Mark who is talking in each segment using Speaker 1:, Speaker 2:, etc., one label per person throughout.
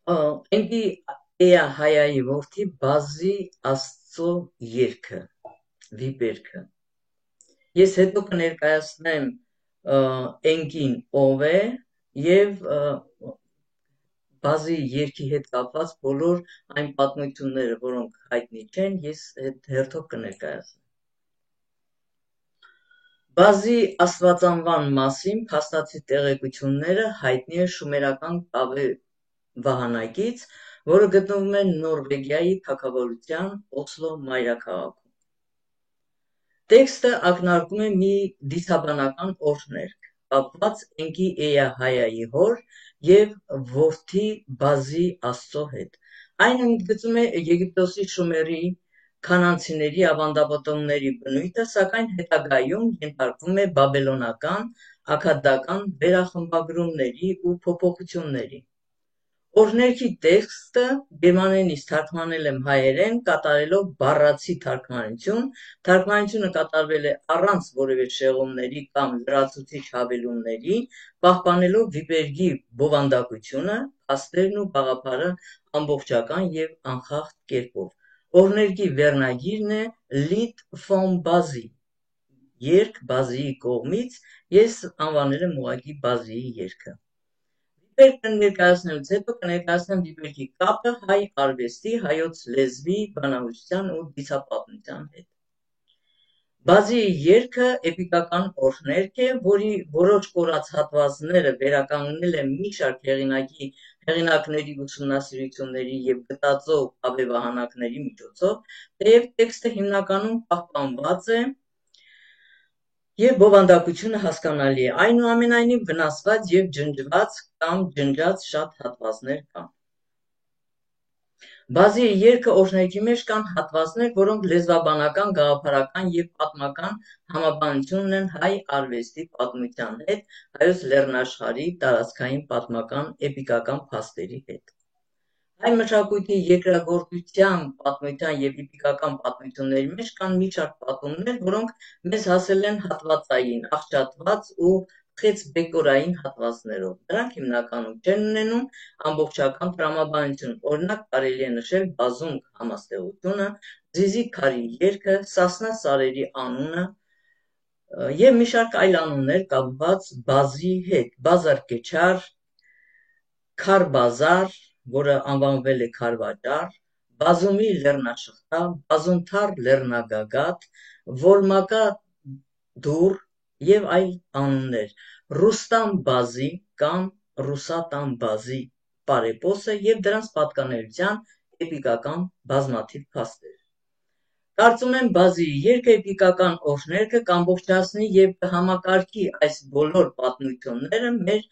Speaker 1: Ընկի էա հայայի որդի բազի աստծո երգը, վիպերքը։ Ես հետո կներկայացնեմ ընկին ով է եւ բազի երգի հետ կապված բոլոր այն պատմությունները, որոնք հայտնի չեն, ես հերթով կներկայացնեմ։ Բազի աստվածանվան մասին փաստացի տեղեկությունները հայտնի է շումերական կավե վահանակից, որը գտնվում է Նորվեգիայի թագավորության Օսլո մայրաքաղաքում։ Տեքստը ակնարկում է մի դիցաբանական օրհներգ, կապված ընկի էա հայայի հոր եւ որդի բազի աստծո հետ։ Այն ընդգծում է Եգիպտոսի շումերի քանանցիների ավանդապտումների բնույթը, սակայն հետագայում ենթարկվում է բաբելոնական, աքադական վերախմբագրումների ու փոփոխությունների։ Օրհներգի տեքստը գերմաներենից թարգմանել եմ հայերեն, կատարելով բառացի թարգմանություն։ Թարգմանությունը կատարվել է առանց որևէ շեղումների կամ լրացուցիչ հավելումների, պահպանելով վիպերգի բովանդակությունը, փաստերն ու գաղափարը ամբողջական եւ անխախտ կերպով։ Օրհներգի վերնագիրն է Lied vom Basi, երգ Բազիի կողմից, ես անվանել եմ ուղղակի Բազիի երգը։ Վիպերգը ներկայացնելուց հետո կներկայացնեմ վիպերգի կապը հայ արվեստի, հայոց լեզվի, բանահյուսության ու դիցապատմության հետ։ Բազիի երգը էպիկական օրհներգ է, որի որոշ կորած հատվածները վերականգնել է մի շարք հեղինակների ուսումնասիրությունների եւ գտածո կավեվահանակների միջոցով, թեև տեքստը հիմնականում պահպանված է եւ բովանդակությունը հասկանալի է, այնուամենայնիվ վնասված եւ ջնջված կամ ջնջած շատ հատվածներ կան։ Բազիի երգը օրհներգի մեջ կան հատվածներ, որոնք լեզվաբանական, գաղափարական եւ պատմական համաբանություն ունեն հայ արվեստի պատմության հետ, հայոց լեռնաշխարհի տարածքային պատմական էպիկական փաստերի հետ։ Հայ մշակույթի երկրագործության պատմության եւ էպիկական պատմությունների մեջ կան մի շարք պատումներ, որոնք մեզ հասել են հատվածային, աղճատված ու խեցբեկորային հատվածներով։ Դրանք հիմնականում չեն ունենում ամբողջական տրամաբանություն, օրինակ կարելի է նշել բազունգ համաստեղությունը, Զիզի քարի երգը, Սասնա սարերի անունը եւ մի շարք այլ անուններ կապված բազի հետ, Բազար Կեչար, Քարբազար, որը անվանվել է Քարվաճար, Բազումի լեռնաշղթա, Բազունթար լեռնագագաթ, Վոլմակա դուռ եւ այլ անուններ, Ռուստամ Բազի կամ Ռուսատամ Բազի պարեպոսը եւ դրանց պատկանելության էպիկական բազմաթիվ փաստեր։ Կարծում եմ Բազիի երգը էպիկական օրհներգը կամբողջացնի եւ կհամակարգի այս բոլոր պատմությունները մեր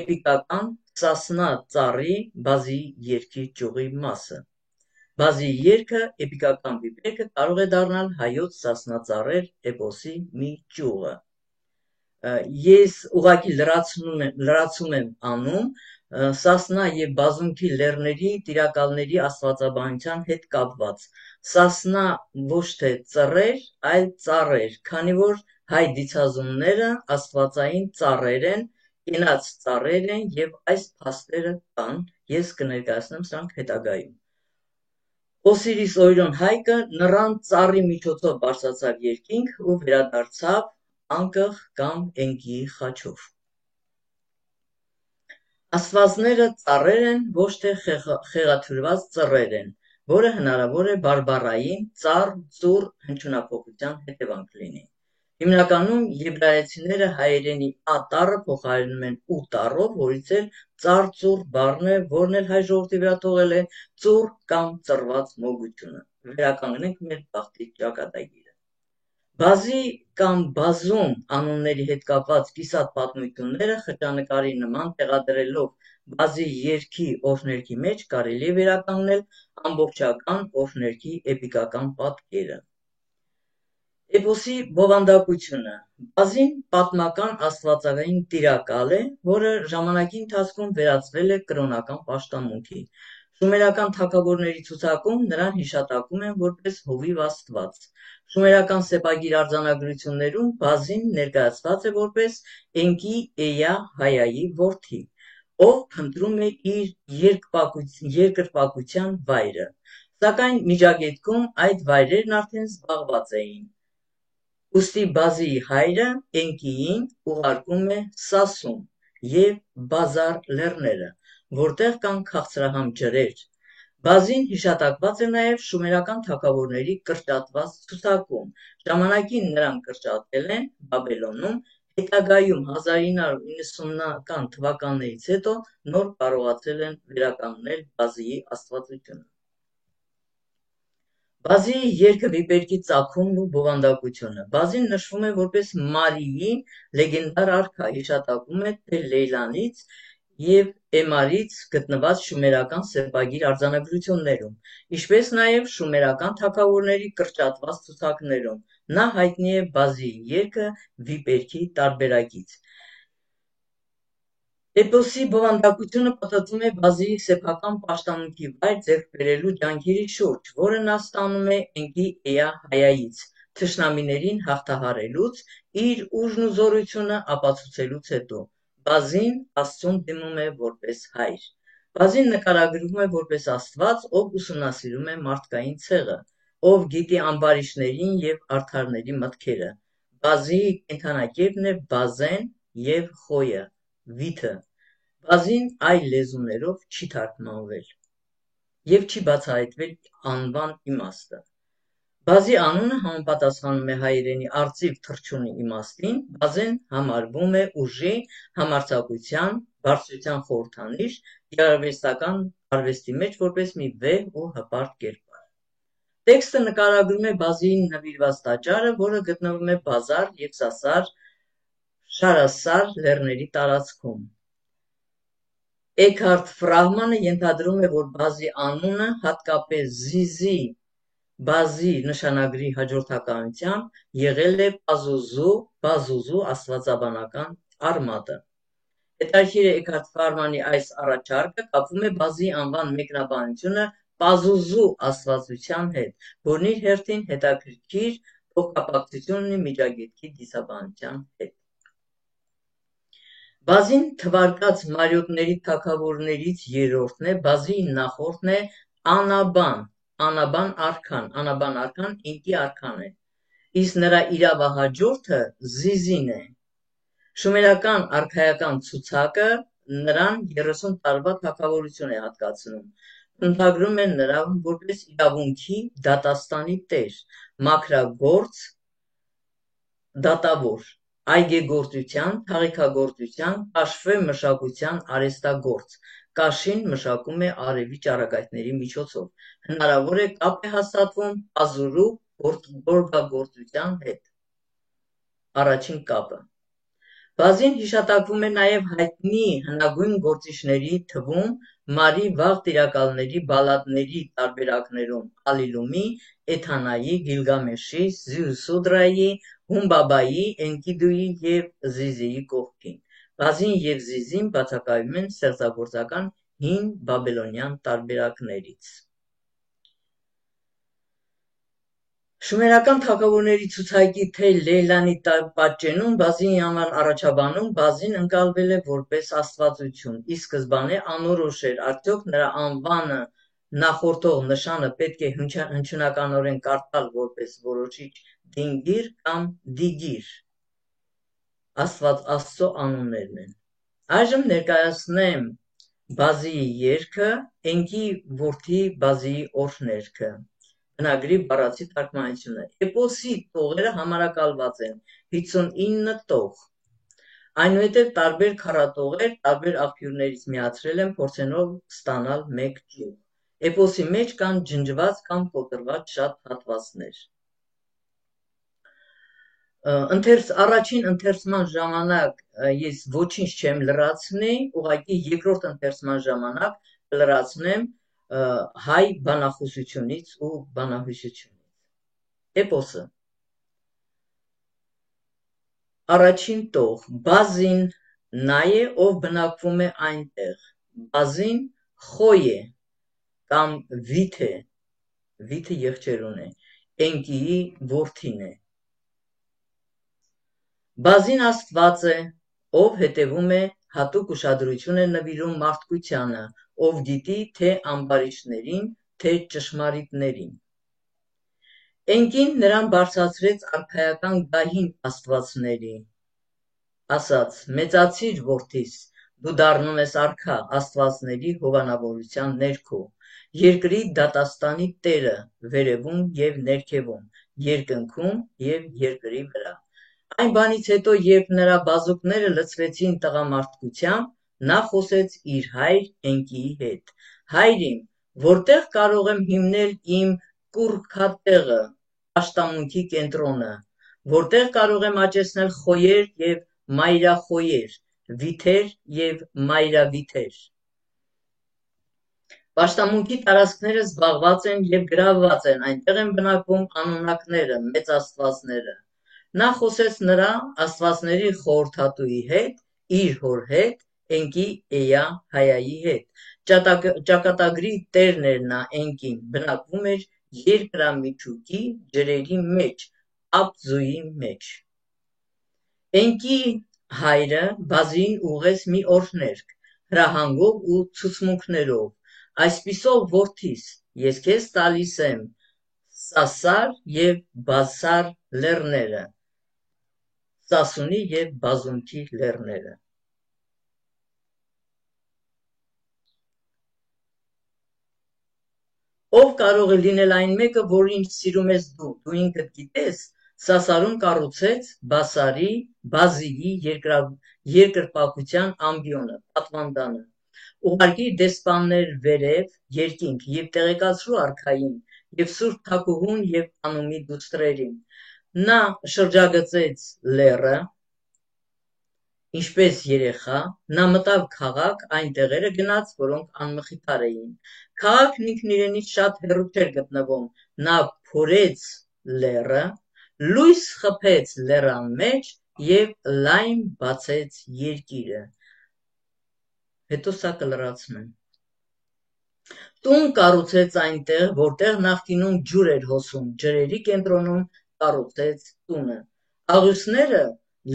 Speaker 1: էպիկական Սասնա ծառի Բազիի երգի ճյուղի մասը։ Բազիի երգը էպիկական վիպերգը կարող է դառնալ հայոց Սասնա ծառեր էպոսի մի ճյուղը։ Ես ուղղակի լրացում եմ անում Սասնա եւ Բազունքի լեռների տիրակալների աստվածաբանության հետ կապված։ Սասնա ոչ թե ծռեր, այլ ծառեր, քանի որ հայ դիցազունները աստվածային ծառեր են, կենաց ծառեր են եւ այս փաստերը կան, ես կներկայացնեմ սրանք հետագայում։ Օսիրիս Օյրոն հայկը նռան ծառի միջոցով բարձրացավ երկինք ու վերադարձավ անկղ կամ ընկիի խաչով։ Աստվածները ծառեր են, ոչ թե խեղաթյուրված ծռեր են, որը հնարավոր է բարբառային ծառ-ծուռ հնչյունափոխության հետևանք լինի։ Հիմնականում եբրայեցիները հայերենի ա տառը փոխարինում են ու տառով, որից էլ ծառ-ծուռ բառն է, որն էլ հայ ժողովրդի վրա թողել է ծուռ կամ ծռված մոգությունը։ Վերականգնենք մեր բախտի ճակատագիրը։ Բազի կամ բազում անունների հետ կապված կիսատ պատմությունները խճանկարի նման տեղադրելով Բազի երգի օրհներգի մեջ կարելի է վերականգնել ամբողջական օրհներգի էպիկական պատկերը։ Էպոսի բովանդակությունը։ Բազին պատմական աստվածային տիրակալ է, որը ժամանակի ընթացքում վերածվել է կրոնական պաշտամունքի։ Շումերական թագավորների ցուցակում նրան հիշատակում են որպես հովիվ աստված։ Շումերական սեպագիր արձանագրություններում Բազին ներկայացված է որպես Ընկի էա հայայի որդի։ ով փնտրում է իր երկրպագության վայրը, սակայն Միջագետքում այդ վայրերն արդեն զբաղված էին։ Ուստի Բազիի հայրը Էնկիին ուղարկում է Սասուն և Բազար լեռները, որտեղ կան քաղցրահամ ջրեր։ Բազին հիշատակված է նաև շումերական թագավորների կրճատված ցուցակում։ Ժամանակին նրանք կրճատվել են Բաբելոնում, հետագայում 1990-ական թվականներից հետո նոր կարողացել են վերականգնել Բազիի աստվածությունը։ Բազիի երգը վիպերկի ծագումն ու բովանդակությունը։ Բազին նշվում է որպես Մարիի լեգենդար արքա, հիշատակվում է թե Լեյլանից և Էմարից գտնված շումերական սեպագիր արձանագրություններում, ինչպես նաև շումերական թագավորների կրճատված ցուցակներում։ Նա հայտնի է Բազիի երգը վիպերկի տարբերակից։ Էպոսի բովանդակությունը պտտվում է Բազիի սեփական պաշտամունքի վայր ձեռք բերելու ջանքերի շուրջ, որը նա ստանում է Էնկի Էյա Հայայից, թշնամիներին հաղթահարելուց, իր ուժն ու զորությունը ապացուցելուց հետո։ Բազին Աստծուն դիմում է որպես հայր։ Բազին նկարագրվում է որպես Աստված, ով ուսումնասիրում է մարդկային ցեղը, ով գիտի ամբարիշտներին և արդարների մտքերը։ Բազիի կենդանակերպն է Բազեն և Խոյը, վիթը։ Բազին այլ լեզուներով չի թարգմանվել և չի բացահայտվել անվան իմաստը։ Բազի անունը համապատասխանում է հայերենի արծիվ թռչունի իմաստին, Բազեն համարվում է ուժի, համարձակության, բարձրության խորհրդանիշ, գեղարվեստական արվեստի մեջ որպես մի վեհ ու հպարտ կերպար։ Տեքստը նկարագրում է Բազիին նվիրված տաճարը, որը գտնվում է Բազար և Սասար Շարասար լեռների տարածքում։ Էքհարտ Ֆրահմանը ենթադրում է, որ Բազի անունը հատկապես Զիզի Բազի նշանագրի հաջորդականությամբ եղել է Բազուզու աստվածաբանական արմատը։ Հետաքրքիր է Էքհարտ Ֆրահմանի այս առաջարկը կապվում է Բազիի անվան մեկնաբանությունը Պազուզու աստվածության հետ, որն իր հերթին հետաքրքիր փոխկապակցություն ունի Միջագետքի դիցաբանության հետ։ Բազին թվարկած մարյոտների թագավորներից երրորդն է, Բազիի նախորդն է Անաբան արքան, Անաբան արքան Էնկի արքան է, իսկ նրա իրավահաջորդը Զիզին է։ Շումերական արքայական ցուցակը նրան 30 տարվա թագավորություն է հատկացնում, փնտրագրում են նրան որպես իրավունքի դատաստանի տեր, մաքրագործ դատավոր, այգեգործության, թաղիքագործության, կաշվե մշակության արհեստագործ, կաշին մշակում է արևի ճառագայթների միջոցով, հնարավոր է կապ է հաստատվում պազուրու գորգագործության հետ։ Առաջին կապը։ Բազին հիշատակվում է նաև հայտնի հնագույն գործիչների թվում Մարի վաղ տիրակալների բալլադների տարբերակներում Ալիլումի, Էթանայի, Գիլգամեշի, Զիուսուդրայի, Հումբաբայի, Էնկիդուի և Զիզիի կողքին։ Բազին և Զիզին բացակայում են ստեղծագործական հին բաբելոնյան տարբերակներից։ Շումերական թագավորների ցուցակի Թել Լեյլանի պատճենում Բազիի անվան առաջաբանում Բազին ընկալվել է որպես աստվածություն, ի սկզբանե անորոշ էր արդյոք նրա անվանը նախորդող նշանը պետք է հնչյունականորեն կարդալ որպես որոշիչ դինգիր կամ դիգիր, Աստծո անուններն են։ Այժմ ներկայացնեմ Բազիի երգը, Էնկի որդի Բազիի օրհներգը։ Բնագրի բառացի թարգմանությունը։ Էպոսի տողերը համարակալված են 59 տող, այնուհետև տարբեր քառատողեր տարբեր աղբյուրներից միացրել են փորձելով ստանալ մեկ ճյուղ։ Էպոսի մեջ կան ջնջված կամ կոտրված շատ հատվածներ։ Առաջին ընթերցման ժամանակ ես ոչինչ չեմ լրացնի, ուղղակի երկրորդ ընթերցման ժամանակ կլրացնեմ հայ բանախոսությունից ու բանահյուսությունից։ Էպոսը։ Առաջին տող։ Բազին նա է, ով բնակվում է այնտեղ։ Բազին Խոյ է կամ վիթ է, վիթը եղջերուն է, Էնկիի որդին է։ Բազին Աստված է, ով հետևում է հատուկ ուշադրություն է նվիրում մարդկությանը, ով գիտի թե ամբարիշտներին, թե ճշմարիտներին։ Էնկին նրան բարձրացրեց արքայական գահին աստվածների, ասաց. «Մեծացիր, որդիս, դու դառնում ես արքա աստվածների հովանավորության ներքո, երկրի դատաստանի տերը վերևում և ներքևում, երկնքում և երկրի վրա»։ Այն բանից հետո, երբ նրա բազուկները լցվեցին տղամարդկությամբ, նա խոսեց իր հայր Էնկիի հետ. «Հայր իմ, որտեղ կարող եմ հիմնել իմ կուռքատեղը, պաշտամունքի կենտրոնը, որտեղ կարող եմ աճեցնել խոյեր և մայրախոյեր, վիթեր և մայրավիթեր»։ Պաշտամունքի տարածքները զբաղված են և գրավված են, այնտեղ են բնակվում անունակները, մեծ աստվածները։ Նա խոսեց նրա աստվածների խորհրդատուի հետ, իր հոր հետ, Էնկի էյա Հայայի հետ։ Ճակատագրի տերն էր նա Էնկին, բնակվում էր երկրամիջուկի ջրերի մեջ, Աբձոյի մեջ։ Էնկի հայրը Բազիին ուղղեց մի օրհներգ, հրահանգով ու ցուցմունքներով. «Այսպիսով, որդիս, ես քեզ տալիս եմ Սասար և Բասար լեռները, Սասունի և Բազունքի լեռները»։ Ով կարող է լինել այն մեկը, որին սիրում ես դու ինքդ գիտես։ Սասարում կառուցեց Բազիի երկրպագության ամբիոնը, պատվանդանը, ուղարկիր դեսպաններ վերև, երկինք և տեղեկացրու արքային և սուրբ թագուհուն և անումի դուստրերին։ Նա շրջագծեց լեռը, ինչպես երեխա, նա մտավ քաղաք, այն տեղերը գնաց, որոնք անմխիթար էին։ Քաղաքն ինքն իրենից շատ հեռու չէր գտնվում, նա փորեց լեռը, լույս խփեց լեռան մեջ և լայն բացեց երկիրը։ Տուն կառուցեց այնտեղ, որտեղ նախկինում ջուր էր հոսում, ջրերի կենտրոնում կառուցեց տունը։ Աղյուսները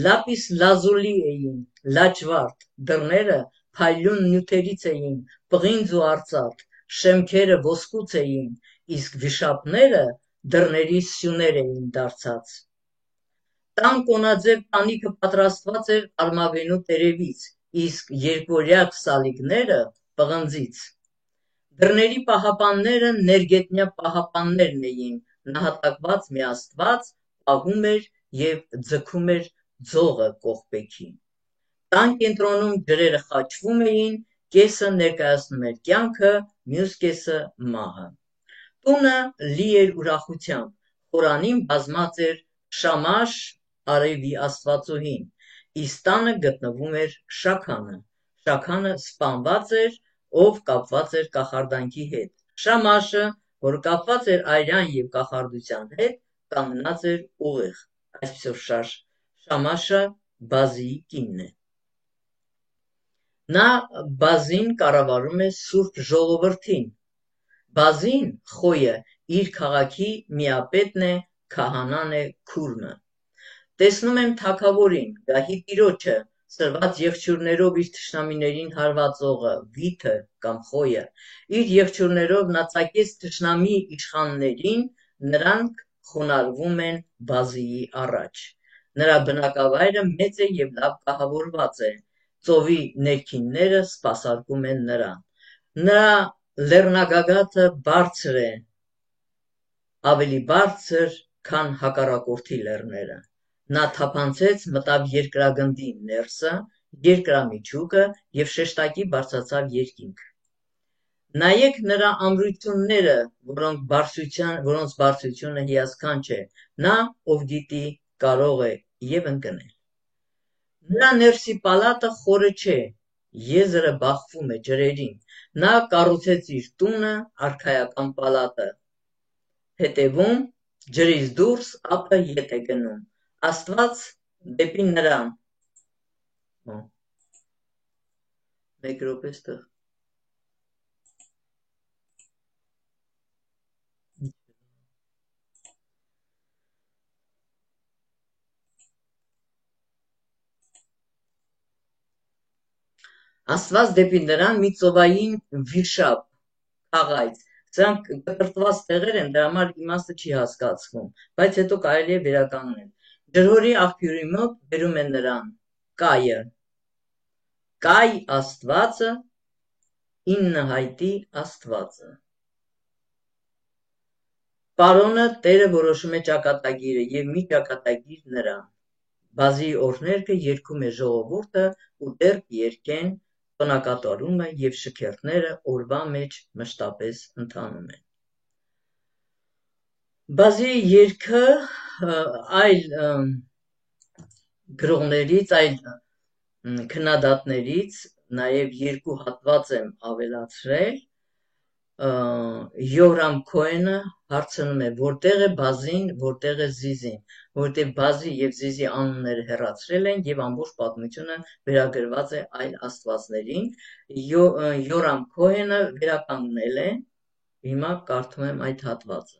Speaker 1: լապիս լազուլի էին, լաջվարդ, դռները փայլուն նյութերից էին, պղինձ ու արծաթ, շեմքերը ոսկուց էին, իսկ վիշապները դռների սյուներ էին դարձած։ Տան կոնաձև տանիքը պատրաստված էր արմավենու տերևից, իսկ երկվորյա սալիկները պղնձից։ Դռների պահապանները ներգետնյա պահապաններն էին, նահատակված մի աստված պահում էր և ձգում էր ձողը կողպեքի։ Տան կենտրոնում ջրերը խաչվում էին, կեսը ներկայացնում էր կյանքը, մյուս կեսը մահը։ Տունը լի էր ուրախությամբ, խորանին բազմած էր Շամաշ արևի աստվածուհին, իսկ տանը գտնվում էր Շաքանը։ Շաքանը սպանված էր, ով կապված էր կախարդանքի հետ։ Շամաշը, որ կապված էր արյան և կախարդության հետ, կանգնած էր ուղիղ։ Այսպիսով Շամաշը Բազիի կինն է։ Նա Բազին կառավարում է սուրբ ժողովրդին։ Բազին, Խոյը, իր քաղաքի միապետն է, քահանան է, քուրմը։ Տեսնում եմ թագավորին, գահի տիրոջը, սրված եղջյուրներով իր թշնամիներին հարվածողը, վիթը կամ խոյը։ Իր եղջյուրներով նա ծակեց թշնամի իշխաններին, նրանք խոնարհվում են Բազիի առաջ։ Նրա բնակավայրը մեծ է և լավ կահավորված է, ծովի ներքինները սպասարկում են նրան։ Նրա լեռնագագաթը բարձր է, ավելի բարձր, քան հակառակորդի լեռները։ Նա թափանցեց, մտավ երկրագնդի ներսը, երկրամիջուկը և շեշտակի բարձրացավ երկինք։ Նայեք նրա ամրությունները, որոնց բարձրությունը հիասքանչ է, նա, ով գիտի, կարող է և ընկնել։ Նրա ներսի պալատը խորը չէ, եզրը բախվում է ջրերին։ Նա կառուցեց իր տունը, արքայական պալատը։ Հետևում, ջրից դուրս, ափը ետ է գնում, Աստված դեպի նրան։ Աստված դեպի նրան մի ծովային վիրշապ աղայց, սրանք կտրտված տեղեր են, դրա համար իմաստը չի հասկացվում, բայց հետո կարելի է վերականգնել, ջրհորի աղբյուրի մոտ բերում են նրան կայը, կայ աստվածը, ինը հայտի աստվածը, պարոնը տերը որոշում է ճակատագիրը և մի ճակատագիր նրան, բազի օրհներգը երգում է ժողովուրդը ու դեռ երգեն տոնակատարումը և շքերթները օրվա մեջ մշտապես ընթանում են։ Բազի երգը այլ գրողներից, այլ քննադատներից նաև երկու հատված եմ ավելացրել, Յորամ Քոհենը հարցնում է, որտեղ է բազին, որտեղ է զիզին, որտեղ բազի և զիզի անունները հեռացրել են և ամբողջ պատմությունը վերագրված է այլ աստվածներին, Յորամ Քոհենը վերականգնել է, հիմա կարդում եմ այդ հատվածը։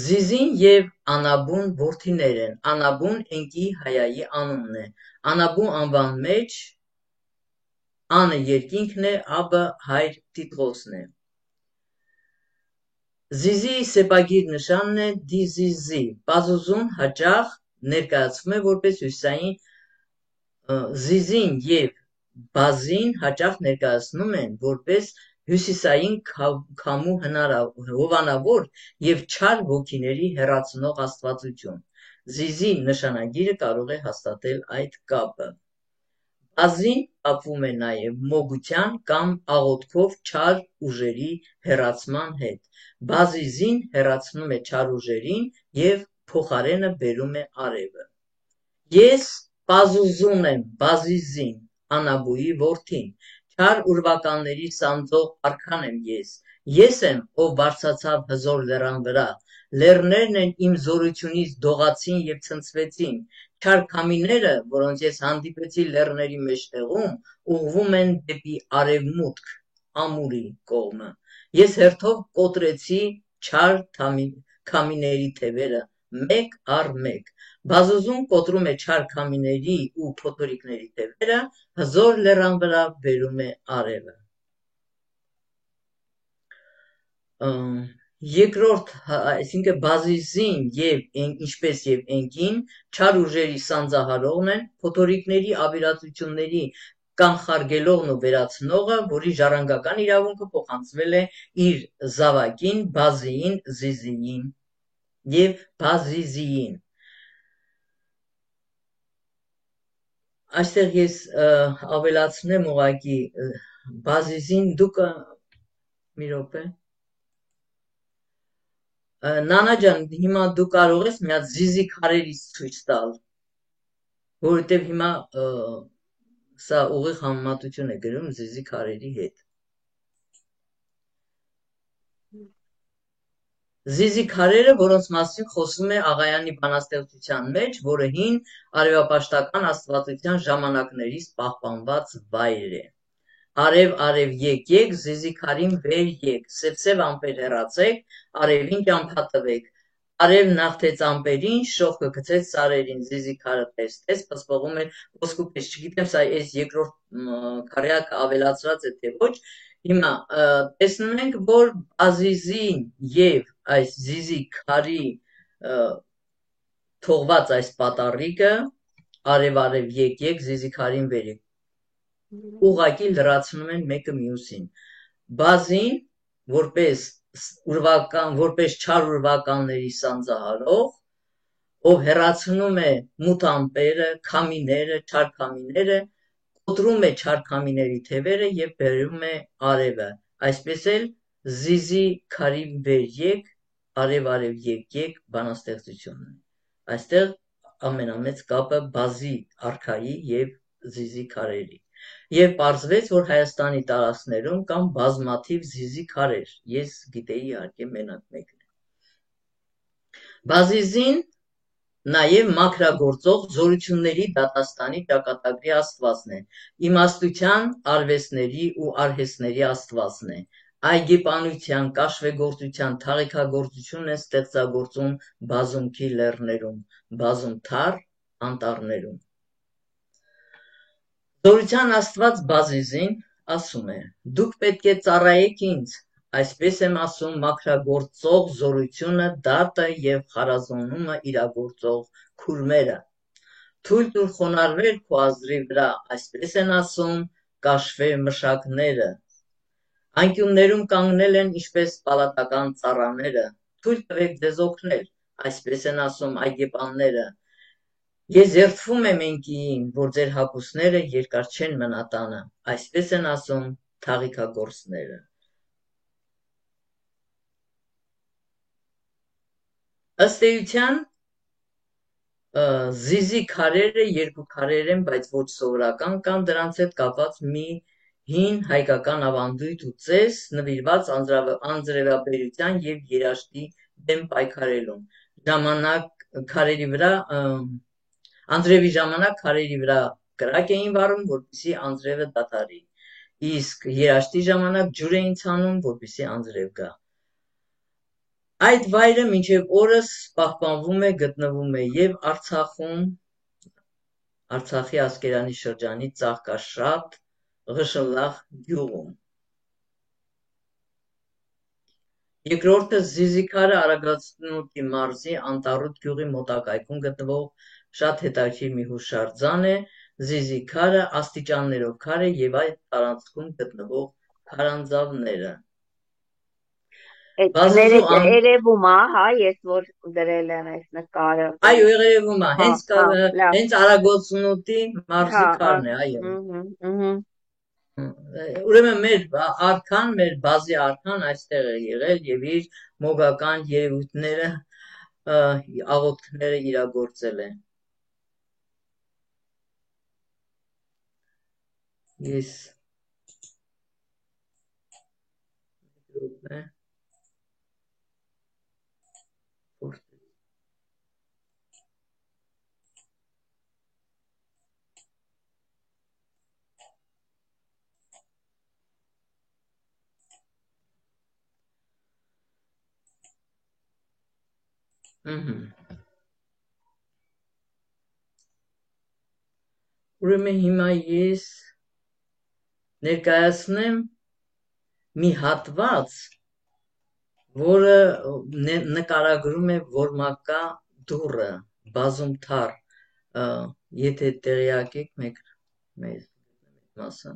Speaker 1: Զիզին և Անաբուն որդիներ են, Անաբուն Էնկի հայայի անունն է, Անաբու անվան մեջ Անը երկինքն է, Աբը հայր Տիտրոսն է։ Զիզիի սեպագիր նշանն է դիզիզի, Պազուզուն հաճախ ներկայացվում է որպես հյուսիսային, Զիզին և բազին հաճախ ներկայացնում են որպես հյուսիսային քամու հովանավոր և չար ոգիների հեռացնող աստվածություն։ Զիզի նշանագիրը կարող է հաստատել այդ կապը։ Բազին կապվում է նաև մոգության կամ աղոթքով չար ուժերի հեռացման հետ։ Բազիզին հեռացնում է չար ուժերին և փոխարենը բերում է արևը։ Ես Պազուզուն եմ, Բազիզին, Անաբուի որդին, չար ուրվականների սանձող արքան եմ ես եմ, ով բարձրացավ հզոր լեռան վրա, լեռներն են իմ զորությունից դողացին և ցնցվեցին, չար քամիները, որոնց ես հանդիպեցի լեռների մեջտեղում, ուղղվում են դեպի արևմուտք, Ամուրի կողմը, ես հերթով կոտրեցի չար քամիների թևերը, մեկ առ մեկ, Բազուզուն կոտրում է չար քամիների ու փոթորիկների թևերը, հզոր լեռան վրա բերում է արևը։ Երկրորդ, այսինքն Բազիզին ինչպես և Էնկին, չար ուժերի սանձահարողն են, փոթորիկների ավիրածությունների կանխարգելողն ու վերացնողը, որի ժառանգական իրավունքը փոխանցվել է իր զավակին Բազիին, Զիզիին և Բազիզիին։ Այստեղ ես ավելացնեմ ուղղակի Բազիզին դուք մի րոպե։ Նանա ջան, հիմա դու կարող ես մի հատ զիզի քարերից ցույց տալ, որովհետև հիմա սա ուղիղ համեմատություն է գրում զիզի քարերի հետ։ Զիզի քարերը, որոնց մասին խոսվում է Աղայանի բանաստեղծության մեջ, որը հին արևապաշտական աստվածության ժամանակներից պահպանված վայր է։ Արև, արև եկ, զիզի քարին վեր եկ, սև ամպեր հեռացեք, արևին ճամփա տվեք, արև նավթեց ամպերին, շողքը գցեց սարերին, զիզի քարը տես, պսպղում էր ոսկու պես, չգիտեմ սա այս երկրորդ քարյակը ավելացրած է թե ոչ, հիմա տեսնում ենք, որ Բազիզին և այս զիզի քարի թողված այս պատառիկը, արև եկ, զիզի քարին վեր եկ, ուղղակի լրացնում են մեկը մյուսին։ Բազին որպես չար ուրվականների սանձահարող, ով հեռացնում է մութ ամպերը, քամիները, չար քամիները, կոտրում է չար քամիների թևերը և բերում է արևը, այսպես էլ զիզի քարին վեր եկ, արև եկ բանաստեղծությունն է։ Այստեղ ամենամեծ կապը Բազի արքայի և զիզի քարերի։ Եվ պարզվեց, որ Հայաստանի տարածքներում կան բազմաթիվ զիզի քարեր, ես գիտեի իհարկե մենակ մեկն է։ Բազիզին նաև մաքրագործող զորությունների դատաստանի ճակատագրի աստվածն է, իմաստության, արվեստների ու արհեստների աստվածն է, այգեպանության, կաշվեգործության, թաղիքագործություն է ստեղծագործում բազումքի լեռներում, բազումթառ անտառներում։ Զորության աստված Բազիզին ասում է. դուք պետք է ծառայեք ինձ, այսպես եմ ասում մաքրագործող զորությունը, դատը և խարազոնումը իրագործող քուրմերը։ Թույլ տուր խոնարհվել քո ազդրի վրա, այսպես են ասում կաշվե մշակները։ Անկյուններում կանգնել են ինչպես պալատական ծառաները, թույլ տվեք ձեզ օգնել, այսպես են ասում այգեպանները։ Ես երդվում եմ ինքին, որ ձեր հագուստները երկար չեն մնա տանը, այսպես են ասում թաղիքագործները։ Ըստ էության զիզի քարերը երկու քարեր են, բայց ոչ սովորական, կամ դրանց հետ կապված մի հին հայկական ավանդույթ ու ծես նվիրված անձրևաբերության և երաշտի դեմ պայքարելուն անձրևի ժամանակ քարերի վրա կրակ էին վառում, որպեսզի անձրևը դադարի, իսկ երաշտի ժամանակ ջուր էին ցանում, որպեսզի անձրև գա։ Այդ վայրը մինչև օրս պահպանվում է, գտնվում է և Արցախում, Արցախի Ասկերանի շրջանի Ծաղկաշատ Ղշլախ գյուղում։ Երկրորդը Զիզի քարը Արագածնուտի մարզի Անտառուտ գյուղի մոտակայքում գտնվող շատ հետաքրքիր մի հուշարձան է։ Զիզի քարը աստիճաններով քար է և այդ տարածքում գտնվող քարանձավները։
Speaker 2: Երևում է, հա, ես որ դրել եմ այս նկարը։
Speaker 1: Այո, երևում է, հենց Արագածնուտի մարզի քարն է, այո։ Ուրեմն մեր արքան, մեր բազի արքան այստեղ է եղել և իր մոգական երևույթները, աղոթքները իրագործել է։ Ես Ուրեմն հիմա ես ներկայացնեմ մի հատված, որը նկարագրում է Որմակա դուռը, բազում թառ, եթե տեղյակ եք մեկ մասը։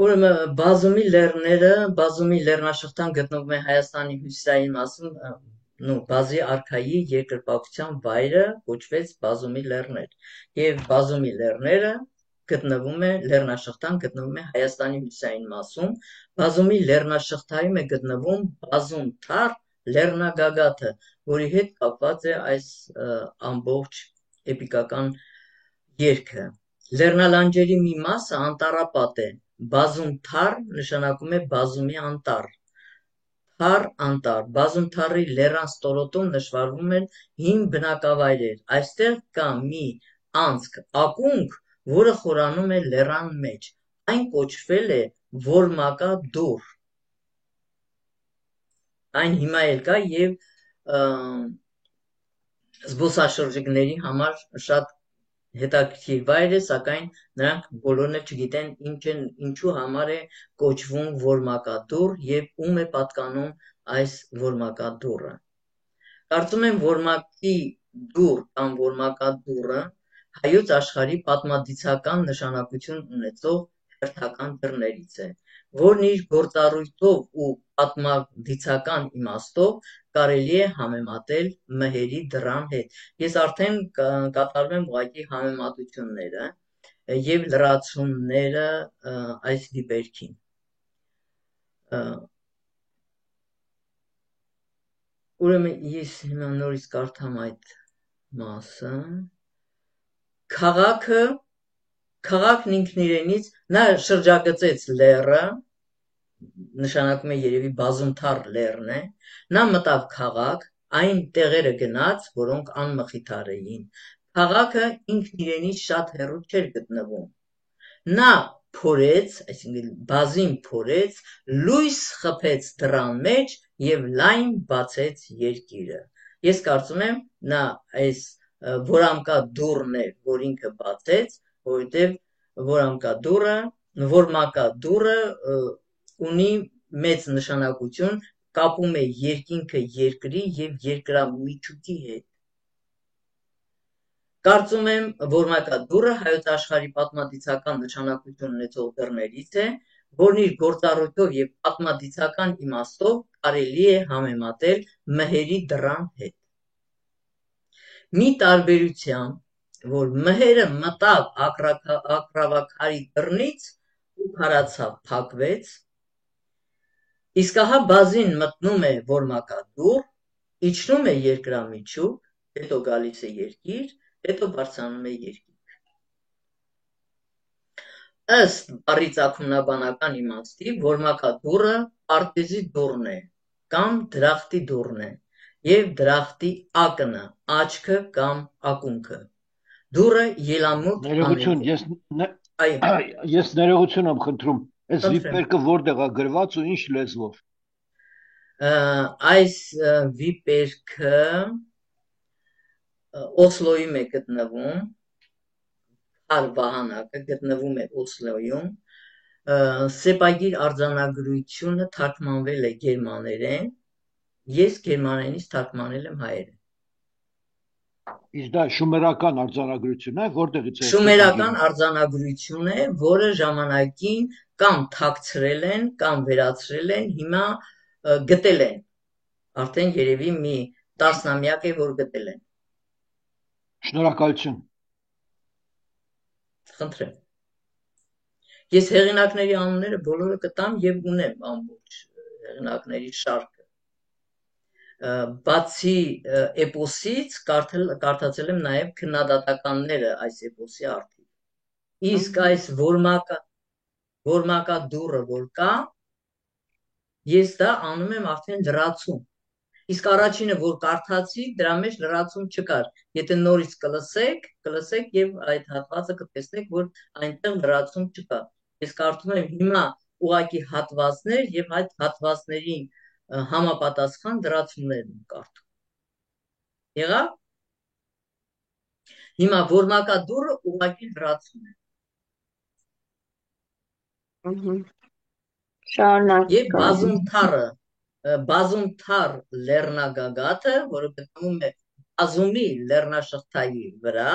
Speaker 1: Ուրեմն Բազումի լեռները, Բազումի լեռնաշղթան գտնվում է Հայաստանի հյուսիսային մասում, Բազի արքայի երկրպագության վայրը կոչվեց Բազումի լեռներ, և Բազումի լեռները լեռնաշղթան գտնվում է Հայաստանի հյուսիսային մասում, Բազումի լեռնաշղթայում է գտնվում Բազում թառ լեռնագագաթը, որի հետ կապված է այս ամբողջ էպիկական երգը։ Լեռնալանջերի մի մասը անտառապատ է, Բազում թառ նշանակում է բազումի անտառ, թառ անտառ, Բազում թառի լեռան ստորոտում նշմարվում են հին բնակավայրեր, այստեղ կա մի անցք ակունք, որը խորանում է լեռան մեջ, այն կոչվել է Որմակա դուռ, այն հիմա էլ կա և զբոսաշրջիկների համար շատ հետաքրքիր վայր է, սակայն նրանք բոլորն էլ չգիտեն ինչու համար է կոչվում Որմակա դուռ և ում է պատկանում այս Որմակա դուռը։ Կարծում եմ Որմակի դուռ կամ Որմակա դուռը հայոց աշխարհի պատմադիցական նշանակություն ունեցող հերթական դռներից է, որն իր գործառույթով ու պատմադիցական իմաստով կարելի է համեմատել մհերի դռան հետ։ Ես արդեն կատարում եմ ուղղակի համեմատությունները և լրացումները այս դիպերքին։ Ուրեմն ես հիմա նորից կարդամ այդ մասը։ Քաղաքն ինքն իրենից, նա շրջագծեց լեռը, նշանակում է երևի Բազում թառ լեռն է, նա մտավ քաղաք, այն տեղերը գնաց, որոնք անմխիթար էին, քաղաքը ինքն իրենից շատ հեռու չէր գտնվում, նա փորեց, այսինքն Բազին փորեց, լույս խփեց դռան մեջ եւ լայն բացեց երկիրը։ Ես կարծում եմ նա այս որամկա դուռն է, որ ինքը բացեց, որովհետեւ որմակա դուռը ունի մեծ նշանակություն, կապում է երկինքը երկրի եւ երկրամիջուկի հետ։ Կարծում եմ, որմակա դուռը հայոց աշխարհի պատմադիցական նշանակություն ունեցող դռներից է, որն իր գործառույթով եւ պատմադիցական իմաստով կարելի է համեմատել մհերի դռան հետ։ Մի տարբերությամբ, որ մհերը մտավ ակռավաքարի դռնից ու քարացավ, փակվեց, իսկ ահա բազին մտնում է որմակա դուռ, իջնում է երկրամիջուկ, հետո գալիս է երկիր, հետո բարձրանում է երկինք։ Ըստ բառի ծագումնաբանական իմաստի, որմակա դուռը պարտեզի դուռն է կամ դրախտի դուռն է եւ դրախտի ակնը, աչքը կամ ակունքը։ Դուռը ելամուտ
Speaker 3: Ներողություն, ես ներողություն եմ խնդրում։ Այս վիպերկը որտեղ է գրված ու ինչ լեզվով։
Speaker 1: Այս վիպերկը Օսլոյում է գտնվում, վահանակը գտնվում է Օսլոյում, սեպագիր արձանագրությունը թարգմանվել է գերմաներեն, ես գերմաներենից թարգմանել եմ հայերեն։
Speaker 3: Իսկ դա շումերական արձանագրություն է, որտեղից է։
Speaker 1: Շումերական արձանագրություն է, որը ժամանակին կամ թաքցրել են, կամ վերացրել են, հիմա գտել են։ Արդեն երևի մի 10-ամյակ է, որ գտել են։
Speaker 3: Շնորհակալություն։
Speaker 1: Խնդրեմ։ Ես հեղինակների անունները բոլորը գտամ եւ ունեմ ամբողջ հեղինակների շարքը։ Բացի էպոսից կարդացել եմ նաեւ քննադատականները այս էպոսի արդիվ։ Իսկ այս որմակա դուռը որ կա, ես դա անում եմ արդեն լրացում։ Իսկ առաջինը որ կարդացի, դրա մեջ լրացում չկար։ Եթե նորից կլսեք եւ այդ հատվածը կտեսնեք, որ այնտեղ լրացում չկա։ Ես կարդում եմ հիմա ուղակի հատվածներ եւ այդ հատվածներին համապատասխան լրացումներ եմ կարդում։ Եղավ։ Հիմա որմակա դուռը ուղակի լրացում է։
Speaker 2: Շարունակ։
Speaker 1: Եվ բազումթառ լեռնագագաթը, որը գտնվում է բազումի լեռնաշղթայի վրա,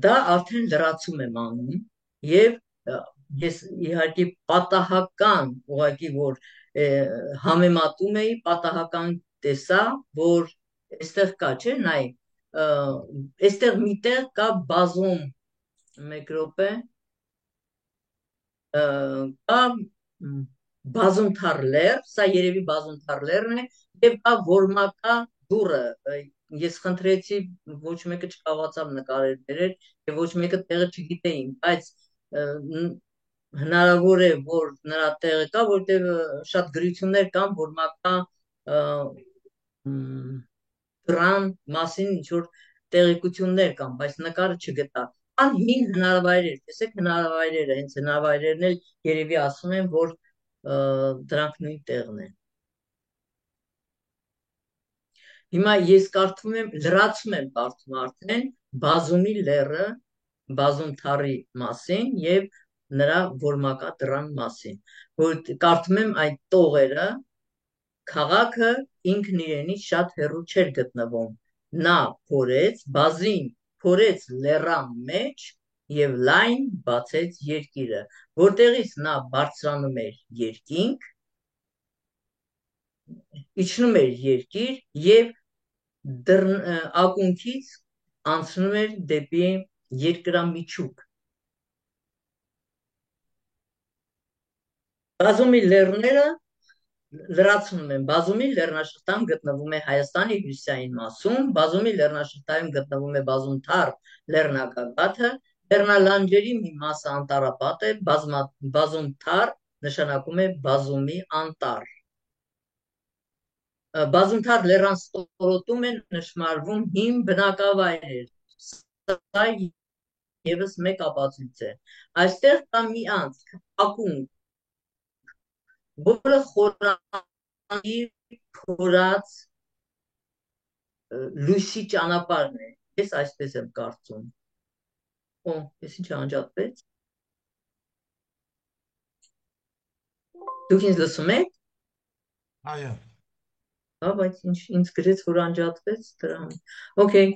Speaker 1: դա արդեն լրացում եմ անում եւ ես իհարկե պատահական ուղղակի որ համեմատում էի, պատահական տեսա, որ այստեղ կա, չէ՞, նայ, այստեղ միտեղ կա բազում, մեկ րոպե, կա բազումթառ լեռ, սա երևի բազումթառ լեռն է, եւ կա որմակա դուռը, ես խնդրեցի, ոչ մեկը չկարողացավ նկարել բերել, եւ ոչ մեկը տեղը չգիտեին, բայց հնարավոր է, որ նրա տեղը կա, որտեղ շատ գրություններ կան որմակա դռան մասին ինչ-որ տեղեկություններ կան, բայց նկարը չգտա։ Ան հին հնարավայրեր, տեսեք հնարավայրերը, հենց հնարավայրերն էլ երևի ասում են, որ դրանք նույն տեղն են։ Հիմա ես կարդում եմ, լրացում եմ կարդում արդեն բազումի լեռը, բազումթառի մասին եւ նրա որմակա դռան մասին, որ կարդում եմ այդ տողերը, քաղաքը ինքն իրենից շատ հեռու չէր գտնվում, նա փորեց, բազին փորեց լեռան մեջ եւ լայն բացեց երկիրը, որտեղից նա բարձրանում էր երկինք, իջնում էր երկիր եւ ակունքից անցնում էր դեպի երկրամիջուկ։ Բազումի լեռները լրացնում են, բազումի լեռնաշղթան գտնվում է Հայաստանի հյուսիսային մասում, բազումի լեռնաշղթայում գտնվում է բազումթառ լեռնագագաթը, լեռնալանջերի մի մասը անտառապատ է, բազումթառ նշանակում է բազումի անտառ։ Բազումթառ լեռան ստորոտում են նշմարվում հին բնակավայրեր, սա եւս մեկ ապացույց է։ Այստեղ կա մի անցք, ակունք, որը խորան Մայի փորած լույսի ճանապարհն է։ Ես այսպես եմ կարծում։ Օ, ես ինչ անջատվեց։ Դուք ինձ լսում եք։
Speaker 4: Այո։
Speaker 1: Հա, բայց ինձ գրեց, որ անջատվեց դրա համար։ Okay։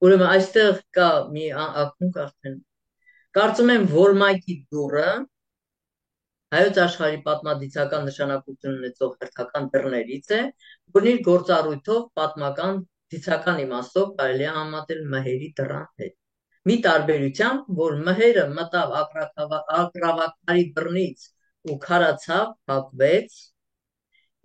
Speaker 1: Ուրեմն այստեղ կա մի ակունք արդեն։ Կարծում եմ, որ մայքի դուռը հայոց աշխարհի պատմադիցական նշանակություն ունեցող հերթական դռներից է, որն իր գործառույթով պատմական դիցական իմաստով կարելի է համատել մհերի դռան հետ։ Մի տարբերությամբ, որ մհերը մտավ ակրավակարի դռնից ու քարացավ, փակվեց,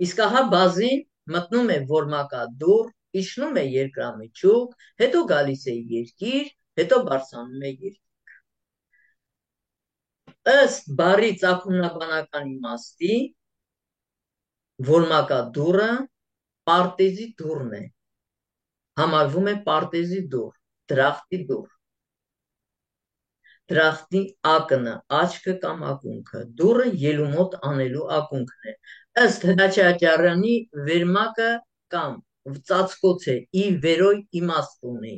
Speaker 1: իսկ ահա բազին մտնում է որմակա դուռ, իջնում է երկրամիջուկ, հետո գալիս է երկիր, հետո բարձրանում է երկիր։ Ըստ բառի ծագումնաբանական իմաստի, որմակա դուռը պարտեզի դուռն է, համարվում է պարտեզի դուռ, դրախտի դուռ, դրախտի ակնը, աչքը կամ ակունքը, դուռը ելումոտ անելու ակունքն է։ Ըստ Հրաչյա Աճարյանի վերմակը կամ ծածկոց է, ի վերոյ իմաստ ունի։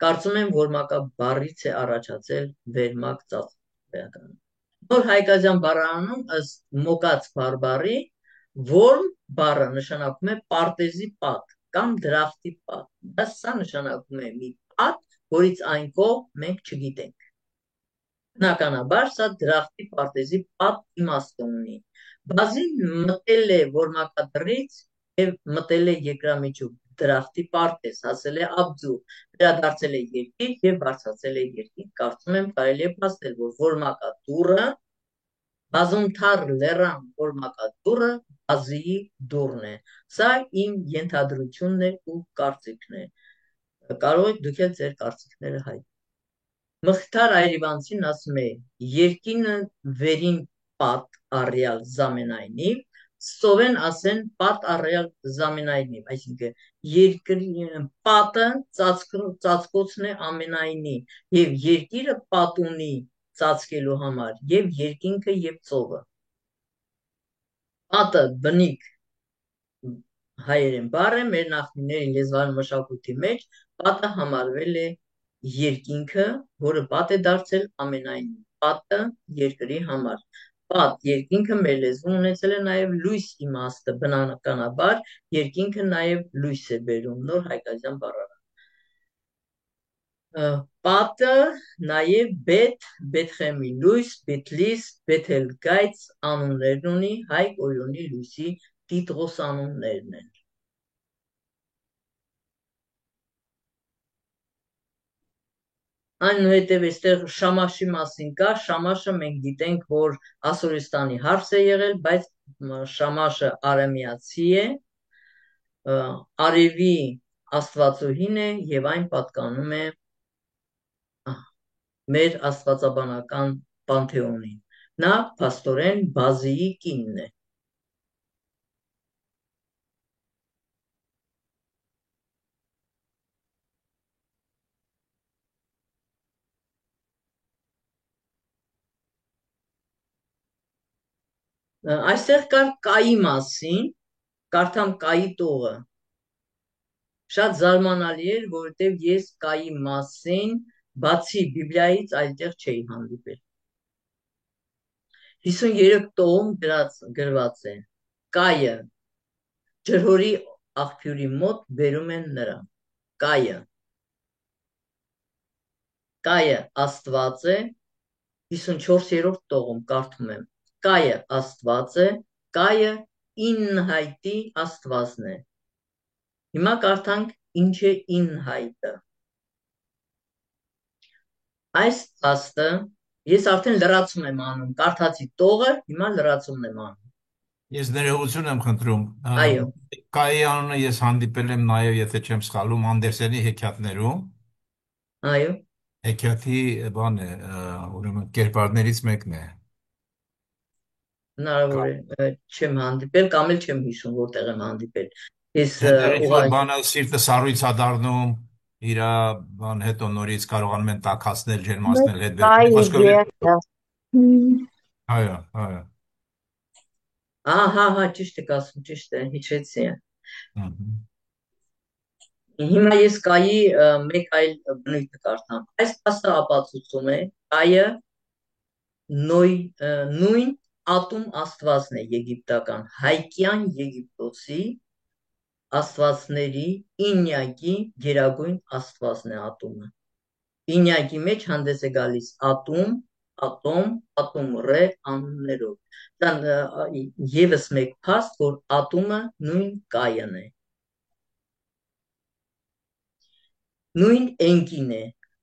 Speaker 1: Կարծում եմ, որմակա բառից է առաջացել վերմակ ծածկոց։ Նոր հայկազյան բառարանում ըստ մոկած բարբառի որմ բառը նշանակում է պարտեզի պատ կամ դրախտի պատ, բայց սա նշանակում է մի պատ, որից այն կողմ մենք չգիտենք։ Բնականաբար սա դրախտի պարտեզի պատ իմաստ ունի։ Բազին մտել է որմակադրից եւ մտել է երկրամիջուկ դրախտի պարտեզ, հասել է Աբձու, վերադարձել է երկիր եւ բարձրացել է երկիր։ Կարծում եմ կարելի է փաստել, որ որմակադուռը բազումթար լեռան որմակադուռը բազիի դուռն է։ Սա իմ ենթադրությունն է ու կարծիքն է։ Կարող եք դուք էլ ձեր կարծիքները հայտնել։ Մխիթար Այրիվանցին ասում է. երկինը վերին պատ առյալ զամենայնիվ, սովեն ասեն պատ առյալ զամենայնիվ, այսինքն երկրի պատը ծածկոցն է ամենայնի եւ երկիրը պատ ունի ծածկելու համար եւ երկինքը եւ ծովը։ Պատը բնիկ հայերեն բառ է, մեր նախնիների լեզվային մշակույթի մեջ պատը համարվել է երկինքը, որը պատ է դարձել ամենայնի, պատը երկրի համար։ Պատ երկինքը մեր լեզվում ունեցել է նաև լույս իմաստը, բնականաբար երկինքը նաև լույս է բերում, նոր հայկազյան բառարան։ Պատը նաև Բեթ, Բեթխեմի լույս, Բեթլիս, Բեթելգայց անուններն ունի, հայ կորյունի լույսի Տիտրոս անուններն են։ Այնուհետև այստեղ Շամաշի մասին կա, Շամաշը մենք գիտենք, որ Ասորստանի հարս է եղել, բայց Շամաշը արամեացի է, արևի աստվածուհին է եւ այն պատկանում է մեր աստվածաբանական պանթեոնին։ Նա փաստորեն Բազիի կինն է։ Այստեղ կար կայի մասին, կարդամ կայի տողը։ Շատ զարմանալի էր, որովհետև ես կայի մասին բացի Բիբլիայից այլտեղ չէի հանդիպել։ 53 տողում գրված է. Կայը ջրհորի աղբյուրի մոտ բերում են նրան։ Կայը Աստված է, 54-րդ տողում կարդում եմ. Կայը Աստված է, կայը ինհայտի Աստվածն է։ Հիմա կարդանք ինչ է ինհայտը։ Այս փաստը ես արդեն լրացում եմ անում, կարդացի տողը, հիմա լրացումն եմ անում։
Speaker 4: Ես ներողություն եմ խնդրում։
Speaker 1: Այո։
Speaker 4: Կայի անունը ես հանդիպել եմ նաև, եթե չեմ սխալվում, Անդերսենի հեքիաթներում։
Speaker 1: Այո։
Speaker 4: Հեքիաթի բան է, ուրեմն կերպարներից մեկն է։
Speaker 1: Հնարավոր է չեմ հանդիպել կամ էլ չեմ հիշում որտեղ եմ հանդիպել։ Ես
Speaker 4: բանը սիրտը սառույց ա դառնում, իր բան հետո նորից կարողանում են տաքացնել, ջերմացնել հետ վերցնել։ Հայա, հայա։
Speaker 1: Հա, ճիշտ եք ասում, ճիշտ է, հիշեցի։ Հիմա ես կայի մեկ այլ բնույթ կարդամ։ Այս փաստը ապացուցում է կայը նույն ատում աստվածն է եգիպտական հայկյան Եգիպտոսի աստվածների ինյակի գերագույն աստվածն է ատումը։ Ինյակի մեջ հանդես է գալիս ատում, ատոմ, ռե անուններով։ Դա եւս մեկ փաստ, որ ատումը նույն կայն է։ Նույն էնկին է,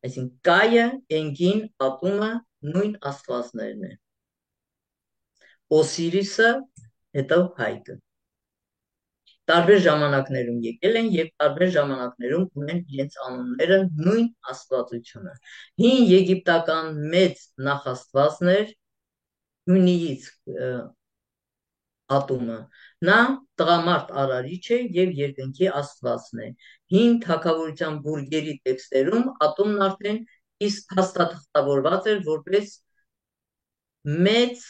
Speaker 1: այսինքն կայը, էնկին, ատումը նույն աստվածներն են։ Օսիրիսը, հետո Հայկը։ Տարբեր ժամանակներում եկել են եւ տարբեր ժամանակներում ունեն իրենց անունները նույն աստվածությունը։ Հին եգիպտական մեծ նախաստվածներ հունիից ատումը։ Նա տղամարդ արարիչ է եւ երկնքի աստվածն է։ Հին թագավորության բուրգերի տեքստերում ատումն արդեն իսկ հաստատավորված էր որպես մեծ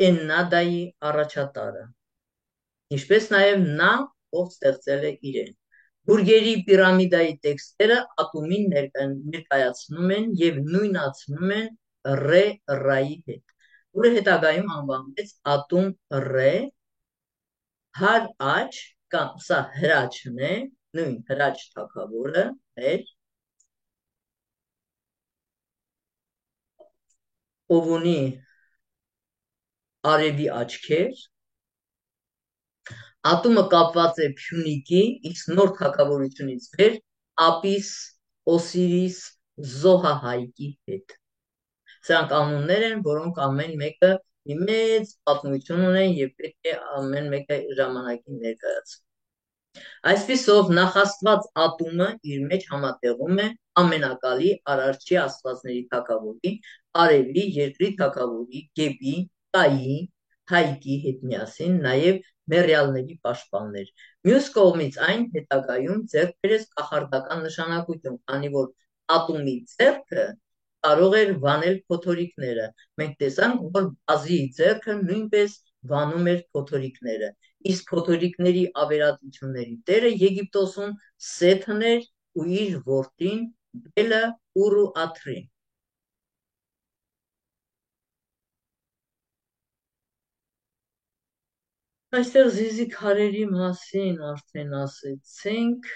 Speaker 1: Էննադայի առաջատարը, ինչպես նաև նա, ով ստեղծել է իրեն։ Բուրգերի պիրամիդայի տեքստերը ատումին ներկայացնում են եւ նույնացնում են ռե ռայի հետ, որը հետագայում անվանվեց ատում ռե, հար աչ կամ սա հրաչն է, նույն հրաչ թագավորը էր, ով ունի արևի աչքեր, ատումը կապված է Փյունիկի, իսկ նոր թագավորությունից վեր Ապիս, Օսիրիս, Զոհահայկի հետ։ Սրանք անուններ են, որոնք ամեն մեկը մի մեծ պատմություն ունեն եւ պետք է ամեն մեկը ժամանակին ներկայացվի։ Այսպիսով նախաստված ատումը իր մեջ համատեղում է ամենակալի արարչի աստվածների թագավորի, արևի, երկրի թագավորի, գեբի, կայի, Հայկի հետ միասին նաև մեռյալների պաշտպաններ։ Մյուս կողմից այն հետագայում ձեռք բերեց կախարդական նշանակություն, քանի որ ատումի ձեռքը կարող էր վանել փոթորիկները։ Մենք տեսանք, որ Բազիի ձեռքը նույնպես վանում էր փոթորիկները։ Իսկ փոթորիկների ավերածությունների տերը Եգիպտոսում Սեթն էր ու իր որդին Բելը Ուրու Աթրին։ Այստեղ զիզի քարերի մասին արդեն ասեցինք։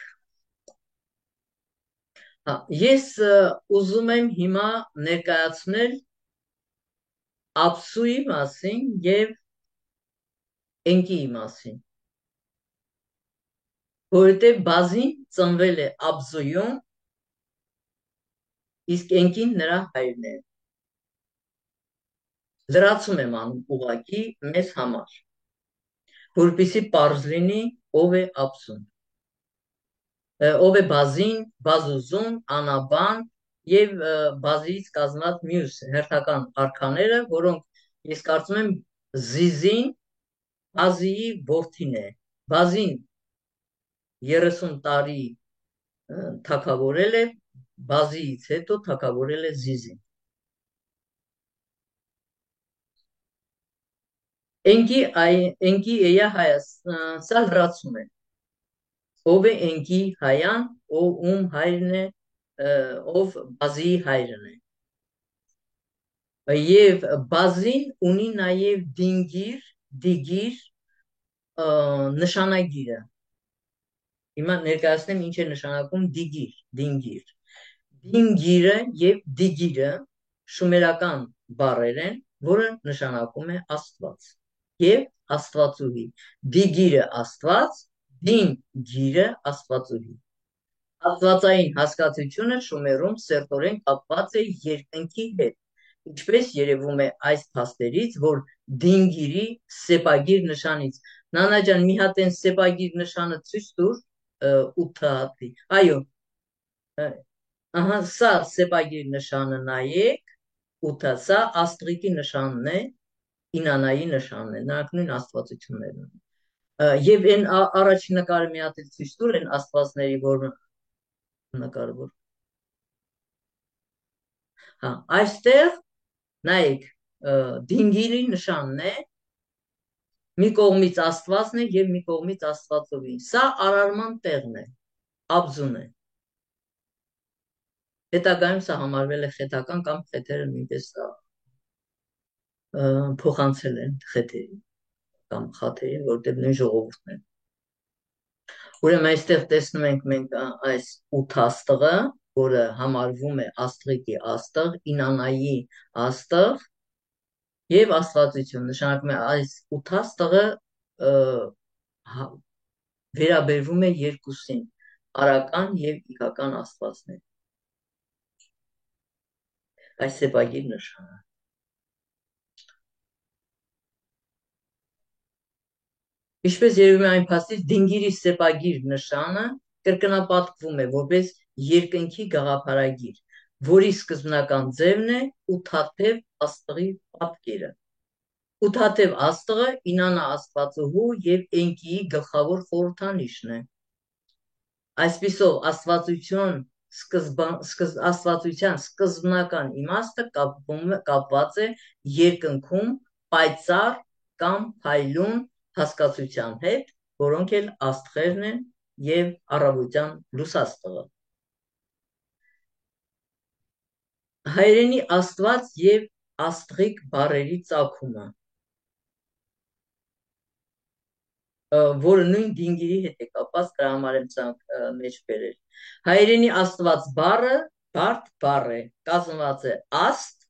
Speaker 1: Ես ուզում եմ հիմա ներկայացնել Աբսուի մասին եւ Էնկիի մասին, որովհետեւ Բազին ծնվել է Աբզոյում, իսկ Էնկին նրա հայրն է։ Լրացում եմ անում ուղղակի մեզ համար, որպեսզի պարզ լինի ով է Աբսուն, ով է Բազին, Բազուզուն, Անաբան եւ Բազիից կազմված մյուս հերթական արքաները, որոնք ես կարծում եմ Զիզին Բազիի որդին է։ Բազին 30 տարի թագավորել է, Բազիից հետո թագավորել է Զիզին։ Էնկի էյա Հայաստան, սա լրացում է։ Ով է Էնկի Հայան, ում հայրն է, ով Բազիի հայրն է։ Եվ Բազին ունի նաև դիգիր նշանագիրը։ Հիմա ներկայացնեմ ինչ է նշանակում դինգիր։ Դինգիրը եւ դիգիրը շումերական բառեր են, որը նշանակում է Աստված եւ Աստվածուհի։ Դիգիրը Աստված, դինգիրը Աստվածուհի։ Աստվածային հասկացությունը շումերում սերտորեն կապված է երկնքի հետ, ինչպես երևում է այս փաստերից, որ դինգիրի սեպագիր նշանից։ Նանա ջան, մի հատ են սեպագիր նշանը ցույց տուր 8 հատի։ Այո։ Ահա սա սեպագիր նշանը նայեք, 8-ը, սա աստղիկի նշանն է, Ինանայի նշանն է, նրանք նույն աստվածություններն են։ Եվ այն առաջին նկարը մի հատ ցույց տուր են աստվածների, որ նկարը որ։ Հա, այստեղ նայեք, դինգիրի նշանն է, մի կողմից Աստվածն է եւ մի կողմից Աստվածովին։ Սա արարման տեղն է, աբզուն է։ Հետագայում սա համարվել է խետական կամ խեթերը նույնպես փոխանցել են խեթերի կամ խաթերի, որտեղ նույն ժողովուրդն են։ Ուրեմն այստեղ տեսնում ենք մենք այս 8 աստղը, որը համարվում է աստղիկի աստղ, ինանայի աստղ եւ աստվածություն, նշանակում է այս 8 աստղը վերաբերվում է երկուսին, արական եւ իգական աստվածներին։ Այս սեպագիր նշանը։ Ինչպես երևում է այն փաստից, դինգիրի սեպագիր նշանը կրկնապատկվում է որպես երկնքի գաղափարագիր, որի սկզբնական ձևն է ութաթև աստղի պատկերը։ Ութաթև աստղը Ինանա աստվածուհու եւ Էնկիի գլխավոր խորհրդանիշն է։ Այսպիսով աստվածության սկզբնական իմաստը կապված է երկնքում պայծառ կամ փայլուն հասկացության հետ, որոնք էլ աստղերն են եւ առավոտյան լուսաստղը։ Հայերենի աստված եւ աստղիկ բառերի ծագումը, որը նույն դինգիրի հետ է կապված, դրա համար եմ ցանկ մեջ բերել։ Հայերենի աստված բառը բարդ բառ է, կազմված է աստ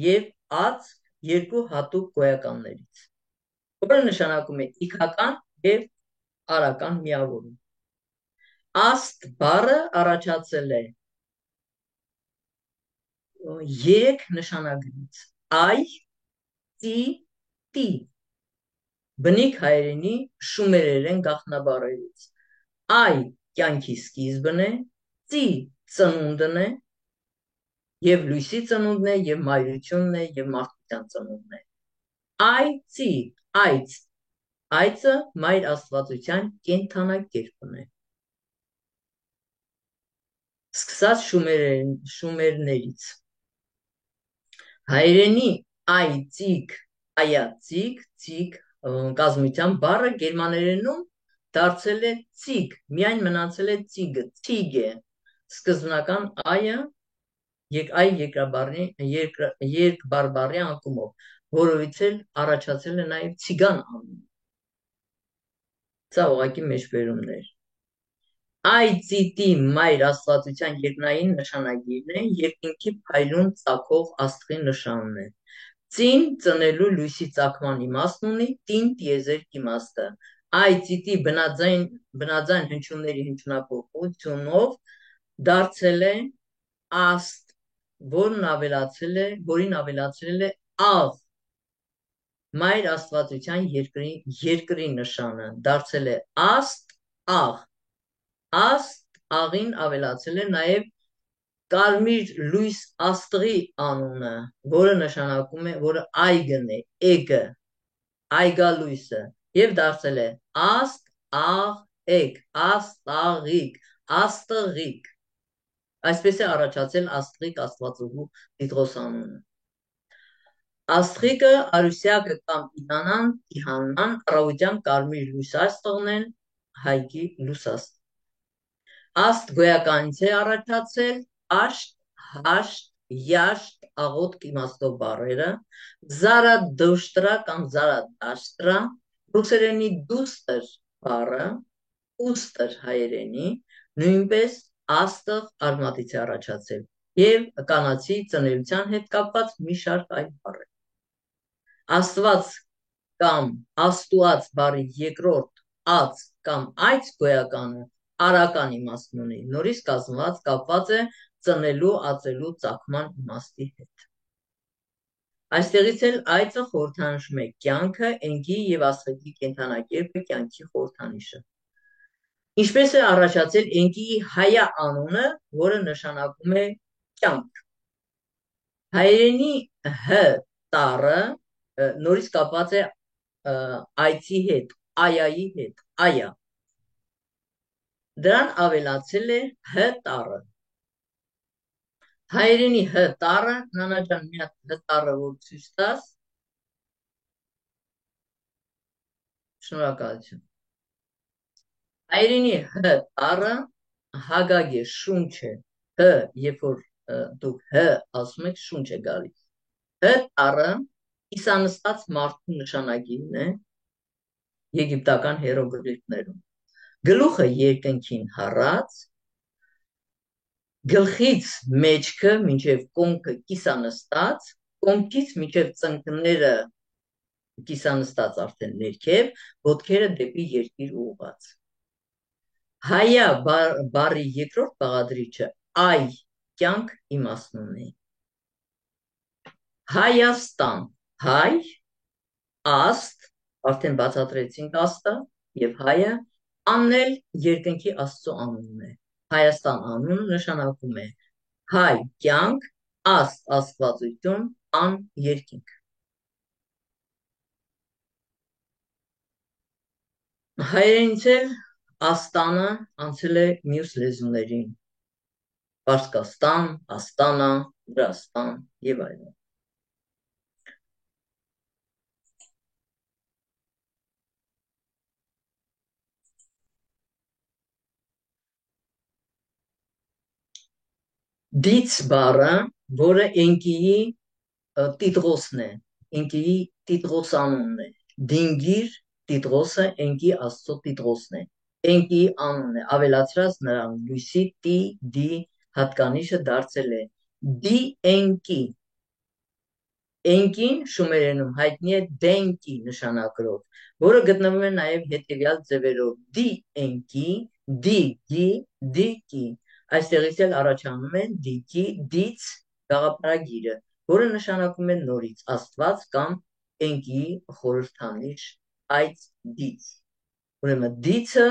Speaker 1: եւ ած երկու հատուկ գոյականներից, որը նշանակում է իգական եւ արական միավորում։ Աստ բառը առաջացել է 3 նշանագրից՝ այ, ծի, տի, բնիկ հայերենի շումերերեն գաղտնաբառերից։ Այ կյանքի սկիզբն է, ծի ծնունդն է, եւ լույսի ծնունդն է, եւ մայրությունն է, եւ մարդկության ծնունդն է։ Այ ծի, այց, այցը մայր աստվածության կենդանակերպն է։ Սկսած շումերներից։ Հայերենի այ, ծիկ, այացիկ, ծիկ կազմության բառը գերմաներենում դարձել է ծիկ, միայն մնացել է ծիգը, ծիգ է, սկզբնական այը այ երկբարբառի անկումով, որովից էլ առաջացել է նաև ցիգան անունը։ Սա ուղղակի մեջբերումներ։ Այ ծիտի մայր աստվածության երկնային նշանագիրն է, երկինքի փայլուն ծագող աստղի նշանն է։ Ծին ծնելու լույսի ծագման իմաստն ունի, տին տիեզերք իմաստը։ Այ ծիտի բնաձայն հնչյունների հնչյունափոխությունով դարձել է աստ, որին ավելացրել է աղ, մայր աստվածության երկրի նշանը, դարձել է աստ, աղ։ Աստ աղին ավելացել է նաև կարմիր լույս աստղի անունը, որը նշանակում է, որը այգն է, էգը, այգալույսը, եւ դարձել է աստ, աղ, էգ, աստաղիկ, աստղիկ։ Այսպես է առաջացել աստղիկ աստվածուհու Տիտղոս անունը։ Աստղիկը, արուսյակը կամ Ինանան, Իհաննան առավոտյան կարմիր լույս աստղն են, հայգի լուսաստղ։ Աստ գոյականից է առաջացել աշտ, հաշտ, յաշտ, աղոտ իմաստով բառերը, զարադոշտրա կամ զարադաշտրա, ռուսերենի դուստր բառը, ուստր հայերենի, նույնպես աստղ արմատից է առաջացել եւ կանացի ծնելիության հետ կապված մի շարք այլ բառեր։ Աստված կամ աստուած բառի երկրորդ ած կամ այց գոյականը արական իմաստն ունի, նորից կապված է ծնելու, ածելու ծագման իմաստի հետ։ Այստեղից էլ այցը խորհրդանշում է կյանքը, Էնկի եւ աստղիկի կենդանակերպը կյանքի խորհրդանիշը։ Ինչպես է առաջացել Էնկիի հայա անունը, որը նշանակում է կյանք։ Հայերենի հ տառը նորից կապված է այցի հետ, այայի հետ, այա։ Դրան ավելացել է հ տառը։ Հայերենի հ տառը, նանաջան մի հատ հ տառը որ ցույց տաս։ Շնորհակալություն։ Հայերենի հ տառը հագագ է, շունչ է։ Հ, երբ որ դուք հ ասում եք, շունչ է գալիս։ Հ տառը կիսանստած մարդու նշանակին է եգիպտական հերոգլիֆներում։ Գլուխը երկնքին հառած, գլխից մեջքը մինչև կոնքը կիսանստած, կոնքից մինչև ծնկները կիսանստած արդեն ներքև, ոտքերը դեպի երկիր ուղղված։ Հայա բառի երկրորդ բաղադրիչը այ կյանք իմաստուն է։ Հայաստան, հայ, աստ, արդեն բացատրեցինք աստը եւ հայը, աննել երկնքի աստծո անունն է։ Հայաստան անունը նշանակում է հայ կյանք, աստ աստվածություն, ան երկինք։ Հայերենից էլ աստանը անցել է մյուս լեզուներին, Պարսկաստան, Աստանա, Վրաստան եւ այլն։ Դից բառը, որը Էնկիի Տիտրոսն է, Էնկիի Տիտրոս անունն է, Դինգիր Տիտրոսը Էնկի աստծո Տիտրոսն է, Էնկիի անունն է, ավելացրած նրան լույսի տի, դի հատկանիշը դարձել է դի Էնկի։ Էնկին շումերենում հայտնի է դենկի նշանակրով, որը գտնվում է նաև հետևյալ ձևերով դի Էնկի, դի գի, դի կի։ Այստեղից էլ առաջանում է դիկի, դից գաղափարագիրը, որը նշանակում է նորից աստված կամ Էնկիի խորհրդանիշ այդ դից։ Ուրեմն դիցը,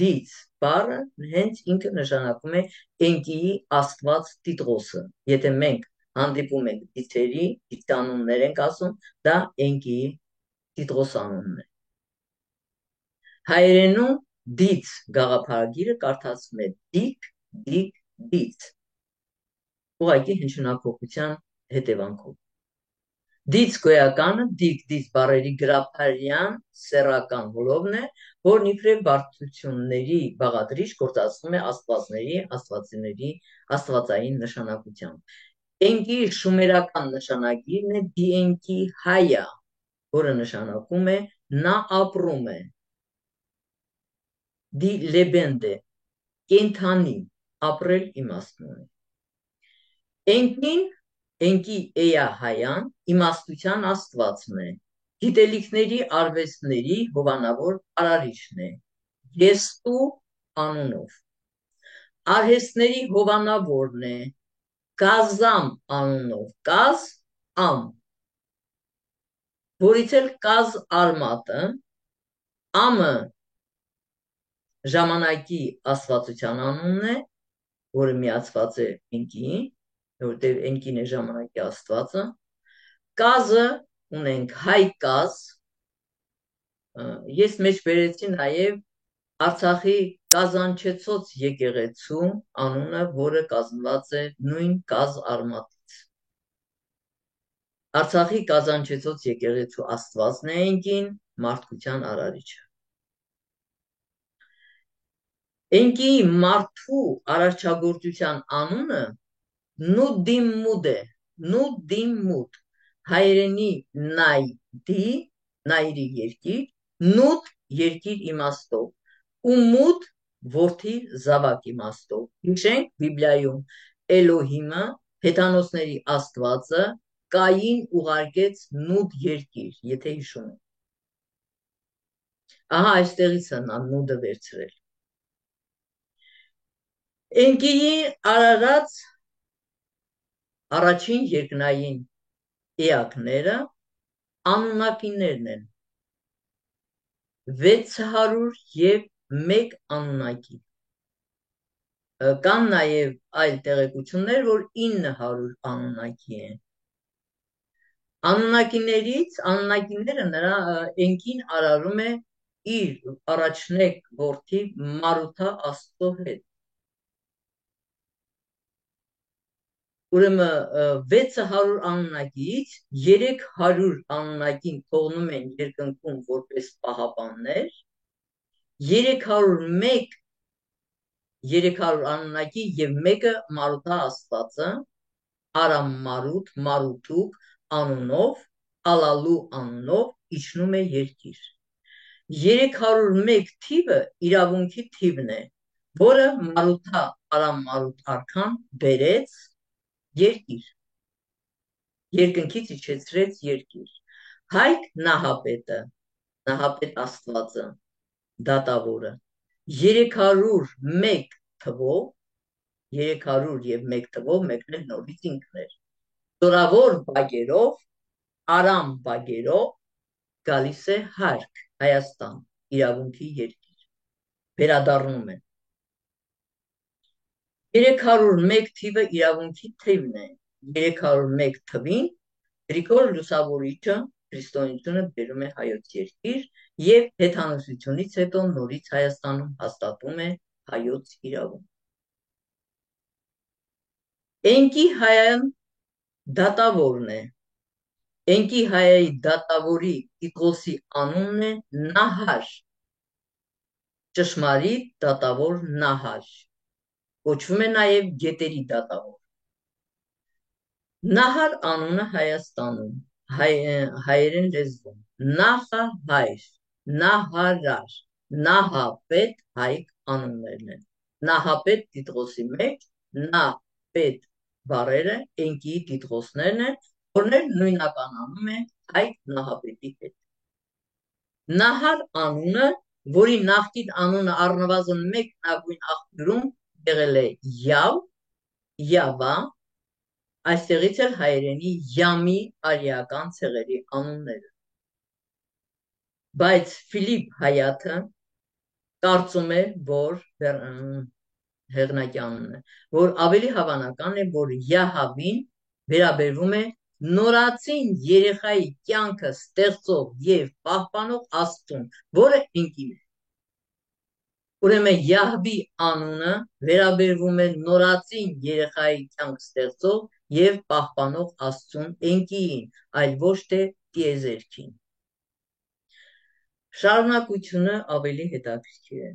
Speaker 1: դից բառը հենց ինքը նշանակում է Էնկիի աստված Տիտրոսը։ Եթե մենք հանդիպում ենք դիցերի, դիցանուններ ենք ասում, դա Էնկիի Տիտրոս անունն է։ Հայերենում դից գաղափարագիրը կարդացվում է դիկ, դիկ, դից, ուղղակի հնչյունափոխության հետևանքով։ Դից գոյականը դիկ, դից բառերի գրաբարյան սեռական հոլովն է, որն իբրև բարդությունների բաղադրիչ գործածվում է աստվածների, աստվածիների, աստվածային նշանակությամբ։ Էնկի շումերական նշանագիրն է դիենկի հայա, որը նշանակում է նա ապրում է։ Դի լեբենդ է, կենթանի, ապրել իմաստուն է։ Էնկին, Էնկի էյա հայան, իմաստության աստվածն է, գիտելիքների արվեստների հովանավոր արարիչն է, Գեստու անունով, արհեստների հովանավորն է, Կազամ անունով, Կազ ամ, որից էլ Կազ արմատը, ամը ժամանակի աստվածության անունն է, որը միացված է Էնկիին, որտեղ Էնկին է ժամանակի աստվածը, Կազը ունենք հայ կազ, ես մեջ բերեցի նաև Արցախի Կազանչեցոց եկեղեցու անունը, որը կազմված է նույն կազ արմատից։ Արցախի Կազանչեցոց եկեղեցու աստվածն է Էնկին, մարդկության արարիչը։ Էնկիի մարդու արարչագործության անունը Նուդիմմուդ է, Նուդիմմուդ, հայերենի նայ դի, նայրի երկիր, նուդ երկիր իմաստով, ու մուդ որդի զավակ իմաստով։ Հիշենք Բիբլիայում Էլոհիմը, հեթանոսների աստվածը, Կային ուղարկեց նուդ երկիր, եթե հիշում եք։ Ահա այստեղից է նա նուդը վերցրել։ Էնկիի արարած առաջին երկնային էակները անունակիներն են, 601 անունակի։ Կան նաև այլ տեղեկություններ, որ 900 անունակի են։ Անունակիները նրա Էնկին արարում է իր առաջնեկ որդի Մարութա աստծո հետ։ ուրեմն 600 անունակից 300 անունակին թողնում են երկնքում որպես պահապաններ, 300 անունակի եւ մեկը Մարութա Աստվածը, Արամ Մարութ, Մարութուկ անունով, Ալալու անունով իջնում է երկիր։ 301 թիվը իրավունքի թիվն է, որը Մարութա Արամ Մարութ արքան բերեց երկիր, երկնքից իջեցրեց երկիր։ Հայք Նահապետը, Նահապետ Աստվածը, դատավորը 301 թվով, 301 թվով մեկն էլ նորից ինքն էր, զորավոր բագերով, Արամ բագերով գալիս է հարկ Հայաստան, իրավունքի երկիր, վերադառնում է։ 301 թիվը իրավունքի թիվն է, 301 թվին Գրիգոր Լուսավորիչը քրիստոնեությունը բերում է հայոց երկիր եւ հեթանոսությունից հետո նորից Հայաստանում հաստատում է հայոց իրավունք։ Էնկի հայան դատավորն է, Էնկի հայայի դատավորի Տիտղոսի անունն է Նահար, ճշմարիտ դատավոր Նահար, կոչվում է նաև գետերի դատավոր։ Նահար անունը Հայաստանում, հայերեն լեզվում, Նահահայր, Նահարար, Նահապետ հայք անուններն են։ Նահապետ Տիտղոսի մեջ, Նահպետ բառերը Էնկիի Տիտղոսներն են, որներ նույնականանում է հայք Նահապետի հետ։ Նահար անունը, որի նախկին անունը առնվազն մեկ հնագույն աղբյուրում եղել է Յավ, Յավա, այստեղից էլ հայերենի Յամի արիական ցեղերի անունները։ Բայց Ֆիլիպ Հայաթը կարծում է, որ հեղինակի անունն է, որ ավելի հավանական է, որ Յահավին վերաբերվում է նորածին երեխայի կյանքը ստեղծող եւ պահպանող Աստծուն, որը Էնկին է։ Ուրեմն Յահվի անունը վերաբերվում է նորածին երեխայի կյանք ստեղծող եւ պահպանող Աստծուն Էնկիին, այլ ոչ թե տիեզերքին։ Շարունակությունը ավելի հետաքրքիր է։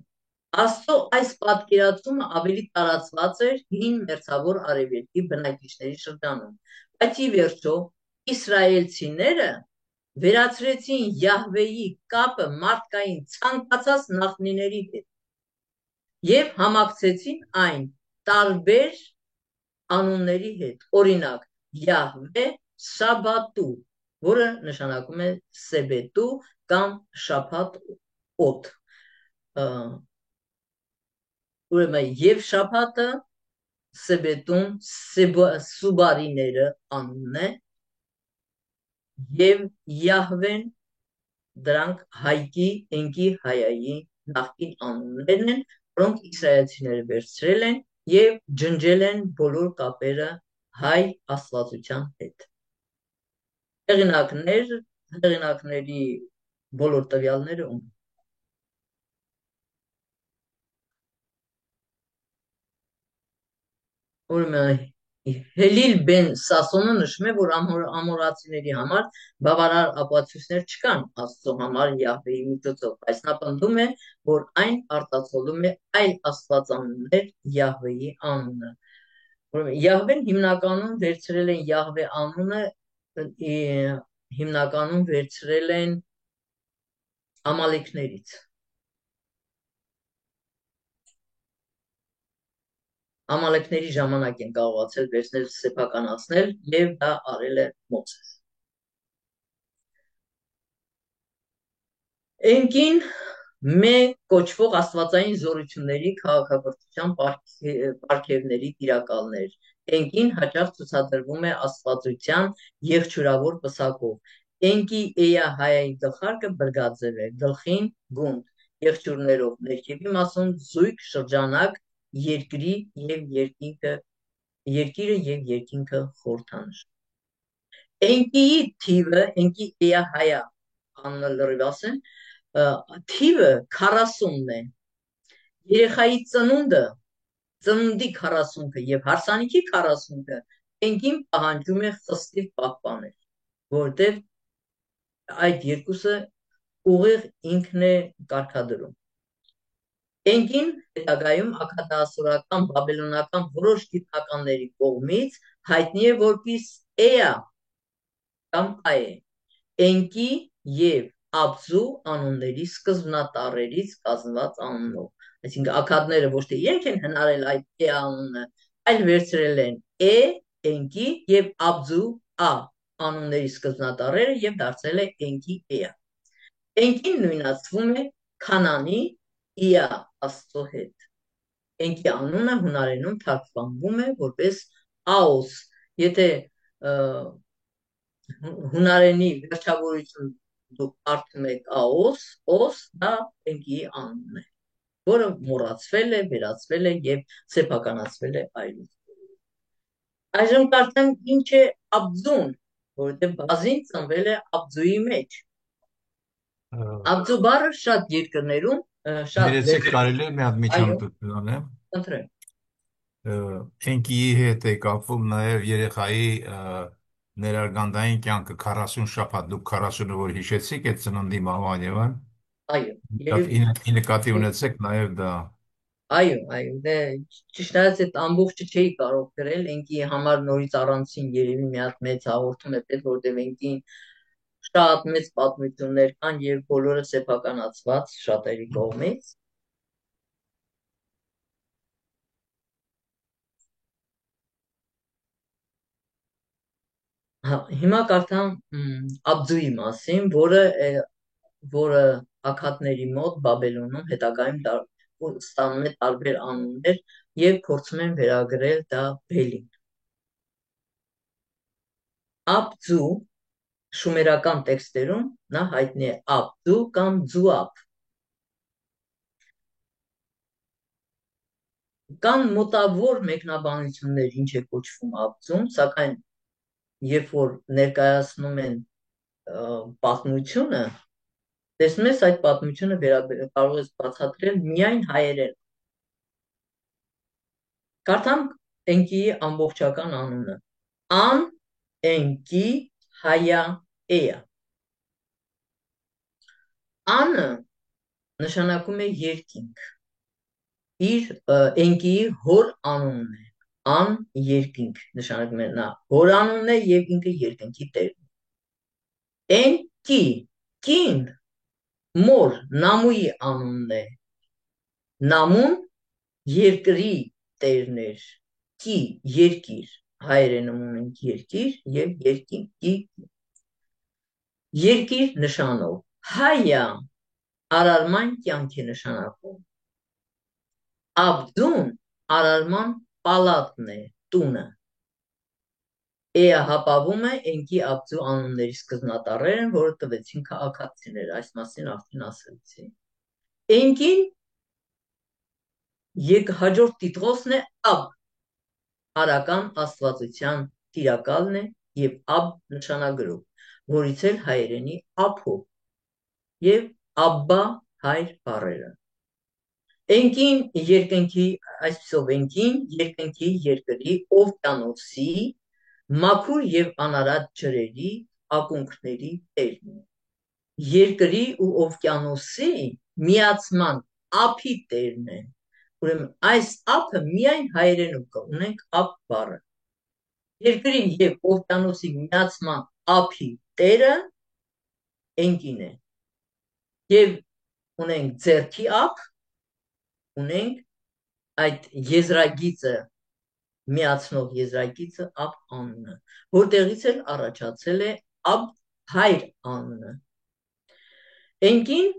Speaker 1: Աստծո այս պատկերացումը ավելի տարածված էր հին մերձավոր արևելքի բնակիչների շրջանում, բայց ի վերջո իսրայելցիները վերացրեցին Յահվեի կապը մարդկային ցանկացած նախնիների հետ եւ համակցեցին այն տարբեր անունների հետ, օրինակ Յահվե Շաբաթու, որը նշանակում է սեբետու կամ շաբաթ օդ։ Ուրեմն եւ շաբաթը սեբետուն սուբարիները անունն է եւ Յահվեն դրանք հայկի Էնկի հայայի նախկին անուններն են, որոնք իսրայելցիները վերցրել են եւ ջնջել են բոլոր կապերը հայ աստվածության հետ։ Հեղինակների բոլոր տվյալները ունեն։ Ուրեմն Հելիլ բեն Սասոնը նշում է, որ ամորացիների համար բավարար ապացույցներ չկան Աստծո համար Յահվեի միջոցով, բայց նա պնդում է, որ այն արտացոլում է այլ աստվածանուններ Յահվեի անունը։ Ուրեմն Յահվեն հիմնականում վերցրել են Յահվե անունը, հիմնականում վերցրել են ամալեքներից։ Ամալեքների ժամանակ են կարողացել վերցնել սեփականացնել եւ դա արել է Մովսես։ Էնկին մեկ կոչվող աստվածային զորությունների քաղաքակրթության պարգևների տիրակալներ։ Էնկին հաճախ ցուցադրվում է աստվածության եղջյուրավոր պսակով։ Էնկի Էյա հայայի գլխարկը բրգաձև է, գլխին գունդ, եղջյուրներով, ներքևի մասում զույգ շրջանակ երկիրը եւ երկինքը խորհրդանշ։ Էնկիի թիվը, Էնկի Էյա հայա անունը լրիվ ասեն, թիվը 40-ն է։ Երեխայի ծնունդի 40-ը եւ հարսանիքի 40-ը Էնքին պահանջում է խստիվ պահպանել, որտեղ այդ երկուսը ուղիղ ինքն է կարգադրում։ Էնքին հետագայում աքադասորական բաբելոնական որոշ գիտնականների կողմից հայտնի է որպես Էա կամ Այ, Էնկի և Աբզու անունների սկզբնատառերից կազմված անունով։ Այսինքն աքադները ոչ թե իրենք են հնարել այդ Էա անունը, այլ վերցրել են Է, Էնկի և Աբզու Ա անունների սկզբնատառերը և դարձել է Էնկի Էա։ Էնկին նույնացվում է Քանանի Իա աստծո հետ։ Էնկի անունը հունարենում թարգմանվում է որպես Աոս։ Եթե հունարենի վերջավորություն դուք կարդում եք Աոս, Օս, դա Էնկիի անունն է, որը մոռացվել է, վերացվել է և սեփականացվել է այլուր։ Այժմ կարդանք ինչ է Աբզուն, որովհետև բազին ծնվել է Աբզուի մեջ։ Աբզու բառը շատ երկրներում
Speaker 4: Ներեցեք կարելի է մի հատ միջամտություն անեմ։
Speaker 1: Խնդրեմ։
Speaker 4: Էնկիի հետ է կապվում նաև երեխայի ներարգանդային կյանքը 40 շաբաթ, դուք 40-ը որ հիշեցիք այդ ծննդի մահվան եւ այն։
Speaker 1: Այո,
Speaker 4: ի նկատի ունեցեք նաև դա։
Speaker 1: Այո, դե ճիշտ ասած այդ ամբողջը չէի կարող գրել, Էնկիի համար նորից առանցին երևի մի հատ մեծ հաղորդում է պետք, որտեղ Էնկին շատ մեծ պատմություններ կան եւ բոլորը սեփականացված շատերի կողմից։ Հիմա կարդամ Աբզուի մասին, որը աքադների մոտ Բաբելոնում հետագայում ստանում է տարբեր անուններ եւ փորձում են վերագրել դա Բելին։ Աբզու շումերական տեքստերում նա հայտնի է Աբզու կամ Ձուապ։ Կան մոտավոր մեկնաբանություններ ինչ է կոչվում Աբզում, սակայն երբ որ ներկայացնում են պատմությունը, տեսնում ես այդ պատմությունը կարող ես բացատրել միայն հայերեն։ Կարդանք Էնկիի ամբողջական անունը։ Ան Էնկի Հայա Էա։ Անը նշանակում է երկինք։ Էնկիի հոր անունն է։ Ան երկինք նշանակում է նա հոր անունն է եւ ինքը երկնքի տերն է։ Էնկի կին մոր Նամուի անունն է։ Նամուն երկրի տերն էր։ Կի երկիր, հայերենում ունենք երկիր եւ երկինքի երկիր նշանով։ Հայա արարման կյանք է նշանակում։ Աբզուն արարման պալատն է, տունը։ Էա հապավում է Էնկի Աբզու անունների սկզբնատառերը, որը տվեցին քաղաքացիները, այս մասին արդեն ասացի։ Էնկին հաջորդ տիտղոսն է Աբ, արական աստվածության տիրակալն է եւ Աբ նշանագրով, որից էլ հայերենի Ափո եւ Աբբա հայր բառերը։ Էնկին այսպիսով Էնկին երկնքի երկրի օվկիանոսի մաքուր եւ անարատ ջրերի ակունքների տերն է։ Երկրի ու օվկիանոսի միացման ափի տերն է։ Ուրեմն այս ափը միայն հայերենում կա, ունենք ափ բառը։ Երկրի եւ օվկիանոսի միացման ափի տերը Էնկին է։ Եվ ունենք ձեռքի ափ, ունենք այդ եզրագիծը միացնող եզրագիծը Ափ անունը, որտեղից էլ առաջացել է Ափ հայր անունը։ Էնկին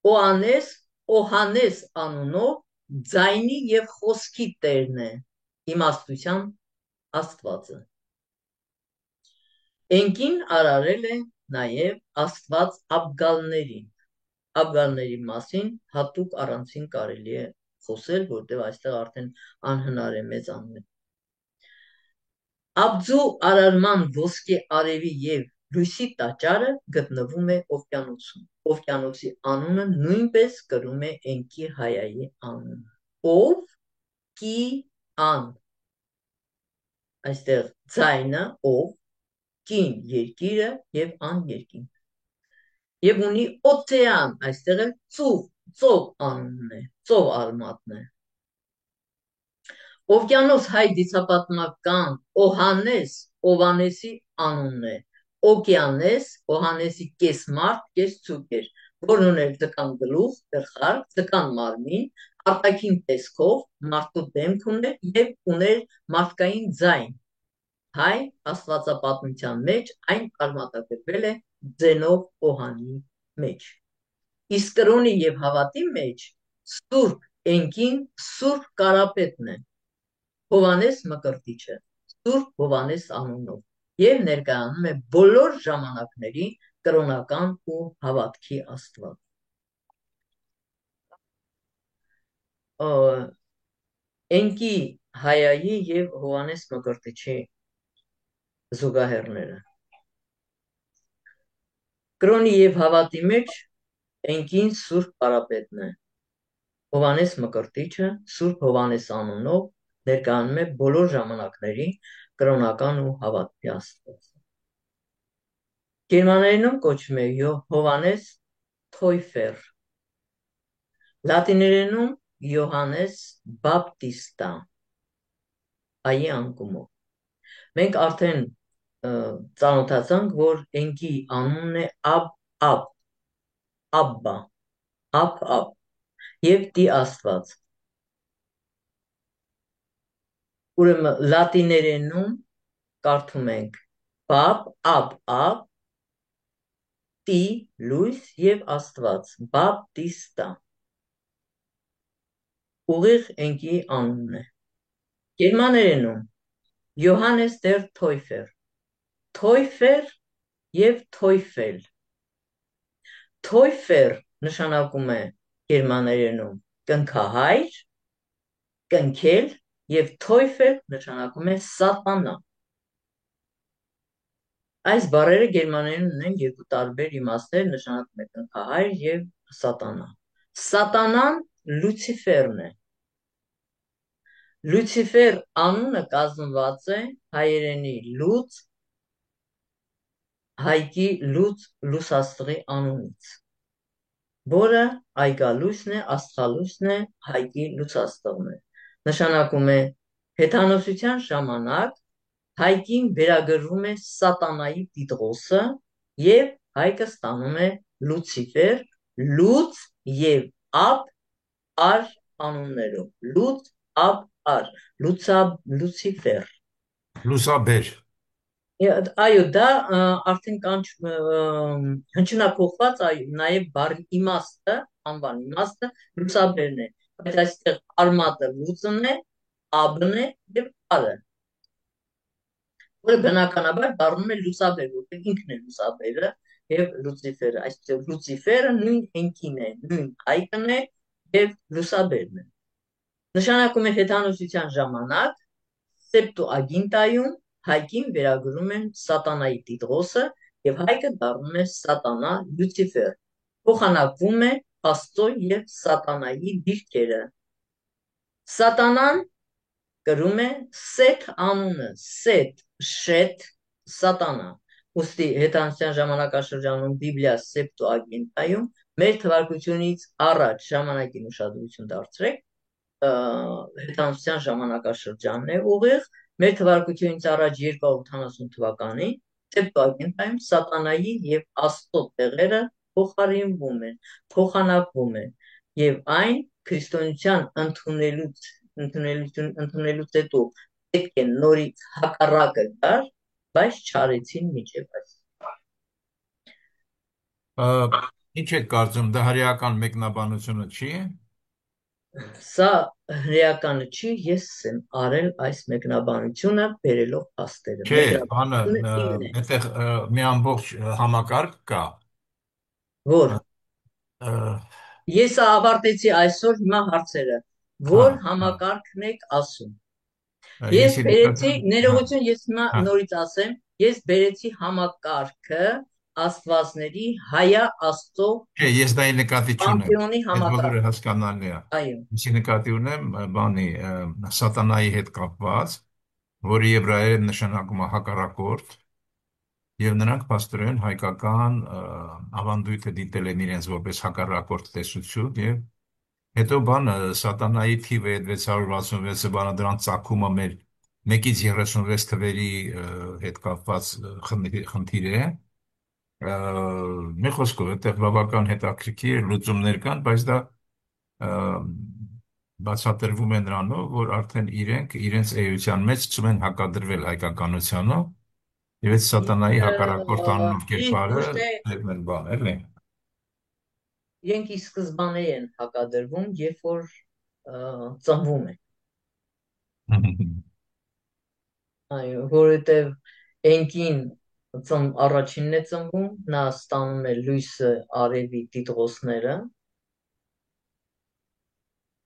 Speaker 1: Օհանես անունով ձայնի եւ խոսքի տերն է, իմաստության աստվածը։ Էնկին արարել է նաեւ աստված Աբգալներին։ Աբգալների մասին հատուկ առանցին կարելի է խոսել, որտեղ այստեղ արդեն անհնար է մեծանել։ Աբզու արարման ոսկե արևի եւ լույսի տաճարը գտնվում է օվկիանոսում։ Օվկիանոսի անունը նույնպես կրում է Էնկի Հայայի անունը։ Ով կի ան։ այստեղ ձայնը, ով, կին երկիրը եւ աներկին։ Եվ ունի օցեան, այստեղ էլ ծով անունն է, ծով արմատն է։ Օվկիանոս հայ դիցապատմական Օհանես, Օվանեսի անունն է։ Օկիանես, Օհանեսի կեսմարդ, կեսցուկեր, որն ուներ ձկան գլուխ, գլխարկ, ձկան մարմին, արտաքին տեսքով, մարդու դեմք ուներ եւ ուներ մարդկային ձայն։ Հայ աստվածապատմության մեջ այն արմատագրվել է ձենով Օհանի մեջ։ Իսկ կրոնի եւ հավատի մեջ Սուրբ Էնքին Սուրբ Կարապետն է, Հովանես Մկրտիչը, Սուրբ Հովանես անունով, եւ ներկայանում է բոլոր ժամանակների կրոնական ու հավատքի Աստված։ Էնքի Հայայի եւ Հովանես Մկրտիչի զուգահեռները։ Կրոնի եւ հավատի մեջ Էնքին Սուրբ Կարապետն է, Հովանես Մկրտիչը, Սուրբ Հովանես անունով ներկայանում է բոլոր ժամանակների կրոնական ու հավատքի Աստված։ Գերմաներենում կոչվում է Հովանես Թոյֆեր, լատիներենում Յոհանես Բապտիստա, այի անկումով։ Մենք արդեն ծանոթացանք, որ Էնքի անունն է Աբբա, եւ Տի Աստված։ Ուրեմն լատիներենում կարդում ենք Աբ, Տի լույս եւ Աստված, Բապտիստա։ Ուղիղ Էնքի անունն է։ Գերմաներենում Յոհանես դեր Թոյֆեր, Թոյֆեր եւ Թոյֆել։ Թոյֆեր նշանակում է գերմաներենում կնքահայր, կնքել, եւ Թոյֆել նշանակում է սատանա։ Այս բառերը գերմաներեն ունեն երկու տարբեր իմաստներ, նշանակում է կնքահայր եւ սատանա։ Սատանան Լուցիֆերն է։ Լուցիֆեր անունը կազմված է հայերենի լուծ, հայկի լուսաստղի անունից, որը այգալույսն է, աստղալույսն է, հայկի լուսաստղն է։ Նշանակում է հեթանոսության ժամանակ հայկին վերագրվում է սատանայի Տիտղոսը եւ հայկը ստանում է Լուցիֆեր, լուծ եւ ար անուններով, լուծ, ար, Լուցիֆեր։
Speaker 4: Լուսաբեր։
Speaker 1: Այո, դա արդեն հնչյունափոխված, նաեւ բառի իմաստը, անվան իմաստը լուսաբերն է, բայց այստեղ արմատը լուծն է, աբն է եւ արը, որը բնականաբար դառնում է լուսաբեր, որտեղ ինքն է լուսաբերը եւ Լուցիֆերը, այսինքն Լուցիֆերը նույն Էնքին է, նույն հայկն է եւ լուսաբերն է։ Նշանակում է հեթանոսության ժամանակ Սեպտուագինտայում հայկին վերագրում են սատանայի Տիտղոսը եւ հայկը դառնում է սատանա Լուցիֆեր, փոխանակվում է Աստծո եւ սատանայի դիրքերը։ Սատանան կրում է Սեթ անունը, Սեթ, Շեթ, սատանա։ Ուստի հեթանոսության ժամանակաշրջանում Բիբլիա Սեպտուագինտայում մեր թվարկությունից առաջ ժամանակին ուշադրություն դարձրեք, հեթանոսության ժամանակաշրջանն է ուղիղ, մեր թվարկությունից առաջ 280 թվականին Սեպտուագինտայում սատանայի եւ Աստծո տեղերը փոխարինվում են, փոխանակվում են, եւ այն քրիստոնեության ընդունելուց հետո պետք է նորից հակառակը գար, բայց չարեցին միջև այս։
Speaker 4: Ինչ եք կարծում, դա հրեական մեկնաբանությունը չի։
Speaker 1: Սա հրեականը չի, ես եմ արել այս մեկնաբանությունը բերելով փաստերը։
Speaker 4: Չէ, բանը, այդտեղ մի ամբողջ համակարգ կա։
Speaker 1: Որ ես ավարտեցի այսօր հիմա հարցերը, որ համակարգն եք ասում։ Ես բերեցի, ներողություն, ես հիմա նորից ասեմ, ես բերեցի համակարգը Աստվածների Հայա Աստծո։
Speaker 4: Չէ, ես դա նկատի չունեմ։
Speaker 1: Այս
Speaker 4: բոլորը հասկանալի է։
Speaker 1: Այո։
Speaker 4: Ես նկատի ունեմ բանի սատանայի հետ կապված, որը եբրայերեն նշանակում է հակառակորդ, եւ նրանք փաստորեն հայկական ավանդույթը դիտել են իրենց որպես հակառակորդ տեսություն եւ հետո բանը սատանայի թիվը 666-ը բանը դրան ծագումը մեր 1-ից 36 թվերի հետ կապված խնդիր է մի խոսքով այդտեղ բավական հետաքրքիր լուծումներ կան, բայց դա բացատրվում է նրանով, որ արդեն իրենց էության մեջ սկսում են հակադրվել հայկականությանը եւ այդ սատանայի հակառակորդ անունով կերպարը դերն բան էլի։
Speaker 1: Իրենք ի սկզբանե են հակադրվում, երբ որ ծնվում են։ Այո, որովհետև ենքին առաջինն է ծնվում, նա ստանում է լույսը արևի տիտղոսները,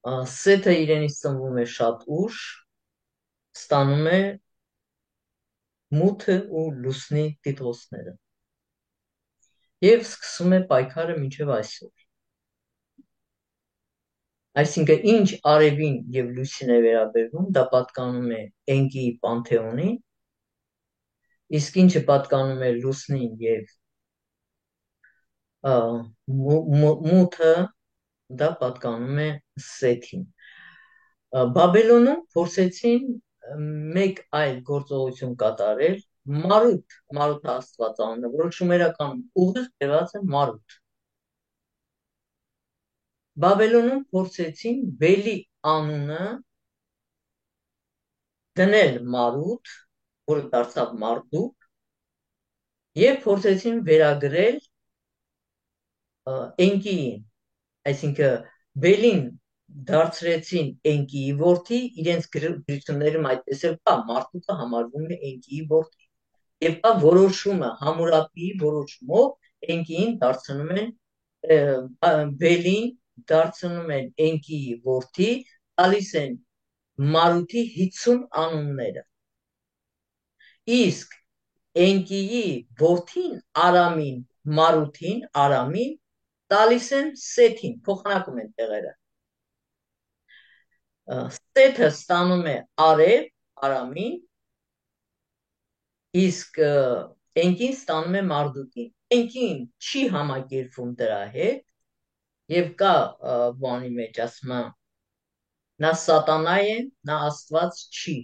Speaker 1: Սեթը իրենից ծնվում է շատ ուշ, ստանում է մութը ու լուսնի տիտղոսները և սկսում է պայքարը մինչև այսօր։ Այսինքն ինչ արևին և լույսին է վերաբերվում, դա պատկանում է Էնկիի պանթեոնին, իսկ ինչը պատկանում է լուսնին և մութը, դա պատկանում է Սեթին։ Բաբելոնում փորձեցին մեկ այլ գործողություն կատարել, Մարութ աստված անունը, որը շումերականում ուղիղ գրված է Մարութ։ Բաբելոնում փորձեցին Բելի անունը դնել Մարութ, որը դարձավ Մարդուկ, և փորձեցին վերագրել Էնկիին, այսինքն Բելին դարձրեցին Էնկիի որդի, իրենց գրություններում այդպես էլ կա, Մարդուկը համարվում է Էնկիի որդի, և կա որոշումը Համուրաբիի որոշումով Էնկիին դարձնում են Բելին դարձնում են Էնկիի որդի, տալիս են Մարութի 50 անունները, իսկ Էնկիի որդին Արամին, Մարութին, Արամին տալիս են Սեթին, փոխանակում են տեղերը։ Սեթը ստանում է Արև, Արամին, իսկ Էնկին ստանում է Մարդուկին։ Էնկին չի համակերպվում դրա հետ և կա բանի մեջ ասում է, նա սատանա է, նա աստված չի։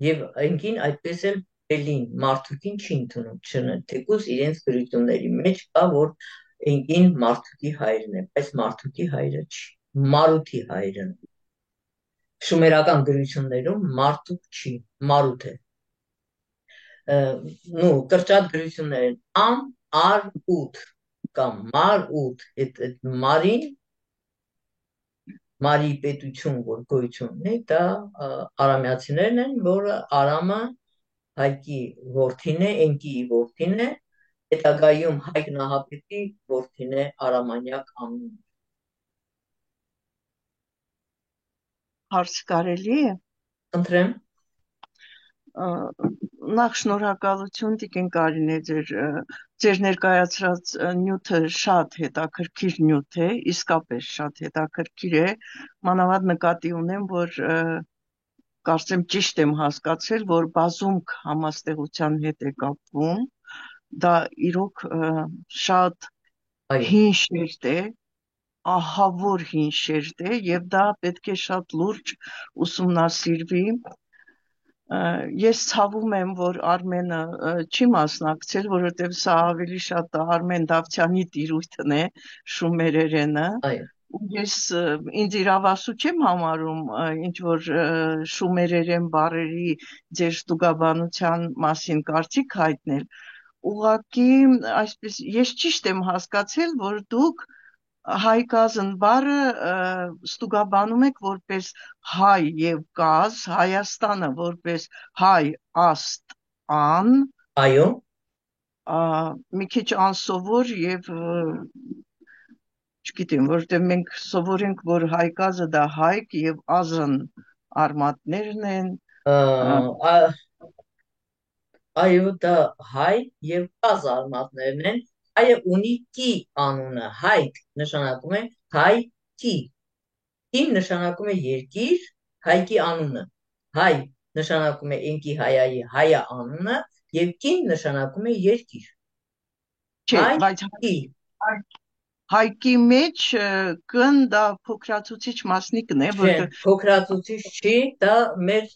Speaker 1: Եվ Էնկին այդպես էլ Բելին, Մարդուկին չի ընդունում, թեկուզ իրենց գրությունների մեջ կա, որ Էնկին Մարդուկի հայրն է, բայց Մարդուկի հայրը չի, Մարութի հայրն է։ Շումերական գրություններում Մարդուկ չի, Մարութ է։ Կրճատ գրություններ են Ամ, Ար, Ութ կամ Մար, Ութ, այդ Մարին, Մարի պետություն, որ գոյություն ունի, դա արամյացիներն են, որը Արամը Հայկի որդին է, Էնկիի որդին է, հետագայում Հայկ Նահապետի որդին է Արամանյակ անունով։
Speaker 5: Հարց կարելի է։
Speaker 1: Խնդրեմ։
Speaker 5: Նախ շնորհակալություն Տիկին Կարինե, ձեր ներկայացրած նյութը շատ հետաքրքիր նյութ է, իսկապես շատ հետաքրքիր է, մանավանդ նկատի ունեմ, որ կարծեմ ճիշտ եմ հասկացել, որ բազումք համաստեղության հետ է կապվում, դա իրոք շատ հին շերտ է, ահավոր հին շերտ է և դա պետք է շատ լուրջ ուսումնասիրվի։ Ես ցավում եմ, որ Արմենը չի մասնակցել, որովհետև սա ավելի շատ Արմեն Դավթյանի տիրույթն է, շումերերենը, ես ինձ իրավասու չեմ համարում ինչ-որ շումերերեն բառերի ձեր ստուգաբանության մասին կարծիք հայտնել, ուղղակի այսպես ես ճիշտ եմ հասկացել, որ դուք հայկազն բառը ստուգաբանում եք որպես հայ և կազ, Հայաստանը որպես հայ աստ ան,
Speaker 1: այո,
Speaker 5: մի քիչ անսովոր և չգիտեմ, որովհետև մենք սովորենք, որ հայկազը դա հայկ և ազն արմատներն են,
Speaker 1: այո, դա հայ և կազ արմատներն են, հայը ունի կի անունը, հայք նշանակում է հայ կի, կին նշանակում է երկիր, Հայկի անունը, հայ նշանակում է ինքի հայայի հայա անունը եւ կին նշանակում է երկիր։
Speaker 5: Չէ, բայց հայկի մեջ կն դա փոքրացուցիչ մասնիկն է,
Speaker 1: Չէ, փոքրացուցիչ չի, դա մեր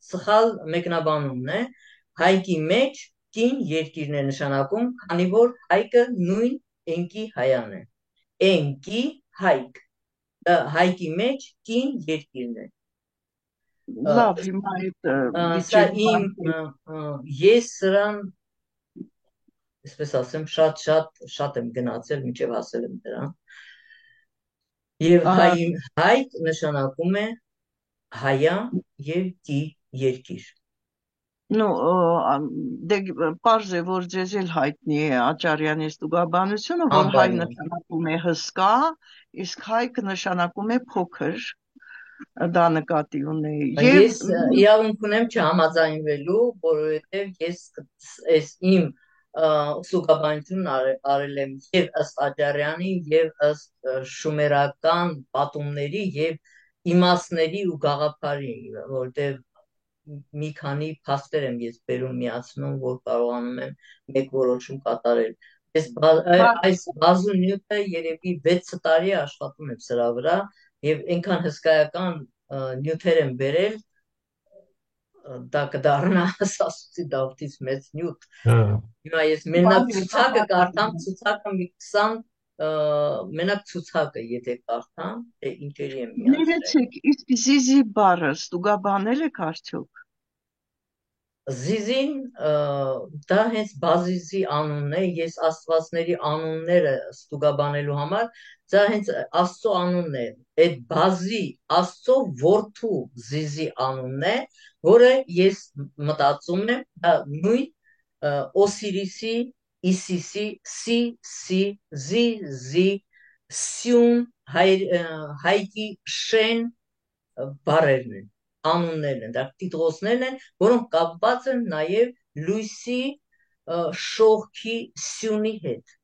Speaker 1: սխալ մեկնաբանումն է։ Հայկի մեջ կին երկիրն է նշանակում, քանի որ հայկը նույն ինքի հայան է։ Ինքի հայկ։ Հայկի մեջ կին երկիրն է։
Speaker 5: Լավ, հիմա
Speaker 1: ես սրան այսպես ասեմ շատ եմ գնացել մինչև հասել եմ դրան։ Եվ հայկ նշանակում է հայա եւ կի երկիր։
Speaker 5: Դե պարզ է, որ ձեզ էլ հայտնի է Աճարյանի ստուգաբանությունը, որ հայ նշանակում է հսկա, իսկ հայկ նշանակում է փոքր, դա նկատի ունեի։
Speaker 1: Ես իրավունք ունեմ չհամաձայնվելու, որովհետև ես իմ ստուգաբանությունն արել եմ եւ ըստ Աճարյանի եւ ըստ շումերական պատումների եւ իմաստների ու գաղափարի, որտեղ մի քանի փաստեր եմ ես բերում միացնում, որ կարողանում եմ մեկ որոշում կատարել։ Այս բազու նյութը երևի 6 տարի աշխատում եմ սրա վրա եւ այնքան հսկայական նյութեր եմ բերել, դա կդառնա ասացուցի դավթից մեծ նյութ։ Հիմա ես մենակ ցուցակը կարդամ, ցուցակը մի 20 մենակ ցուցակը եթե կարդամ, թե ինչերի եմ միացրել։
Speaker 5: Ներեցեք, իսկ զիզի բառը ստուգաբանել եք արդյոք։
Speaker 1: Զիզին դա հենց բազիզի անունն է, ես աստվածների անունները ստուգաբանելու համար, դա հենց Աստծո անունն է, այդ բազի Աստծո որդու Զիզի անունն է, որը ես մտածում եմ, դա նույն Օսիրիսի, Իսիսի, Սի, Զի, Սյուն, հայկի շեն բառերն են, անուններն են, դա տիտղոսներն են, որոնք կապված են նաև լույսի շողքի սյունի հետ։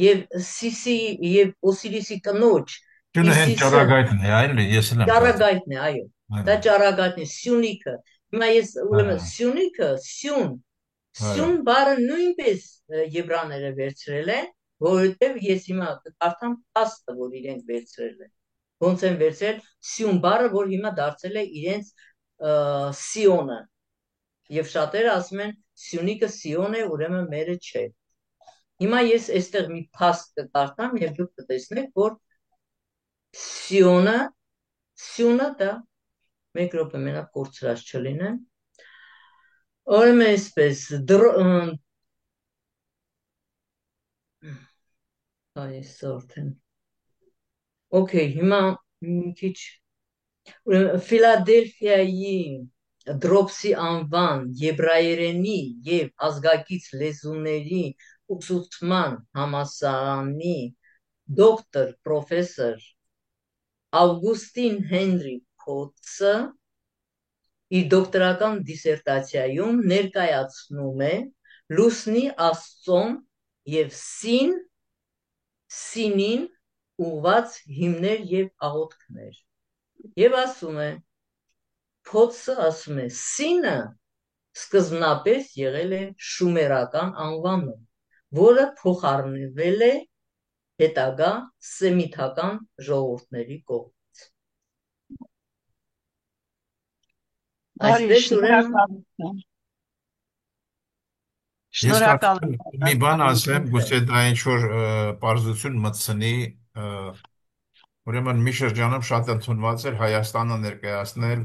Speaker 1: Եվ Սիսի եւ Օսիրիսի կնոջ
Speaker 4: ճառագայթն է, այլ ես եմ
Speaker 1: ճառագայթն է, այո, դա ճառագայթն է, սյունիքը։ Հիմա ես ուրեմն սյունիքը, սյուն բառը նույնպես եբրաները վերցրել են, որովհետև ես հիմա կարդամ փաստը, որ իրենք վերցրել են։ Ոնց են վերցրել սյուն բառը, որ հիմա դարձել է իրենց Սիոնը։ Եվ շատերը ասում են Սյունիքը Սիոն է, ուրեմն մերը չէ։ Հիմա ես այստեղ մի փաստ կկարդամ եւ դուք կտեսնեք, որ Սյունը դա մեկ րոպե մենակ կորցրած չլինեմ։ Ուրեմն այսպես Okay, հիմա մի քիչ Ֆիլադելֆիայի դրոպսի անվան եբրայերենի եւ ազգակից լեզուների ուսուցման համալսարանի դոկտոր պրոֆեսոր Ավգուստին Հենրի Փոթսը իր դոկտորական դիսերտացիայում ներկայացնում է լուսնի աստծոն եւ սինին ուղված հիմներ եւ աղոթքներ։ Եվ ասում է, Փոթսը ասում է, սինը սկզբնապես եղել է շումերական անվանում, որը փոխարինվել է հետագա սեմիտական ժողովուրդների կողմից։ Այսպես ուրեմն
Speaker 5: Շնորհակալ եմ։
Speaker 4: Մի բան ասեմ, գուցե դա ինչ-որ պարզություն մտցնի, ուրեմն մի շրջանում շատ ընդունված էր Հայաստանը ներկայացնել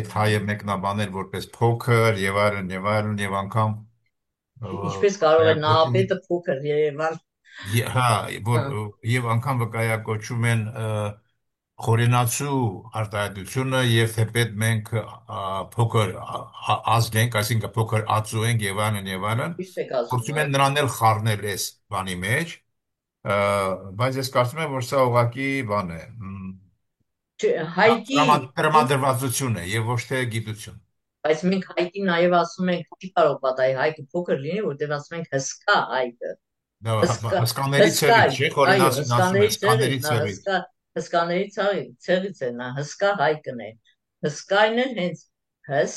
Speaker 4: այդ հայը մեկնաբանել որպես փոքր եւ այլն եւ անգամ
Speaker 1: ինչպես կարող է նահապետը փոքր Երևան
Speaker 4: եւ անգամ վկայակոչում են խորենացու արտահայտությունը եւ թեպետ մենք փոքր ազգ ենք, այսինքն փոքր ածու ենք եւ այլն փորձում են նրան էլ խառնել այս բանի մեջ, բայց ես կարծում եմ, որ սա ուղղակի բան է
Speaker 1: հայկի
Speaker 4: տրամադրվածություն է եւ ոչ թե գիտություն։
Speaker 1: Բայց մենք հայկի նաեւ ասում ենք չի կարող պատահի հայկը փոքր լինի, որտեղ ասում ենք հսկա հայկը։
Speaker 4: Հսկաների ցեղից չէ, խորենացին ասում է հսկաների ցեղից։
Speaker 1: Հսկաների ցեղից է նա, հսկա հայկն է։ Հսկայն էլ հենց հս,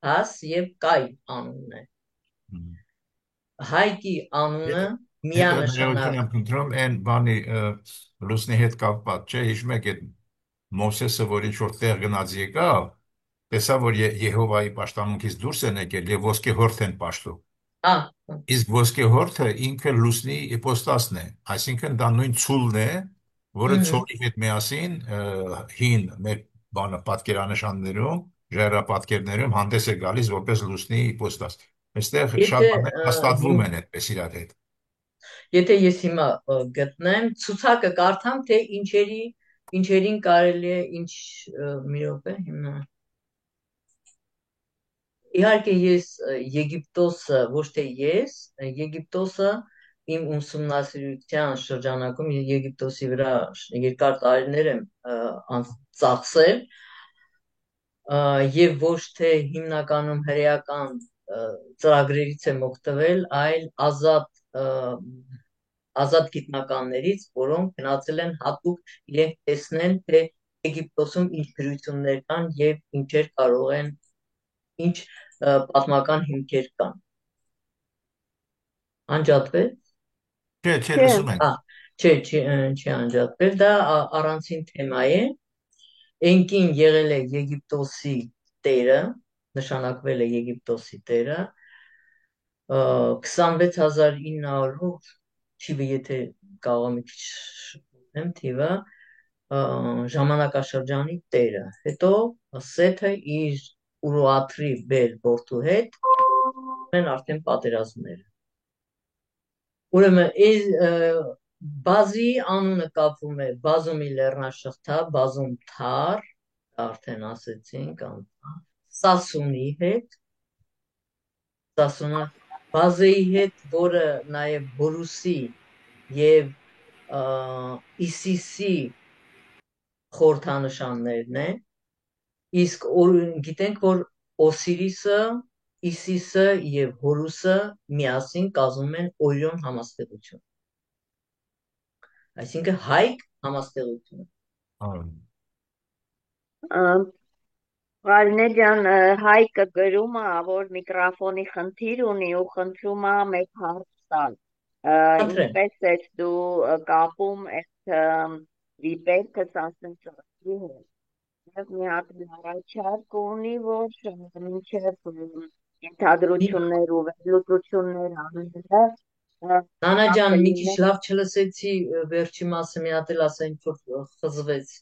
Speaker 1: հաս եւ կայ անունն է։ Հայկի անունը
Speaker 4: Հետո
Speaker 1: միանշանակ
Speaker 4: ներողություն եմ խնդրում, այն բանի լուսնի հետ կապված չէ, հիշում եք այդ Մովսեսը, որ ինչ որ տեղ գնաց եկավ, տեսավ, որ Եհովայի պաշտամունքից դուրս են եկել եւ ոսկե հորթ են պաշտում։ Իսկ ոսկե հորթը ինքը լուսնի իպոստասն է, այսինքն դա նույն ցուլն է, որը ցոլի հետ միասին հին մեր բանը պատկերանշաններում, ժայռապատկերներում հանդես է գալիս որպես լուսնի իպոստաս։ Այստեղ շատ բաներ հաստատվում են այդպես իրար հետ։
Speaker 1: Եթե ես հիմա գտնեմ ցուցակը կարդամ, թե ինչերին կարելի է ինչ մի րոպե հիմա Իհարկե ես Եգիպտոսը, ոչ թե ես, Եգիպտոսը իմ ուսումնասիրության շրջանակում Եգիպտոսի վրա երկար տարիներ եմ ծախսել եւ ոչ թե հիմնականում հրեական ծրագրերից եմ օգտվել, այլ ազատ գիտնականներից, որոնք գնացել են հատուկ իրենք տեսնեն, թե Եգիպտոսում ինչ դրություններ կան եւ ինչեր կարող են ինչ պատմական հիմքեր կան։ Անջատվել։
Speaker 4: Չէ, լսում ենք։
Speaker 1: Չի անջատվել, դա առանցին թեմա է։ Էնքին եղել է Եգիպտոսի տերը, նշանակվել է Եգիպտոսի տերը 26900 թիվը, եթե կարող եմ քիչ շփոթեմ թիվը, ժամանակաշրջանի տերը։ Հետո Սեթը իր Ուրուաթրի բեր որդու հետ են արդեն պատերազմները։ Ուրեմն բազի անունը կապվում է բազումի լեռնաշղթա, բազում թար, արդեն ասեցինք, Սասունի հետ, Սասունը բազեի հետ, որը նաև Հորուսի եւ Իսիսի խորհրդանշաններն են, իսկ գիտենք, որ Օսիրիսը, Իսիսը եւ Հորուսը միասին կազմում են Օրիոն համաստեղություն։ Այսինքն հայկ համաստեղություն։
Speaker 2: Վարինե ջան, Հայկը գրում է, որ միկրոֆոնի խնդիր ունի ու խնդրում է մեկ հարց տալ։ Ինչպես ես դու կապում այդ վիպերքը ասեն ծրագրի հետ։ Եվ մի հատ առաջարկ ունի, որ մինչև ենթադրություններ ու վերլուծություններ անելը
Speaker 1: Նանա ջան, մի քիչ լավ չլսեցի վերջի մասը, մի հատ էլ ասա ինչ որ խզվեց։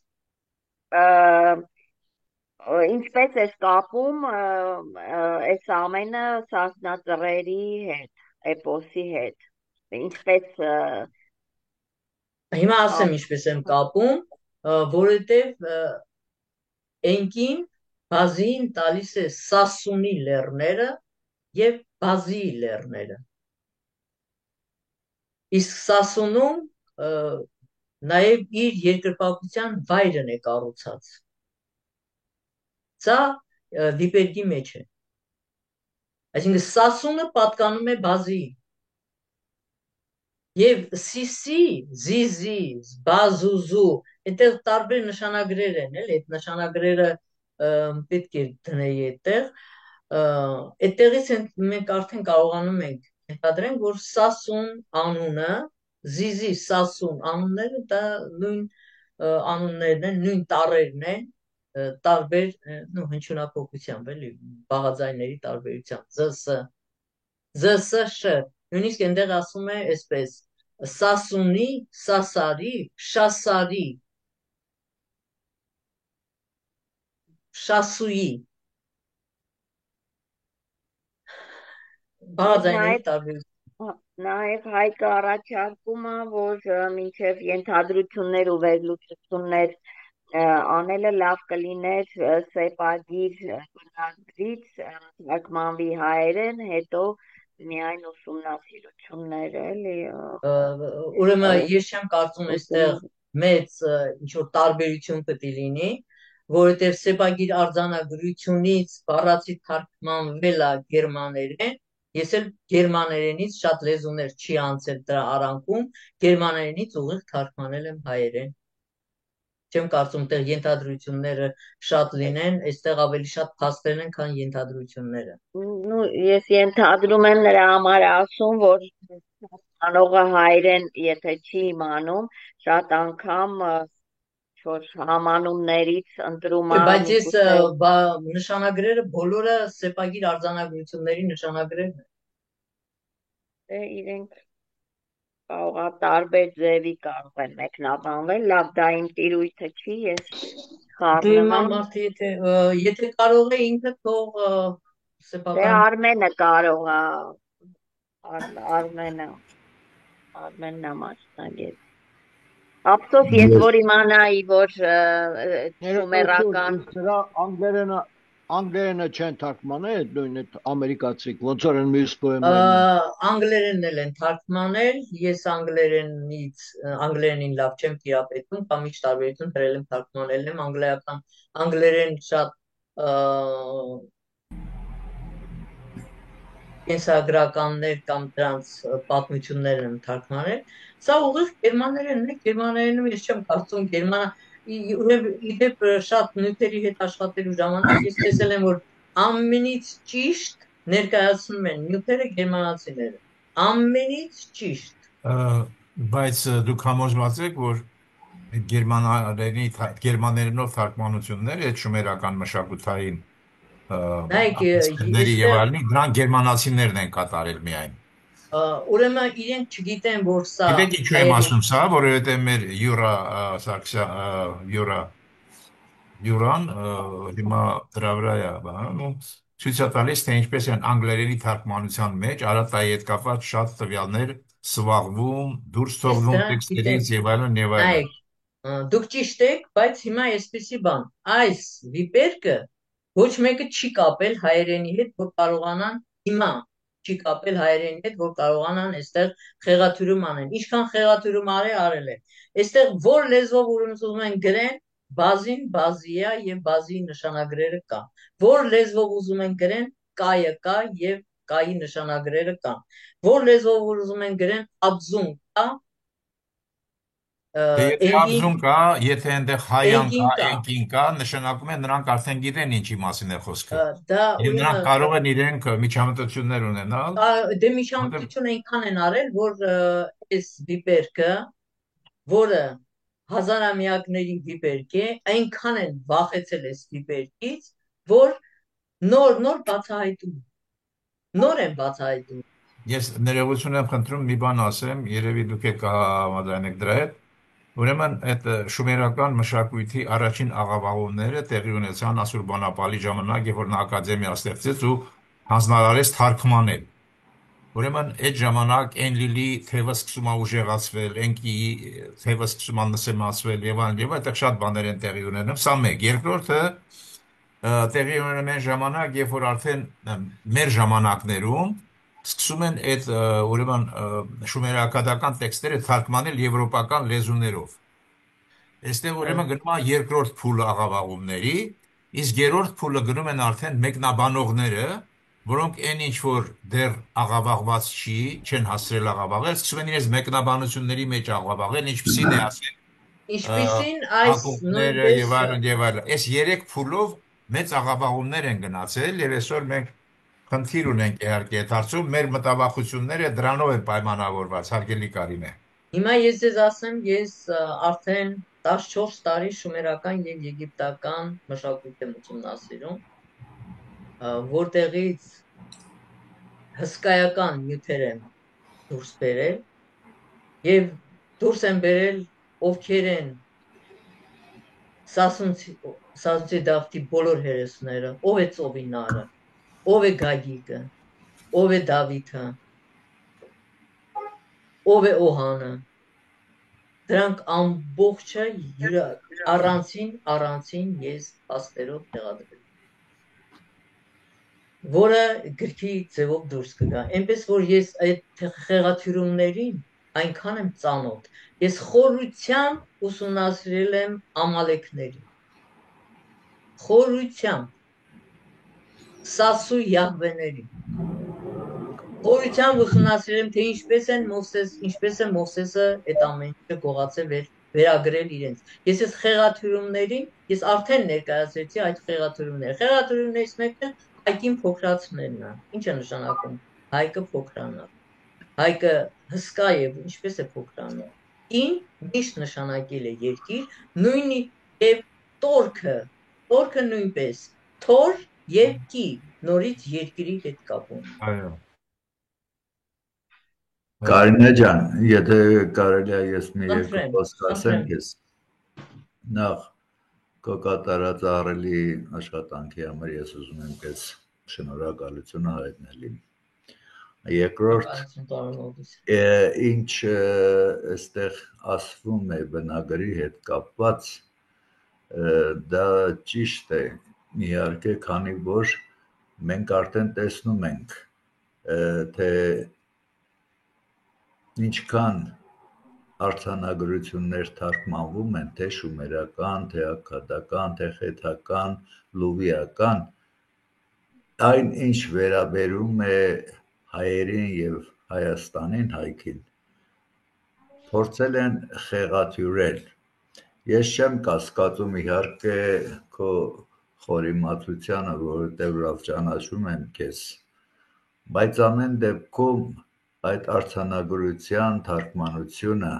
Speaker 2: Ինչպես ես կապում այս ամենը սասնածռերի հետ, էպոսի հետ։ Ինչպես
Speaker 1: Հիմա ասեմ ինչպես եմ կապում, որովհետև Էնքին բազին տալիս է Սասունի լեռները եւ Բազիի լեռները։ Իսկ Սասունում նաև իր երկրպագության վայրն է կառուցած։ Սա վիպերգի մեջ է։ Այսինքն Սասունը պատկանում է Բազիին։ Եվ Սիսի, Զիզի, Բազուզու, այդտեղ տարբեր նշանագրեր են, էլ այդ նշանագրերը պետք է դնեի այդտեղ, այդտեղից մենք արդեն կարողանում ենք ենթադրենք, որ Սասուն անունը, Զիզի, Սասուն անունները դա նույն անուններն են, նույն տառերն են, տարբեր հնչյունափոխությամբ, էլի բաղաձայների տարբերությամբ, ԶՍՇ, նույնիսկ այնտեղ ասում է այսպես Սասունի, Սասարի, Շասարի, Շասուի բաղաձայների տարբերություն։
Speaker 2: Նաև Հայկը առաջարկում է, որ մինչև ենթադրություններ ու վերլուծություններ անելը լավ կլիներ սեպագիր բնագրից թարգմանվի հայերեն, հետո միայն ուսումնասիրություններ էլի։
Speaker 1: Ուրեմն ես չեմ կարծում այստեղ մեծ ինչ-որ տարբերություն պետք է լինի, որովհետև սեպագիր արձանագրությունից բառացի թարգմանվել է գերմաներեն, ես էլ գերմաներենից շատ լեզուներ չի անցել դրա արանքում, գերմաներենից ուղիղ թարգմանել եմ հայերեն։ Չեմ կարծում տեղ ենթադրությունները շատ լինեն, այստեղ ավելի շատ փաստեր են, քան ենթադրությունները։
Speaker 2: Ну, ես ենթադրում եմ նրա համար ասում, որ անողը հայրեն, եթե չի իմանում, շատ անգամ որ համանուններից ընտրում է
Speaker 1: Բայց ես
Speaker 2: միգուցե
Speaker 1: նշանագրերը բոլորը սեպագիր արձանագրությունների նշանագրերն են։
Speaker 2: իրենք կարող է տարբեր ձևի կարող են մեկնաբանվել, լավ դա իմ տիրույթը չի, ես խառնում եմ։
Speaker 1: Մարդի եթե կարող է ինքը թող սեփական
Speaker 2: Արմենը կարող է, Արմենն է մասնագետ։ Ափսոս ես որ իմանայի, որ շումերական
Speaker 3: Սրա անգլերենը չեն թարգմանել, նույն այդ ամերիկացիք, ոնց որ են մյուս պոեմներն։
Speaker 1: Անգլերենն էլ են թարգմանել, ես անգլերենին լավ չեմ տիրապետում, կամ ինչ տարբերություն դրել եմ թարգմանել եմ անգլերեն շատ կենսագրականներ կամ դրանց պատմություններ են թարգմանել։ Սա ուղիղ գերմաներենն է, գերմաներենում ես չեմ կարծում իդեպ շատ նյութերի հետ աշխատելու ժամանակ ես տեսել եմ, որ ամենից ճիշտ ներկայացնում են նյութերը գերմանացիները։ Ամենից ճիշտ։
Speaker 4: Բայց դուք համոզված եք, որ գերմաներենով թարգմանությունները այդ շումերական մշակութային դրանք գերմանացիներն են կատարել միայն։
Speaker 1: Ուրեմն իրենք չգիտեն, որ սա
Speaker 4: Գիտեք ինչու եմ ասում սա, որովհետև մեր յուրան հիմա դրա վրա է, ցույց է տալիս, թե ինչպես են անգլերենի թարգմանության մեջ Արատայի հետ կապված շատ տվյալներ սվաղվում, դուրս թողնում տեքստերից եւ այլն եւ այլն։
Speaker 1: Դուք ճիշտ եք, բայց հիմա այսպեսի բան, այս վիպերկը ոչ մեկը չի կապել հայերենի հետ, որ կարողանան հիմա չի կապել հայերենի հետ, որ կարողանան այստեղ խեղաթյուրում անեն։ Ինչքան խեղաթյուրում արել է։ Այստեղ որ լեզվով ուզում են գրեն, բազին բազիա եւ բազի նշանագրերը կա։ Որ լեզվով ուզում են գրեն, կայը կա եւ կայի նշանագրերը կան։ Որ լեզվով ուզում են գրեն, աբզուն կա։
Speaker 4: Եթե աբզուն կա, եթե այնտեղ հայան կա, ենկին կա, նշանակում է նրանք արդեն գիտեն ինչի մասին է խոսքը։ Եվ նրանք կարող են իրենք միջամտություններ ունենալ։
Speaker 1: Դե միջամտություն այնքան են արել, որ այս վիպերկը, որը հազարամյակների վիպերկ է, այնքան են վախեցել այս վիպերկից, որ նոր բացահայտում։ Նոր են բացահայտում։
Speaker 4: Ես ներողություն եմ խնդրում մի բան ասեմ, երևի դուք եք համաձայնեք դրա հետ։ Ուրեմն այդ շումերական մշակույթի առաջին աղավաղումները տեղի ունեցան Ասուրբանապալի ժամանակ, երբ որ նա ակադեմիա ստեղծեց ու հանձնարարեց թարգմանել։ Ուրեմն այդ ժամանակ Էնլիլի թևը սկսում է ուժեղացվել, Էնկիի թևը սկսում է նսեմացվել եւ այլն, այդտեղ շատ բաներ են տեղի ունենում։ Սա մեկ։ Երկրորդը տեղի ունենում են ժամանակ, երբ որ արդեն մեր ժամանակներում սկսում են այդ ուրեմն շումերակադական տեքստերը թարգմանել եվրոպական լեզուներով։ Այստեղ ուրեմն գնում է երկրորդ փուլը աղավաղումների, իսկ երրորդ փուլը գնում են արդեն մեկնաբանողները, որոնք այն ինչ որ դեռ աղավաղված չեն հասցրել աղավաղել, սկսում են իրենց մեկնաբանությունների մեջ աղավաղել, ինչպեսին է ասել։
Speaker 1: Ինչպեսին այս
Speaker 4: նույնպես եւ այլն։ Այս երեք փուլով մեծ աղավաղումներ են գնացել եւ այսօր մենք խնդիր ունենք իհարկե այդ հարցում, մեր մտավախությունները դրանով են պայմանավորված, հարգելի Կարինե։
Speaker 1: Հիմա ես ձեզ ասեմ, ես արդեն 14 տարի շումերական եւ եգիպտական մշակույթ եմ ուսումնասիրում, որտեղից հսկայական նյութեր եմ դուրս բերել եւ դուրս եմ բերել ովքեր են Սասունցի Դավթի բոլոր հերոսները, ով է Ծովինարը, ով է Գագիկը, ով է Դավիթը, ով է Օհանը, դրանք ամբողջը առանցին ես փաստերով տեղադրել, որը գրքի ձևով դուրս կգա, այնպես որ ես այդ խեղաթյուրումներին այնքան եմ ծանոթ, ես խորությամբ ուսումնասիրել եմ ամալեքներին, խորությամբ, Սասու Յահվեներին, խորությամբ ուսումնասիրել եմ, թե ինչպես է Մովսեսը այդ ամեն ինչը գողացել էր վերագրել իրենց։ Ես այս խեղաթյուրումներին, ես արդեն ներկայացրեցի այդ խեղաթյուրումները։ Խեղաթյուրումներից մեկը Հայկին փոքրացնելն է։ Ինչ է նշանակում Հայկը փոքրանալ։ Հայկը հսկա եւ ինչպես է փոքրանում։ Ին միշտ նշանակել է երկիր, նույնիսկ եւ տորքը նույնպես թոր եւ կի, նորից երկրի հետ կապում։
Speaker 4: Այո։
Speaker 6: Կարինե ջան, եթե կարելի է ես մի երկու խոսք ասեմ քեզ։ Նախ քո կատարած ահռելի աշխատանքի համար ես ուզում եմ քեզ շնորհակալություն հայտնել։ Երկրորդ, ինչ այստեղ ասվում է բնագրի հետ կապված, դա ճիշտ է, իհարկե, քանի որ մենք արդեն տեսնում ենք, թե ինչքան արձանագրություններ թարգմանվում են, թե շումերական, թե աքքադական, թե խեթական, լուվիական, այն ինչ վերաբերում է հայերին եւ Հայաստանին, Հայքին, փորձել են խեղաթյուրել։ Ես չեմ կասկածում իհարկե քո խորիմացությանը, որովհետեւ լավ ճանաչում եմ քեզ, բայց ամեն դեպքում այդ արձանագրության թարգմանությունը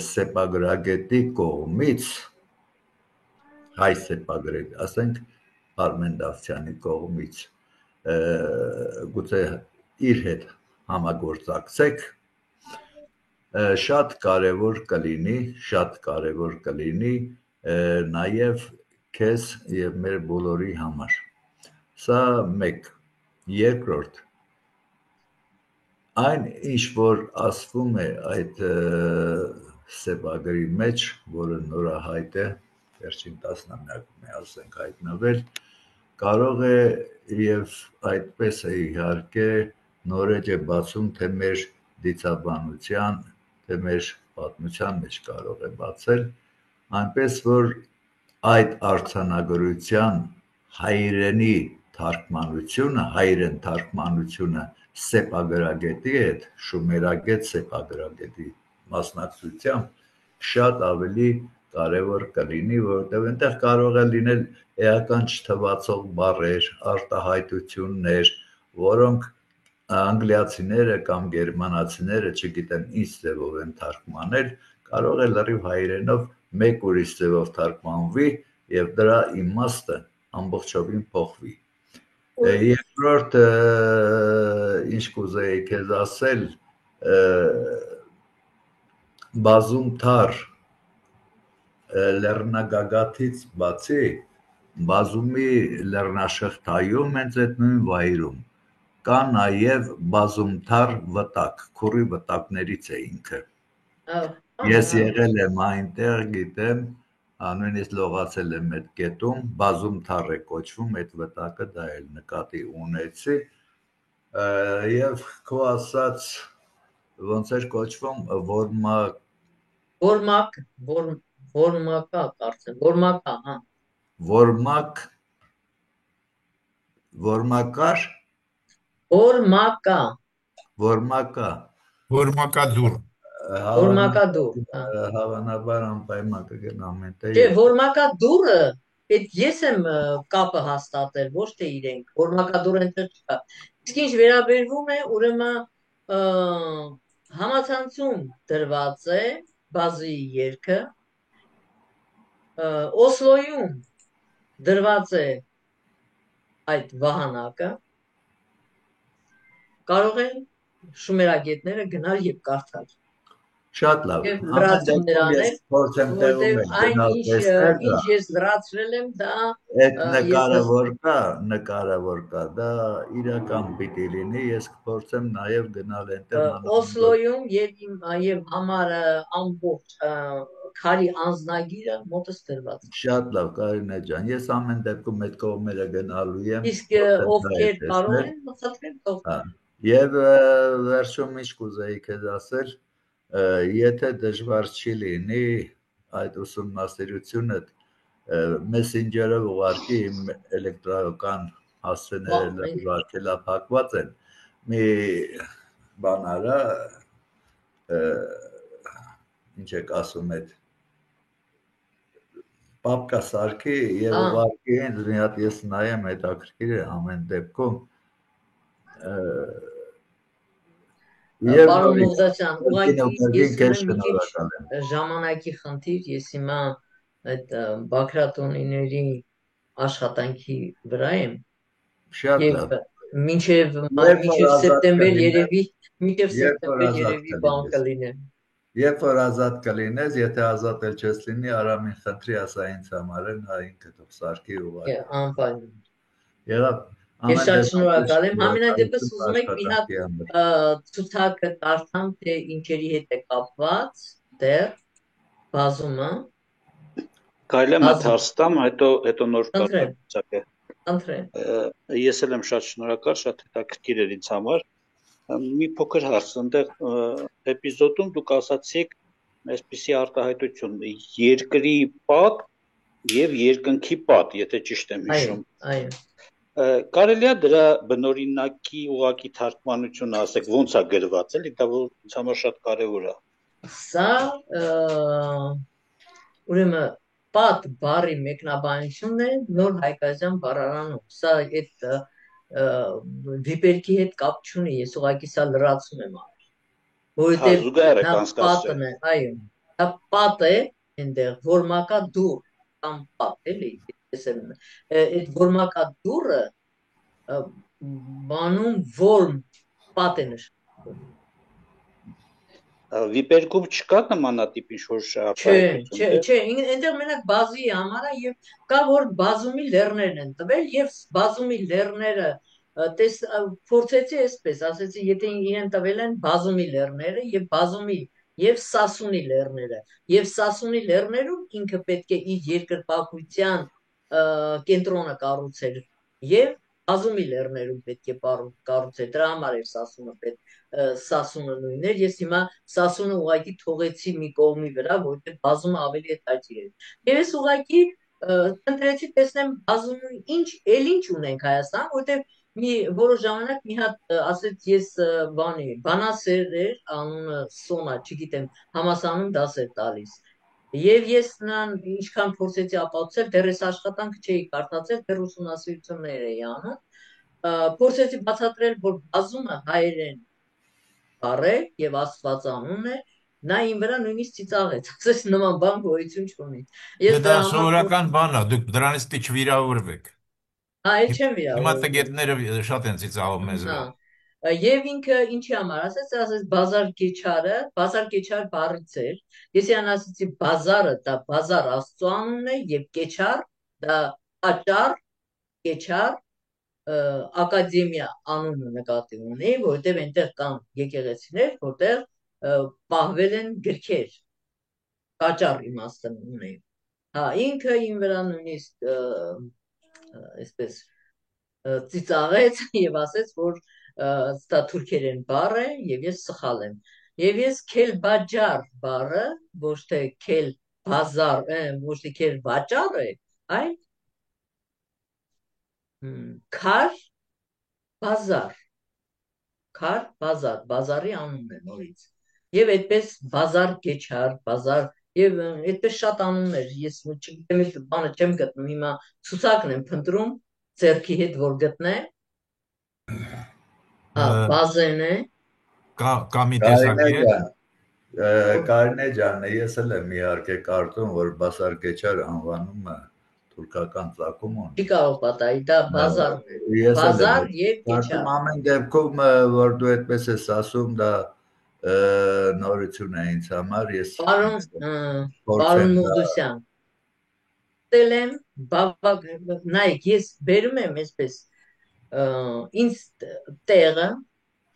Speaker 6: սեպագրագետի կողմից, հայ սեպագրագետ, ասենք Արմեն Դավթյանի կողմից, գուցե իր հետ համագործակցեք, շատ կարևոր կլինի նաև քեզ եւ մեր բոլորի համար։ Սա մեկ, երկրորդ, այն ինչ որ ասվում է այդ սեպագրի մեջ, որը նորահայտ է, վերջին տասնամյակում է ասենք հայտնվել, կարող է եւ այդպես է իհարկե նորեջ է բացում թե մեր դիցաբանության, թե մեր պատմության մեջ կարող է բացել, այնպես որ այդ արձանագրության հայերենի թարգմանությունը սեպագրագետի հետ, շումերագետ սեպագրագետի մասնակցությամբ շատ ավելի կարևոր կլինի, որովհետև այնտեղ կարող է լինել էական չթվացող բառեր, արտահայտություններ, որոնք անգլիացիները կամ գերմանացիները, չգիտեմ ինչ ձևով են թարգմանել, կարող է լրիվ հայերենով մեկ ուրիշ ձևով թարգմանվի եւ դրա իմաստը ամբողջովին փոխվի։ Երկրորդ, ինչ կուզեի քեզ ասել, բազում թար լեռնագագաթից բացի, բազումի լեռնաշղթայում հենց այդ նույն վայրում կա նաև բազում թար վտակ, քուրի վտակներից է ինքը։ Ես եղել եմ այնտեղ, գիտեմ, նույնիսկ լողացել եմ այդ կետում, բազում թար է կոչվում, այդ վտակը դա էլ նկատի ունեցի, եւ քո ասած ոնց էր կոչվում,
Speaker 4: Որմակադուր։
Speaker 6: Հավանաբար անպայման կգնամ այնտեղ։
Speaker 1: Չէ, Որմակադուրը, այդ ես եմ կապը հաստատել, ոչ թե իրենք, Որմակադուրը այնտեղ չկա։ Իսկ ինչ վերաբերվում է, ուրեմն համացանցում դրված է բազի երգը, Օսլոյում դրված է այդ վահանակը, կարող են շումերագետները գնալ եւ կարդալ։
Speaker 6: Շատ լավ։
Speaker 1: Ինչ ես լրացրել եմ, դա
Speaker 6: այդ նկարավոր կա, դա իրական պիտի լինի, ես կփորձեմ նաև գնալ այնտեղ։
Speaker 1: Օսլոյում եւ համարը ամբողջ քարի անձնագիրը մոտս դրված։
Speaker 6: Շատ լավ, Կարինե ջան, ես ամեն դեպքում այդ կողմերը գնալու եմ։
Speaker 1: Իսկ ովքեր կարող են մտածել, թող։
Speaker 6: Եվ վերջում ինչ կուզեի քեզ ասել, եթե դժվար չի լինի այդ ուսումնասիրությունը մեսենջերով ուղարկի իմ էլեկտրոնական հասցեները վարկելափակված են, մի բան արա, ինչ եք ասում այդ Պապկա Սարգի եւ ուղարկի ինձ մի հատ ես նայեմ հետաքրքիր է ամեն դեպքում
Speaker 1: Պարոն Մովսիսյան, ուղղակի ես ունեմ մի քիչ ժամանակի խնդիր, ես հիմա այդ Բաքրատոնիների աշխատանքի վրա եմ եւ մինչեւ սեպտեմբեր երևի բան կլինեմ։
Speaker 6: Երբ որ ազատ կլինես, եթե ազատ էլ չես լինի, Արամին խնդրի ասա ինձ համար են, հա ինքը թող Սարգի ուղարկի։
Speaker 1: Անպայման։
Speaker 6: Եղավ
Speaker 1: Ես շատ շնորհակալ եմ։ Համենայն դեպս ուզում եք մի հատ ցուցակը կարդամ, թե ինչերի հետ է կապված դեռ բազումը։
Speaker 7: Կարելի է մտ հարց տամ, հետո նոր կարդամ ցուցակը։
Speaker 1: Ընտրեմ։
Speaker 7: Ես էլ եմ շատ շնորհակալ, շատ հետաքրքիր էր ինձ համար։ Մի փոքր հարց, այնտեղ էպիզոդում դուք ասացիք այսպիսի արտահայտություն՝ երկրի պատ եւ երկնքի պատ, եթե ճիշտ եմ հիշում։
Speaker 1: Այո։
Speaker 7: Կարելի է դրա բնօրինակի ուղղակի թարգմանությունը ասեք, ո՞նց է գրված, էլի, դա ինձ համար շատ կարեւոր է։
Speaker 1: Սա ուրեմն պատ բառի մեկնաբանությունն է նոր հայկական բառարանում։ Սա այդ վիպերքի հետ կապ չունի, ես ուղղակի սա լրացում եմ արել։ Որովհետև նա պատն է, այո, դա պատ է այնտեղ, որմակա դուռ կամ պատ, էլի, այդ որմակա դուռը բանում որմ պատ է նշանակում։
Speaker 7: Վիպերքում չկա նմանատիպ ինչ-որ
Speaker 1: արտահայտություն։ Չէ, այնտեղ մենակ բազի համար է եւ կա որ բազումի լեռներն են տվել եւ բազումի լեռները փորձեցի այսպես, ասեցի, եթե իրեն տվել են բազումի լեռները եւ բազումի եւ Սասունի լեռները եւ Սասունի լեռներում ինքը պետք է իր երկրպագության կենտրոնը կառուցել եւ բազումի լեռներում պետք է կառուցել, դրա համար էր Սասունը նույնն էր, ես հիմա Սասունը ուղղակի թողեցի մի կողմի վրա, որովհետեւ բազումը ավելի հետաքրքիր էր։ Եվ ես ուղղակի ընտրեցի տեսնեմ բազումի ինչ ունենք Հայաստան, որովհետեւ մի որոշ ժամանակ մի հատ ասեց ես բանասեր էր, անունը Սոնա, չգիտեմ, համասանում դաս էր տալիս։ Եվ ես նրան ինչքան փորձեցի ապացուցել, դեռ այս աշխատանքը չէի կարդացել, դեռ ուսումնասիրություններ էի անում, փորձեցի բացատրել, որ բազումը հայերեն բառ է եւ աստվածանուն է, նա իմ վրա նույնիսկ ծիծաղեց, ասես նման բան գոյություն չունի։
Speaker 4: Դա սովորական բան է, դուք դրանից դիչ վիրավորվեք։
Speaker 1: Այ չեմ վիրավորվում։
Speaker 4: Հիմա տգետները շատ են ծիծաղում մեզ վրա։
Speaker 1: Եվ ինքը ինչի համար ասեց բազար կեչար բառից էր։ Ես իրան ասեցի բազարը դա բազար Աստծո անունն է եւ կեչար դա աճար, կեչար ակադեմիա անունը նկատի ունի, որտեղ այնտեղ կան եկեղեցիներ, որտեղ պահվել են գրքեր, կաճար իմաստն ունի։ Հա, ինքը իմ վրա նույնիսկ այսպես ծիծաղեց եւ ասեց, որ դա թուրքերեն բառ է եւ ես սխալ եմ։ Եվ ես քելբաջար բառը, ոչ թե քել բազար, ոչ թե քել վաճառ է, այլ քար բազար, բազարի անունն է նորից։ Եվ այդպես բազար կեչար, բազար եւ այդպես շատ անուններ, ես չգիտեմ այս բանը չեմ գտնում, հիմա ցուցակն եմ փնտրում ձեռքի հետ որ գտնեմ։ Բազեն է։
Speaker 4: Կա մի տեսակի է։
Speaker 6: Կարինե ջան, ես էլ եմ իհարկե կարծում, որ բազար կեչար անվանումը թուրքական ծագում ունի։
Speaker 1: Չի կարող պատահի, դա բազար եւ կեչար։
Speaker 6: Ամեն դեպքում որ դու այդպես ես ասում, դա նորություն է ինձ համար, ես
Speaker 1: Պարոն Մովսիսյան, տելեմ բավակ, նայեք, ես բերում եմ այսպես ինձ տեղը,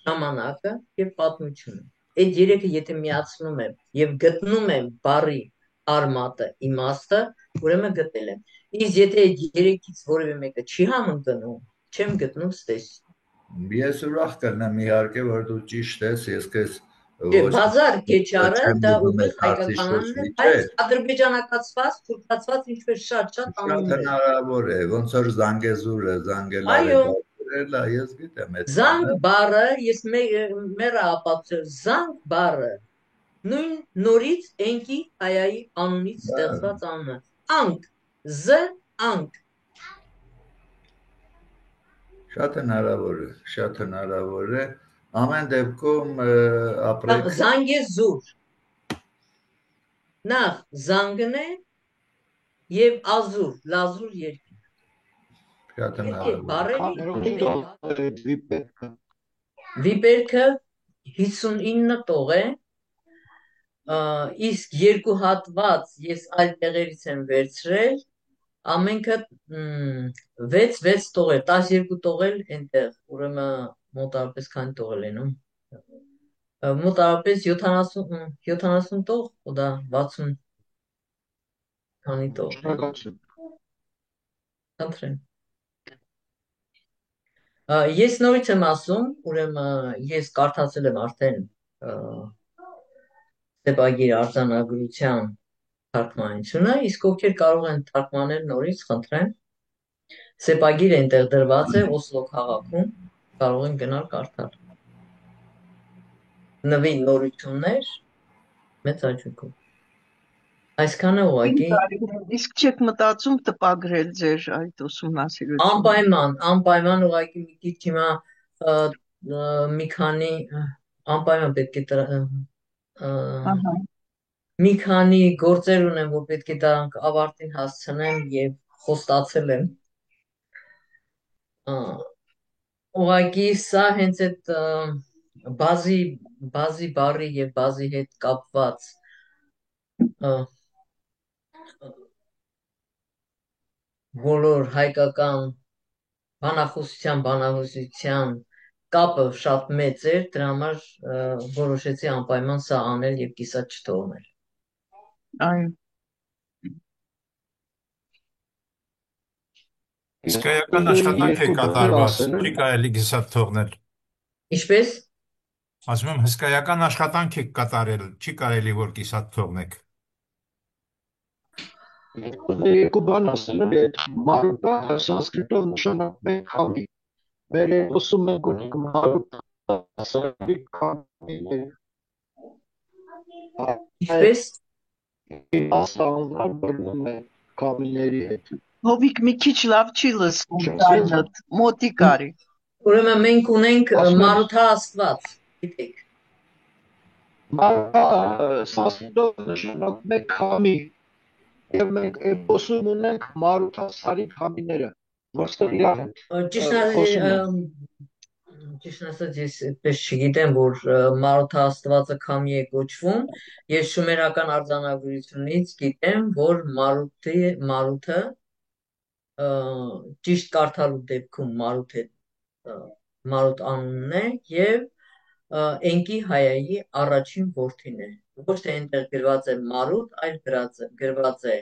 Speaker 1: ժամանակը եւ պատմությունը։ Այդ երեքը եթե միացնում եմ եւ գտնում եմ բառի արմատը, իմաստը, ուրեմն գտել եմ։ Իսկ եթե երեքից որևէ մեկը չի համընկնում, չեմ գտնում ստես։
Speaker 6: Ես ուրախ կլինեմ իհարկե, որ դու ճիշտ ես, ես քեզ
Speaker 1: բազար կեչարը դա ուղիղ հայկականն է, բայց ադրբեջանակացված, թուրքացված ինչպես շատ անուններ։
Speaker 6: Շատ հնարավոր է, ոնց որ Զանգեզուրը, Զանգելարը, ես գիտեմ այդ։
Speaker 1: Զանգ բառը, ես մերը ապացուցել, Զանգ բառը նույն նորից Էնկի հայայի անունից ստեղծված անունը։ Անկ Զ անք։
Speaker 6: Շատ հնարավոր է, ամեն դեպքում ապրեք։
Speaker 1: Զանգ է զուր։ Նախ զանգն է և ազուր, լազուր երկինք։
Speaker 6: Շատ հնարավոր է։
Speaker 1: Վիպերքը 59 տող է, իսկ երկու հատված ես այլ տեղերից եմ վերցրել, ամենքը 6 տող է, 12 տող էլ ենտեղ, ուրեմն մոտարապես քանի տող էլ ենում, մոտարապես 70 տող, ու դա 60 քանի տող։ Խնդրեմ։ Ես նորից եմ ասում, ուրեմն ես կարդացել եմ արդեն սեպագիր արձանագրության թարգմանությունը, իսկ ովքեր կարող են թարգմանել նորից, խնդրեմ, սեպագիր այնտեղ դրված է Օսլո քաղաքում, կարող են գնալ կարդալ։ Նվի նորություններ մեծ հաճույքով։ Այսքանը ուղղակի։
Speaker 5: Իսկ չեք մտածում տպագրել ձեր այդ ուսումնասիրությունը։
Speaker 1: Անպայման ուղղակի մի քիչ հիմա մի քանի անպայման պետք է մի քանի գործեր ունեմ, որ պետք է դրանք ավարտին հասցնեմ եւ խոստացել եմ։ Ուղղակի սա հենց այդ բազի բարի եւ բազի հետ կապված բոլոր հայկական բանահյուսության կապը շատ մեծ էր, դրա համար որոշեցի անպայման սա անել եւ կիսատ չթողնել։
Speaker 5: Այո։
Speaker 4: Իսկայական աշխատանք է կատարված, չի կարելի կիսատ թողնել։
Speaker 1: Ինչպես։
Speaker 4: Ասում եմ, հսկայական աշխատանք եք կատարել, չի կարելի որ կիսատ թողնեք։
Speaker 3: Երկու բան ասել եմ, այդ մարուտա սանսկրիտով նշանակում է քամի։ Մեր ուսում ենք ունենք մարուտա սանսկրիտ քամիներ։
Speaker 1: Ինչպես։
Speaker 3: Ասանալ բռնում է քամիների հետ։
Speaker 5: Հովիկ մի քիչ լավ չի լսվում ձայնդ, մոտիկ արի։
Speaker 1: Ուրեմն մենք ունենք մարութա աստված, գիտեք։
Speaker 3: Մարութա սանսկրիտով նշանակում է քամի։ Եվ մենք ուսում ունենք մարութա սարի քամիները, որտեղ իրար են։
Speaker 1: Ճիշտ ասած ես այդպես չգիտեմ, որ մարութա աստվածը քամի է կոչվում, ես շումերական արձանագրությունից գիտեմ, որ մարութը ճիշտ կարդալու դեպքում մարութ անունն է եւ Էնկի հայայի առաջին որդին է, ոչ թե այնտեղ գրված է մարութ, այլ գրված է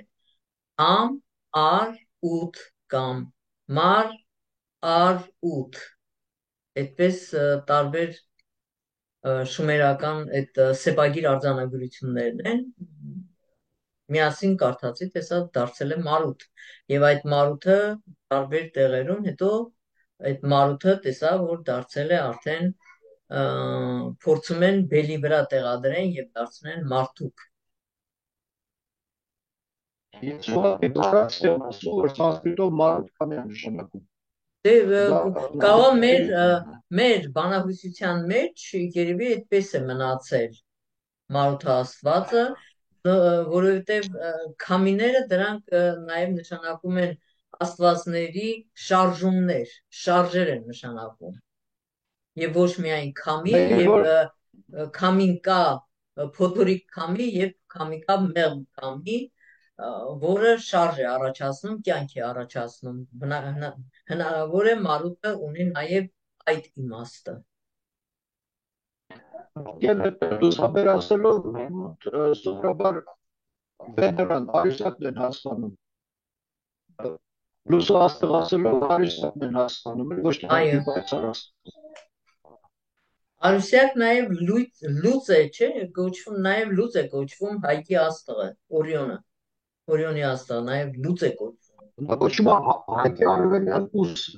Speaker 1: ամ, ար, ութ կամ մար, ար, ութ, այդպես տարբեր շումերական այդ սեպագիր արձանագրություններն են, միասին կարդացի, թե սա դարձել է մարութ եւ այդ մարութը տարբեր տեղերում հետո այդ մարութը տեսա, որ դարձել է արդեն փորձում են բելի վրա տեղադրեն եւ դարձնեն մարդուկ։
Speaker 3: Ես ուղղակի որ սանսկրիտով մարութ քամի նշանակում։
Speaker 1: Կարող մեր բանահյուսության մեջ երևի այդպես է մնացել մարութա աստվածը, որովհետև քամիները դրանք նաև նշանակում են աստվածների շարժումներ, շարժեր են նշանակում։ Եվ ոչ միայն քամի, եւ քամին կա փոթորիկ քամի եւ քամի կա մեղմ քամի, որը շարժ է առաջացնում, կյանք է առաջացնում։ Հնարավոր է մարութը ունի նաև այդ իմաստը։
Speaker 3: Դուսաբեր ասելով սովորաբար վեներան արյուսակն են հասկանում։ Լուսո աստղ ասելով արյուսակն են հասկանում, ոչ թե պայծառ։
Speaker 1: Արյուսակ նաև լուծ է, չէ՞, կոչվում, նաև լուծ է կոչվում հայկի աստղը, Օրիոնը։ Օրիոնի աստղը նաև լուծ է կոչվում։
Speaker 3: Կոչվում է հայկի արևելյան ուսը։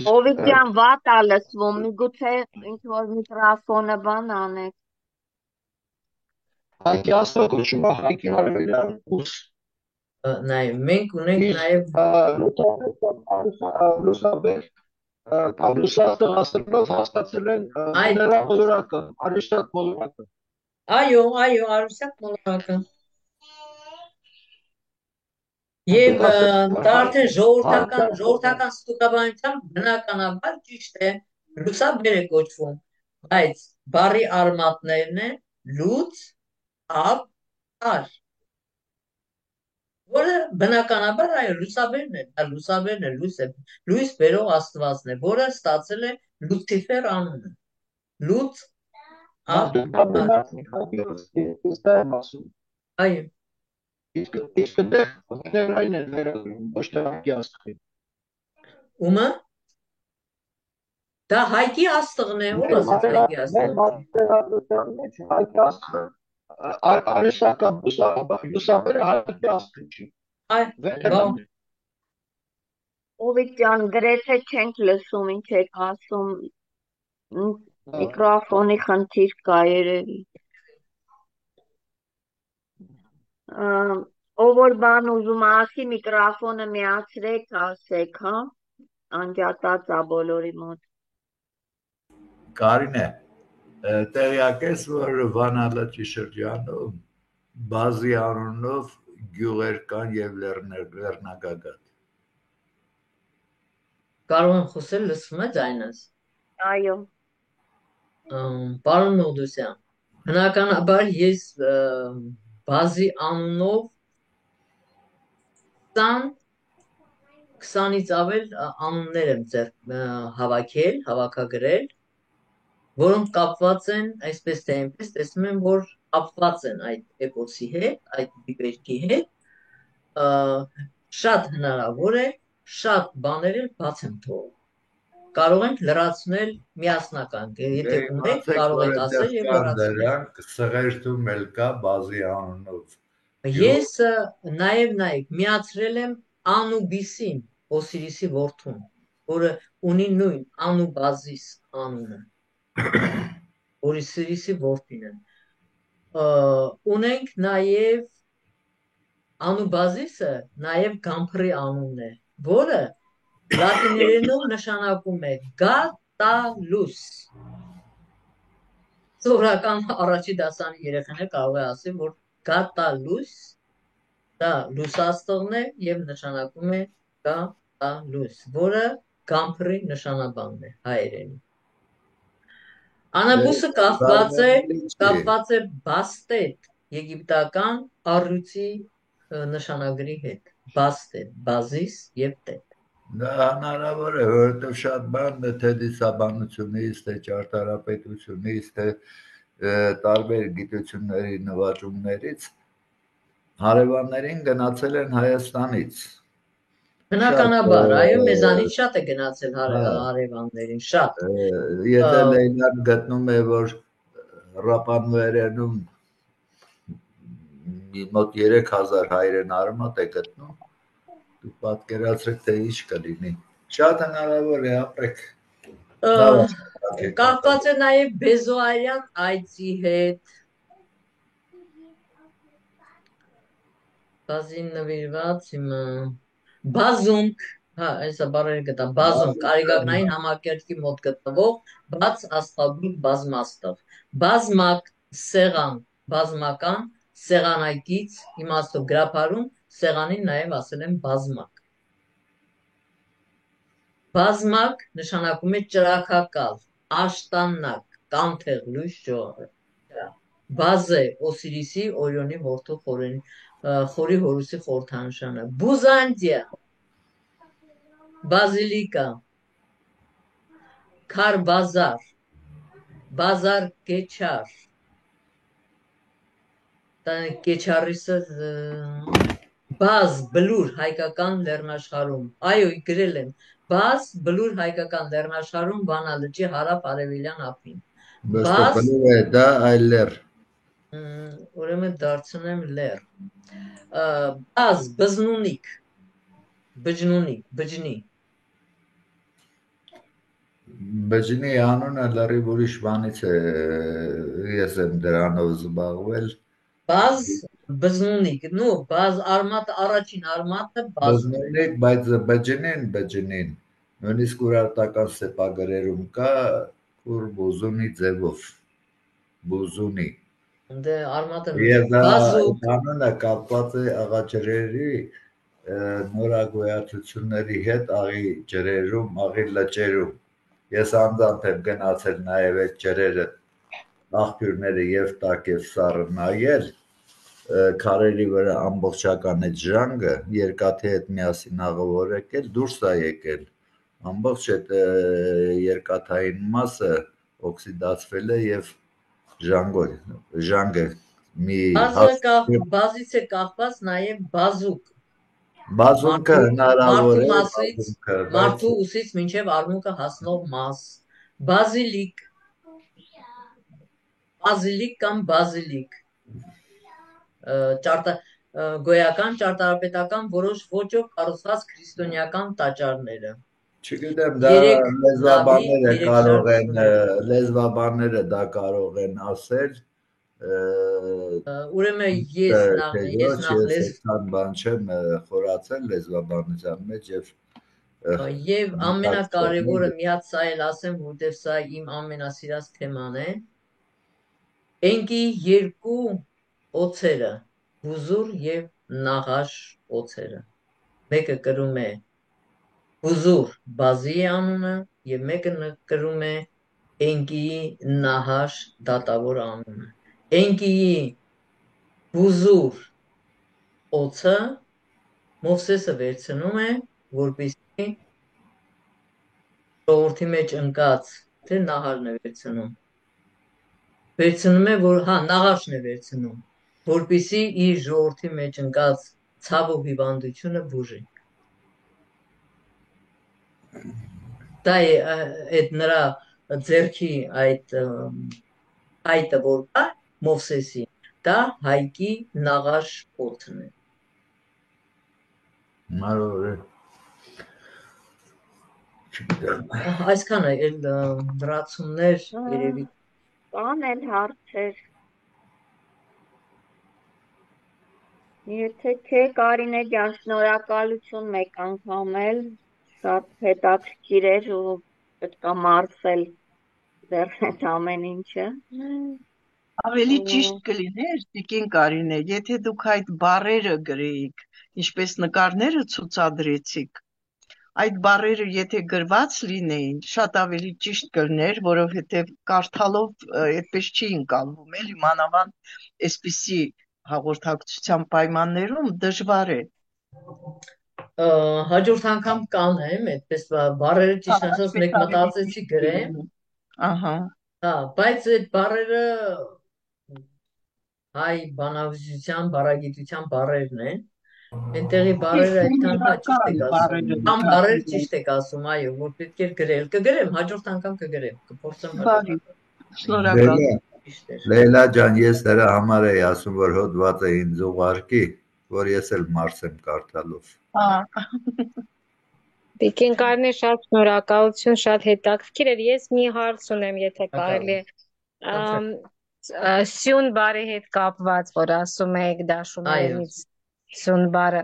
Speaker 2: Հովիկյան վատ է լսվում, միգուցե ինչ-որ միկրոֆոնը բան անեք։
Speaker 3: Հայկի աստղը կոչվում է հայկի արևելյան ուս։
Speaker 1: նայ մենք ունենք նաև
Speaker 3: լուսաբեր լուսաստը հասնելով հասկացել են նրա մոլորակը, Արիշտակ մոլորակը։
Speaker 1: Այո, Արուսյակ մոլորակը։ Եվ դա արդեն ժողովրդական ստուգաբանությամբ բնականաբար ճիշտ է, լուսաբեր է կոչվում, բայց բառի արմատներն են լուծ, ափ, ար, որը բնականաբար այո լուսաբերն է, դա լուսաբերն է, լույս բերող աստվածն է, որը ստացել է Լուցիֆեր անունը, լուծ, ափ, այո։
Speaker 3: Իսկ դեր վեներային են վերագրում, ոչ թե հայկի աստղին։
Speaker 1: Ումը? Դա հայկի աստղն է, ով ասաց հայկի աստղը։
Speaker 3: Հայկի աստղը, Արիշտակը լուսաբերը հայկի աստղը չի։
Speaker 2: Ովիկ ջան, գրեթե չենք լսում, ինչ եք ասում, միկրոֆոնի խնդիր կա երևի։ Ով որ բան ուզում ասի, միկրոֆոնը միացրեք, ասեք, հա, անջատած ա բոլորի մոտ։
Speaker 6: Կարինե, տեղյակ ես, որ Վանալճի շրջանում բազի անունով գյուղեր կան և լեռնագագաթ։
Speaker 1: Կարող եմ խոսել, լսվում է ձայնս։
Speaker 2: Այո։
Speaker 1: Պարոն Մովդոսյան, բնականաբար ես բազի անունով 20-ից ավել անուններ եմ հավաքագրել, որոնք կապված են այսպես թե այնպես, տեսնում եմ, որ կապված են այդ էպոսի հետ, այդ դիպերքի հետ, շատ հնարավոր է, շատ բաներ էլ բաց եմ թողել։ Կարող ենք լրացնել միասնական, եթե ունեք, կարող եք ասել և լրացնել։
Speaker 6: Սղերթում էլ կա բազի անունով։
Speaker 1: Ես նաև միացրել եմ Անուբիսին, Օսիրիսի որդուն, որը ունի նույն Անուբազիս անունը, Օսիրիսի որդին է։ Ունենք նաև Անուբազիսը նաև Գամփրի անունն է, որը լատիներենով նշանակում է գատալուս։ Սովորական առաջի դասանի երեխաները կարող է ասել, որ գատալուս դա լուսաստղն է և նշանակում է գատալուս, որը Գամփրի նշանաբանն է հայերենի։ Անաբուսը կապված է բաստետ եգիպտական առյուծի նշանագրի հետ, բաստետ, բազիս և տետ։
Speaker 6: Դա հնարավոր է, որովհետև շատ բան թե դիսաբանությունից, թե ճարտարապետությունից, թե տարբեր գիտությունների նվաճումներից հարևաններին գնացել են Հայաստանից։
Speaker 1: Բնականաբար, այո, մեզանից շատ է գնացել հարևաններին, շատ։
Speaker 6: Եթե Լեյլան գտնում է, որ Ռապանուերենում մոտ 3000 հայերեն արմատ է գտնում, դուք պատկերացրեք, թե ինչ կլինի։ Շատ հնարավոր է, ապրեք։
Speaker 1: Կապված է նաև բեզոարյան այծի հետ։ Բազին նվիրված հիմա բազունք, այս բառերը գտա, բազունք, կարիգակնային համակարգի մոտ գտնվող բաց աստղաբույլ բազմաստղ, բազմակ, սեղան, բազմական, սեղանակից, իմաստով գրաբարում սեղանին նաև ասել են բազմակ։ Բազմակ նշանակում է ճրագակալ, աշտանակ, կանթեղ, լույս ժողովը։ Բազե, Օսիրիսի, Օրիոնի որդու խորի հորուսի խորհրդանշանը։ Բուզանդիա, Բազիլիկա, Քարբազար, Բազար Կեչար, Կեչարիսը բազ, բլուր հայկական լեռնաշխարհում, այո, գրել եմ, բազ, բլուր հայկական լեռնաշխարհում Վանալճի հարավ-արևելյան ափին։
Speaker 6: Բլուր է դա, այլ լեռ։
Speaker 1: Ուրեմն դարձնեմ լեռ։ Բազ, բզնունիկ, բջնունիկ, բջնի։
Speaker 6: Բջնի անունը լրիվ ուրիշ բանից է, ես եմ դրանով զբաղվել,
Speaker 1: Բազ բզնունիկ, նու բազ արմատ առաջին արմատը բազում է։
Speaker 6: Բզնունիկ, բայց բջնին, նույնիսկ ուրարտական սեպագրերում կա ուր բուզունի ձևով, բուզունի։
Speaker 1: Դե արմատը
Speaker 6: Եվ դա
Speaker 1: բազուկ,
Speaker 6: անունը կապված է աղաջրերի նորագոյացությունների հետ աղի ջրերում, աղի լճերում։ Ես անձամբ եմ գնացել նաև այդ ջրերը աղբյուրները եւ տակ եւ սառը նայել, քարերի վրա ամբողջական այդ ժանգը երկաթի հետ միասին աղով եկել, դուրս է եկել։ Ամբողջ այդ երկաթային մասը օքսիդացվել է եւ ժանգը մի
Speaker 1: բազից է կախված նաև բազուկ։
Speaker 6: բազումքը հնարավոր է,
Speaker 1: մարդու ուսից մինչև արմունկը հասնող մաս, բազիլիկ կամ բազիլիկ, գոյական ճարտարապետական որոշ ոճով կառուցված քրիստոնեական տաճարները։
Speaker 6: Չգիտեմ, դա լեզվաբանները դա կարող են ասել,
Speaker 1: ուրեմն ես
Speaker 6: այդքան բան չեմ խորացել լեզվաբանության մեջ
Speaker 1: եւ ամենակարևորը միած սա էլ ասեմ, որտեվ սա իմ ամենասիրած թեման է, Էնկի երկու օծերը, բուզուր եւ նաղաշ օծերը, մեկը կրում է բուզուր բազի անունը եւ մեկը կրում է Էնկիի նահաշ դատավոր անունը։ Էնկիի բուզուր օծը Մովսեսը վերցնում է, որպեսզի ժողովրդի մեջ ընկած, թե նահարն է վերցնում է, որ նաղաշն է վերցնում, որպեսզի իր ժողովրդի մեջ ընկած ցավ ու հիվանդությունը բուժի։ Դա է այդ նրա ձեռքի այդը որ կա Մովսեսի, դա Հայկի նաղաշ օծն է։ Այսքանը էլ դրացումներ երևի
Speaker 2: կան էլ հարցեր։ Եթե չէ, Կարինե ջան, շնորհակալություն մեկ անգամ էլ, շատ հետաքրքիր էր ու պետք է մարսել դեռ այդ ամեն ինչը։
Speaker 5: Ավելի ճիշտ կլիներ, Տիկին Կարինե, եթե դուք այդ բառերը գրեիք, ինչպես նկարները ցուցադրեցիք, այդ բառերը եթե գրված լինեին, շատ ավելի ճիշտ կլիներ, որովհետև կարդալով այդպես չի ընկալվում, էլի մանավանդ այսպիսի հաղորդակցության պայմաններում դժվար է։
Speaker 1: Հաջորդ անգամ կանեմ, այդպես բառերը ճիշտ ասած մեկ մտածեցի գրեմ։
Speaker 5: Ահա։
Speaker 1: Բայց այդ բառերը հայ բանավիճության, բառագիտության բառերն են։ Այնտեղի բառերը այդքան ճիշտ եք ասում։ Կամ բառերը ճիշտ եք ասում, այո, որ պետք է գրել։ Կգրեմ, հաջորդ անգամ կգրեմ, կփորձեմ
Speaker 5: հաջորդ։ Շնորհակալ։
Speaker 6: Լեյլա ջան, ես դրա համար էի ասում, որ հոդվածը ինձ ուղարկի, որ ես էլ մարսեմ կարդալով։
Speaker 8: Տիկին Կարինե, շատ շնորհակալություն, շատ հետաքրքիր էր։ Ես մի հարց ունեմ, եթե կարելի է։ Սյուն բարի հետ կապված, որ ասում եք դաշուներենից սյուն բարը,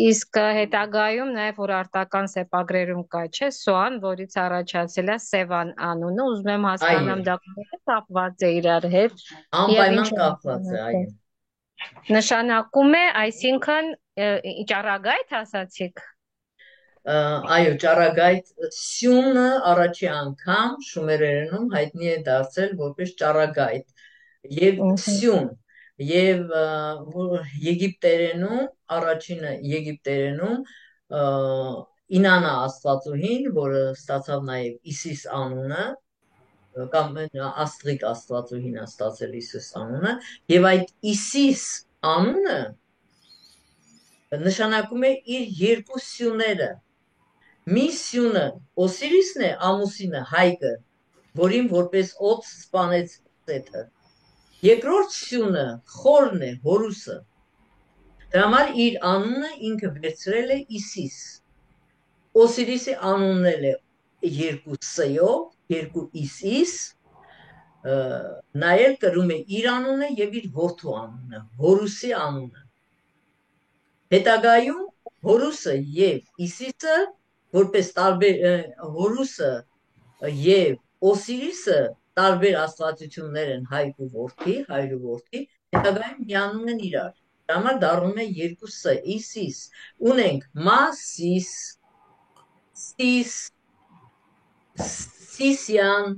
Speaker 8: իսկ հետագայում նաև որ արտական սեպագրերում կա, չէ, սոան, որից առաջացել է Սևան անունը, ուզում եմ հասկանամ դա կապված է իրար հետ։
Speaker 1: Անպայման կապված է, այո։
Speaker 8: Նշանակում է, այսինքն ճառագայթ ասացիք։
Speaker 1: Այո, ճառագայթ, սյունը առաջի անգամ շումերերենում հայտնի է դարձել որպես ճառագայթ եւ սյուն եւ եգիպտերենում առաջինը Եգիպտերենում Ինանա աստվածուհին, որը ստացավ նաեւ Իսիս անունը, կամ աստղիկ աստվածուհին է ստացել Իսիս անունը, եւ այդ Իսիս անունը նշանակում է իր երկու սյուները։ Մի սյունը Օսիրիսն է, ամուսինը Հայկը, որին որպես օծ սպանեց Սեթը։ Երկրորդ սյունը Խորն է, Հորուսը։ Դրա համար իր անունը ինքը վերցրել է Իսիս։ Օսիրիսի անունն էլ է երկու Ս-ով, երկու Իսիս, նայել կրում է իր անունը եւ իր որդու անունը, Հորուսի անունը։ Հետագայում Հորուսը եւ Իսիսը որպես տարբեր Հորուսը եւ Օսիրիսը տարբեր աստվածություններ են հայրու որդի, հետագայում միանում են իրար։ Դրա համար դառնում է երկուսը Իսիս։ Ունենք Մասիս, Սիս, Սիսյան,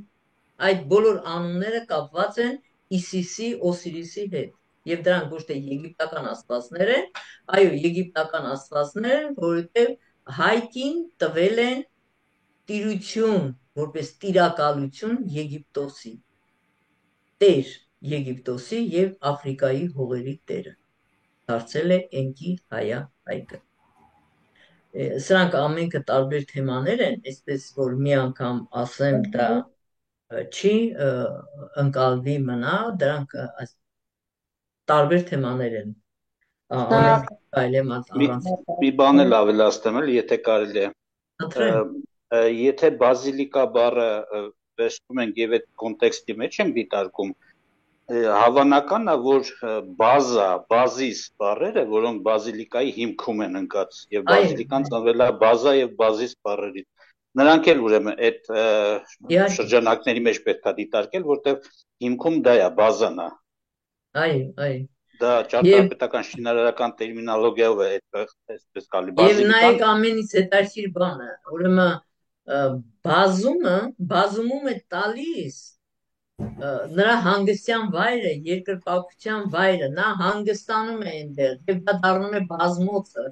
Speaker 1: այդ բոլոր անունները կապված են Իսիսի, Օսիրիսի հետ։ Եվ դրանք ոչ թե եգիպտական աստվածներ են, այո, եգիպտական աստվածներ են, որովհետև հայկին տվել են տիրություն, որպես տիրակալություն Եգիպտոսի, տեր Եգիպտոսի եւ Աֆրիկայի հողերի տերը։ Դարձել է Էնկի հայկը։ Սրանք ամենքը տարբեր թեմաներ են, այսպես որ մի անգամ ասեմ դա չի ընկալվի մնա, դրանք տարբեր թեմաներ են։
Speaker 7: Մի բան էլ ավելացնեմ, եթե կարելի է։ Եթե բազիլիկա բառը վերցնում ենք եւ այդ կոնտեքստի մեջ ենք դիտարկում, հավանական է, որ բազիս բառերը, որոնք բազիլիկայի հիմքում են ընկած եւ բազիլիկան ծնվել է բազա եւ բազիս բառերից, նրանք էլ ուրեմն այդ շրջանակների մեջ պետք է դիտարկել, որտեղ հիմքում դա է, բազան է։
Speaker 1: Այո։
Speaker 7: Դա ճարտարապետական շինարարական տերմինոլոգիայով է այսպես կալի բազիլիկան։
Speaker 1: Եվ նայեք ամենից հետաքրքիր բանը, ուրեմն բազումում է տալիս նրա հանգստյան վայրը, երկրպագության վայրը, նա հանգստանում է այնտեղ, եւ դա դառնում է բազմոցը։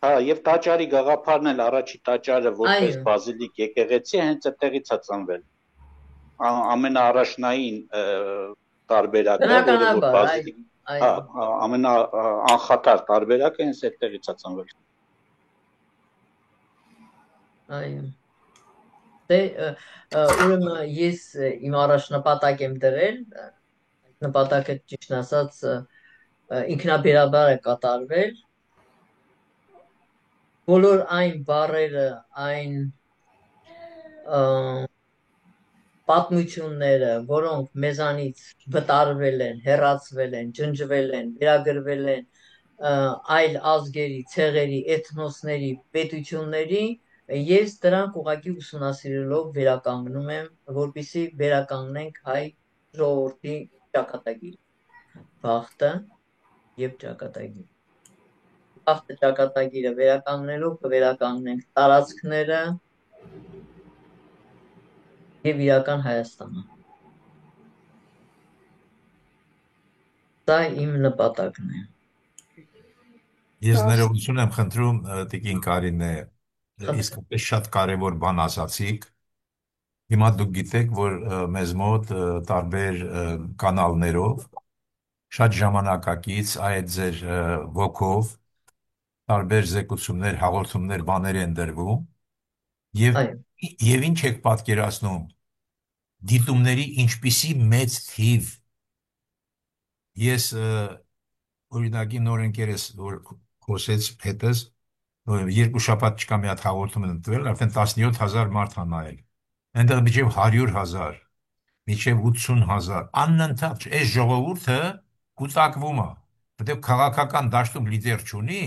Speaker 7: Հա, եւ տաճարի գաղափարն էլ առաջի տաճարը որպես բազիլիկ եկեղեցի հենց այդտեղից է ծնվել։ Ամենաառաջնային տարբերակը, որը որ բազիլիկ, հա, ամենաանխաթար տարբերակը հենց այդտեղից է ծնվել։
Speaker 1: Այո։ Ուրեմն ես իմ առաջ նպատակ եմ դրել, այդ նպատակը ճիշտ ասած ինքնաբերաբար է կատարվել, բոլոր այն բառերը, այն պատմությունները, որոնք մեզանից վտարվել են, հեռացվել են, ջնջվել են, վերագրվել են այլ ազգերի, ցեղերի, էթնոսների, պետությունների, ես դրանք ուղղակի ուսումնասիրելով վերականգնում եմ, որպեսզի վերականգնենք հայ ժողովրդի ճակատագիրը, բախտը եւ ճակատագիրը։ Բախտը ճակատագիրը վերականգնելով կվերականգնենք տարածքները եւ իրական Հայաստանը։ Դա իմ նպատակն է։
Speaker 4: Ես ներողություն եմ խնդրում Տիկին Կարինե, իսկապես շատ կարևոր բան ասացիք։ Հիմա դուք գիտեք, որ մեզ մոտ տարբեր կանալներով շատ ժամանակակից այդ ձեր ոգով տարբեր զեկուցումներ, հաղորդումներ, բաներ են դրվում եւ ինչ եք պատկերացնում դիտումների ինչպիսի մեծ թիվ։ Ես օրինակի նոր ընկերս որ խոսեց հետս երկու շաբաթ չկա մի հատ հաղորդում են տվել, արդեն 17,000 մարդ ա նայել։ Այնտեղ միջև 100,000, միջև 80,000, անընդհատ այս ժողովուրդը կուտակվում է, որտեղ քաղաքական դաշտում լիդեր չունի,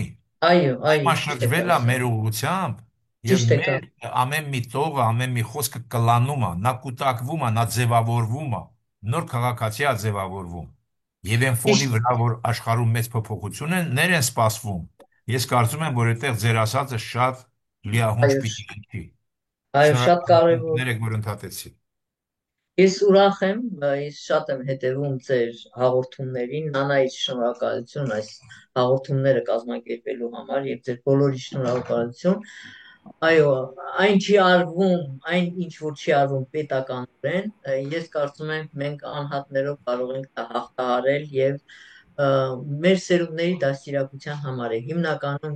Speaker 4: մաշրջվել է մեր ուղղությամբ եւ մեր ամեն մի տողը, ամեն մի խոսքը կլանում է, նա կուտակվում է, նա ձևավորվում է, նոր քաղաքացի է ձևավորվում։ Եվ այն ֆոնի վրա, որ աշխարհում մեծ փոփոխություններ են սպասվում, ես կարծում եմ, որ այդտեղ ձեր ասածը շատ լիահունչ պիտի լինի։
Speaker 1: Այո, շատ կարևոր։
Speaker 4: Ներեք, որ ընդհատեցի։
Speaker 1: Ես ուրախ եմ, ես շատ եմ հետևում ձեր հաղորդումներին, Նանայից շնորհակալություն այս հաղորդումները կազմակերպելու համար եւ ձեր բոլորի շնորհակալություն։ Այո, այն չի արվում, այն ինչ որ չի արվում պետականորեն, ես կարծում եմ մենք անհատներով կարող ենք դա հաղթահարել եւ մեր սերունդների դաստիարակության համար է։ Հիմնականում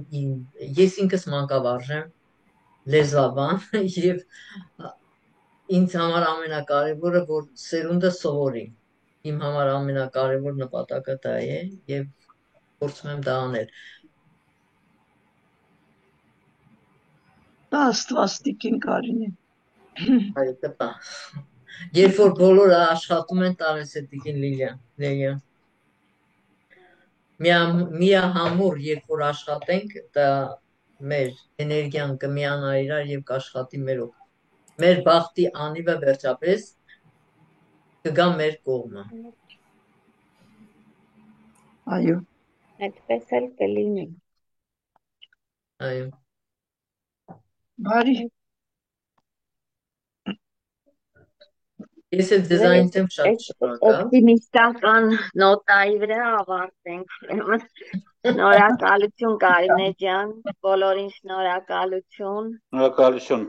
Speaker 1: ես ինքս մանկավարժ եմ, լեզվաբան եւ ինձ համար ամենակարևորը որ սերունդը սովորի։ Իմ համար ամենակարևոր նպատակը դա է եւ փորձում եմ դա անել։
Speaker 5: Դա աստվածտիկին Կարինե։
Speaker 1: Այո, դա։ Երբ որ բոլորը աշխատում են, տալիս է տիկին Լիլիան։ Միահամուռ, երբ որ աշխատենք, դա մեր էներգիան կմիանա իրար եւ կաշխատի մերով։ Մեր բախտի անիվը վերջապես կգա մեր կողմը։
Speaker 5: Այո։
Speaker 2: Այդպես էլ կլինի։
Speaker 1: Այո։
Speaker 5: Բարի։
Speaker 1: Ես էլ ձեզանից եմ շատ շնորհակալ։
Speaker 2: Օպտիմիստական նոտայի վրա ավարտենք։ Շնորհակալություն Կարինե ջան, բոլորին շնորհակալություն։
Speaker 7: Շնորհակալություն։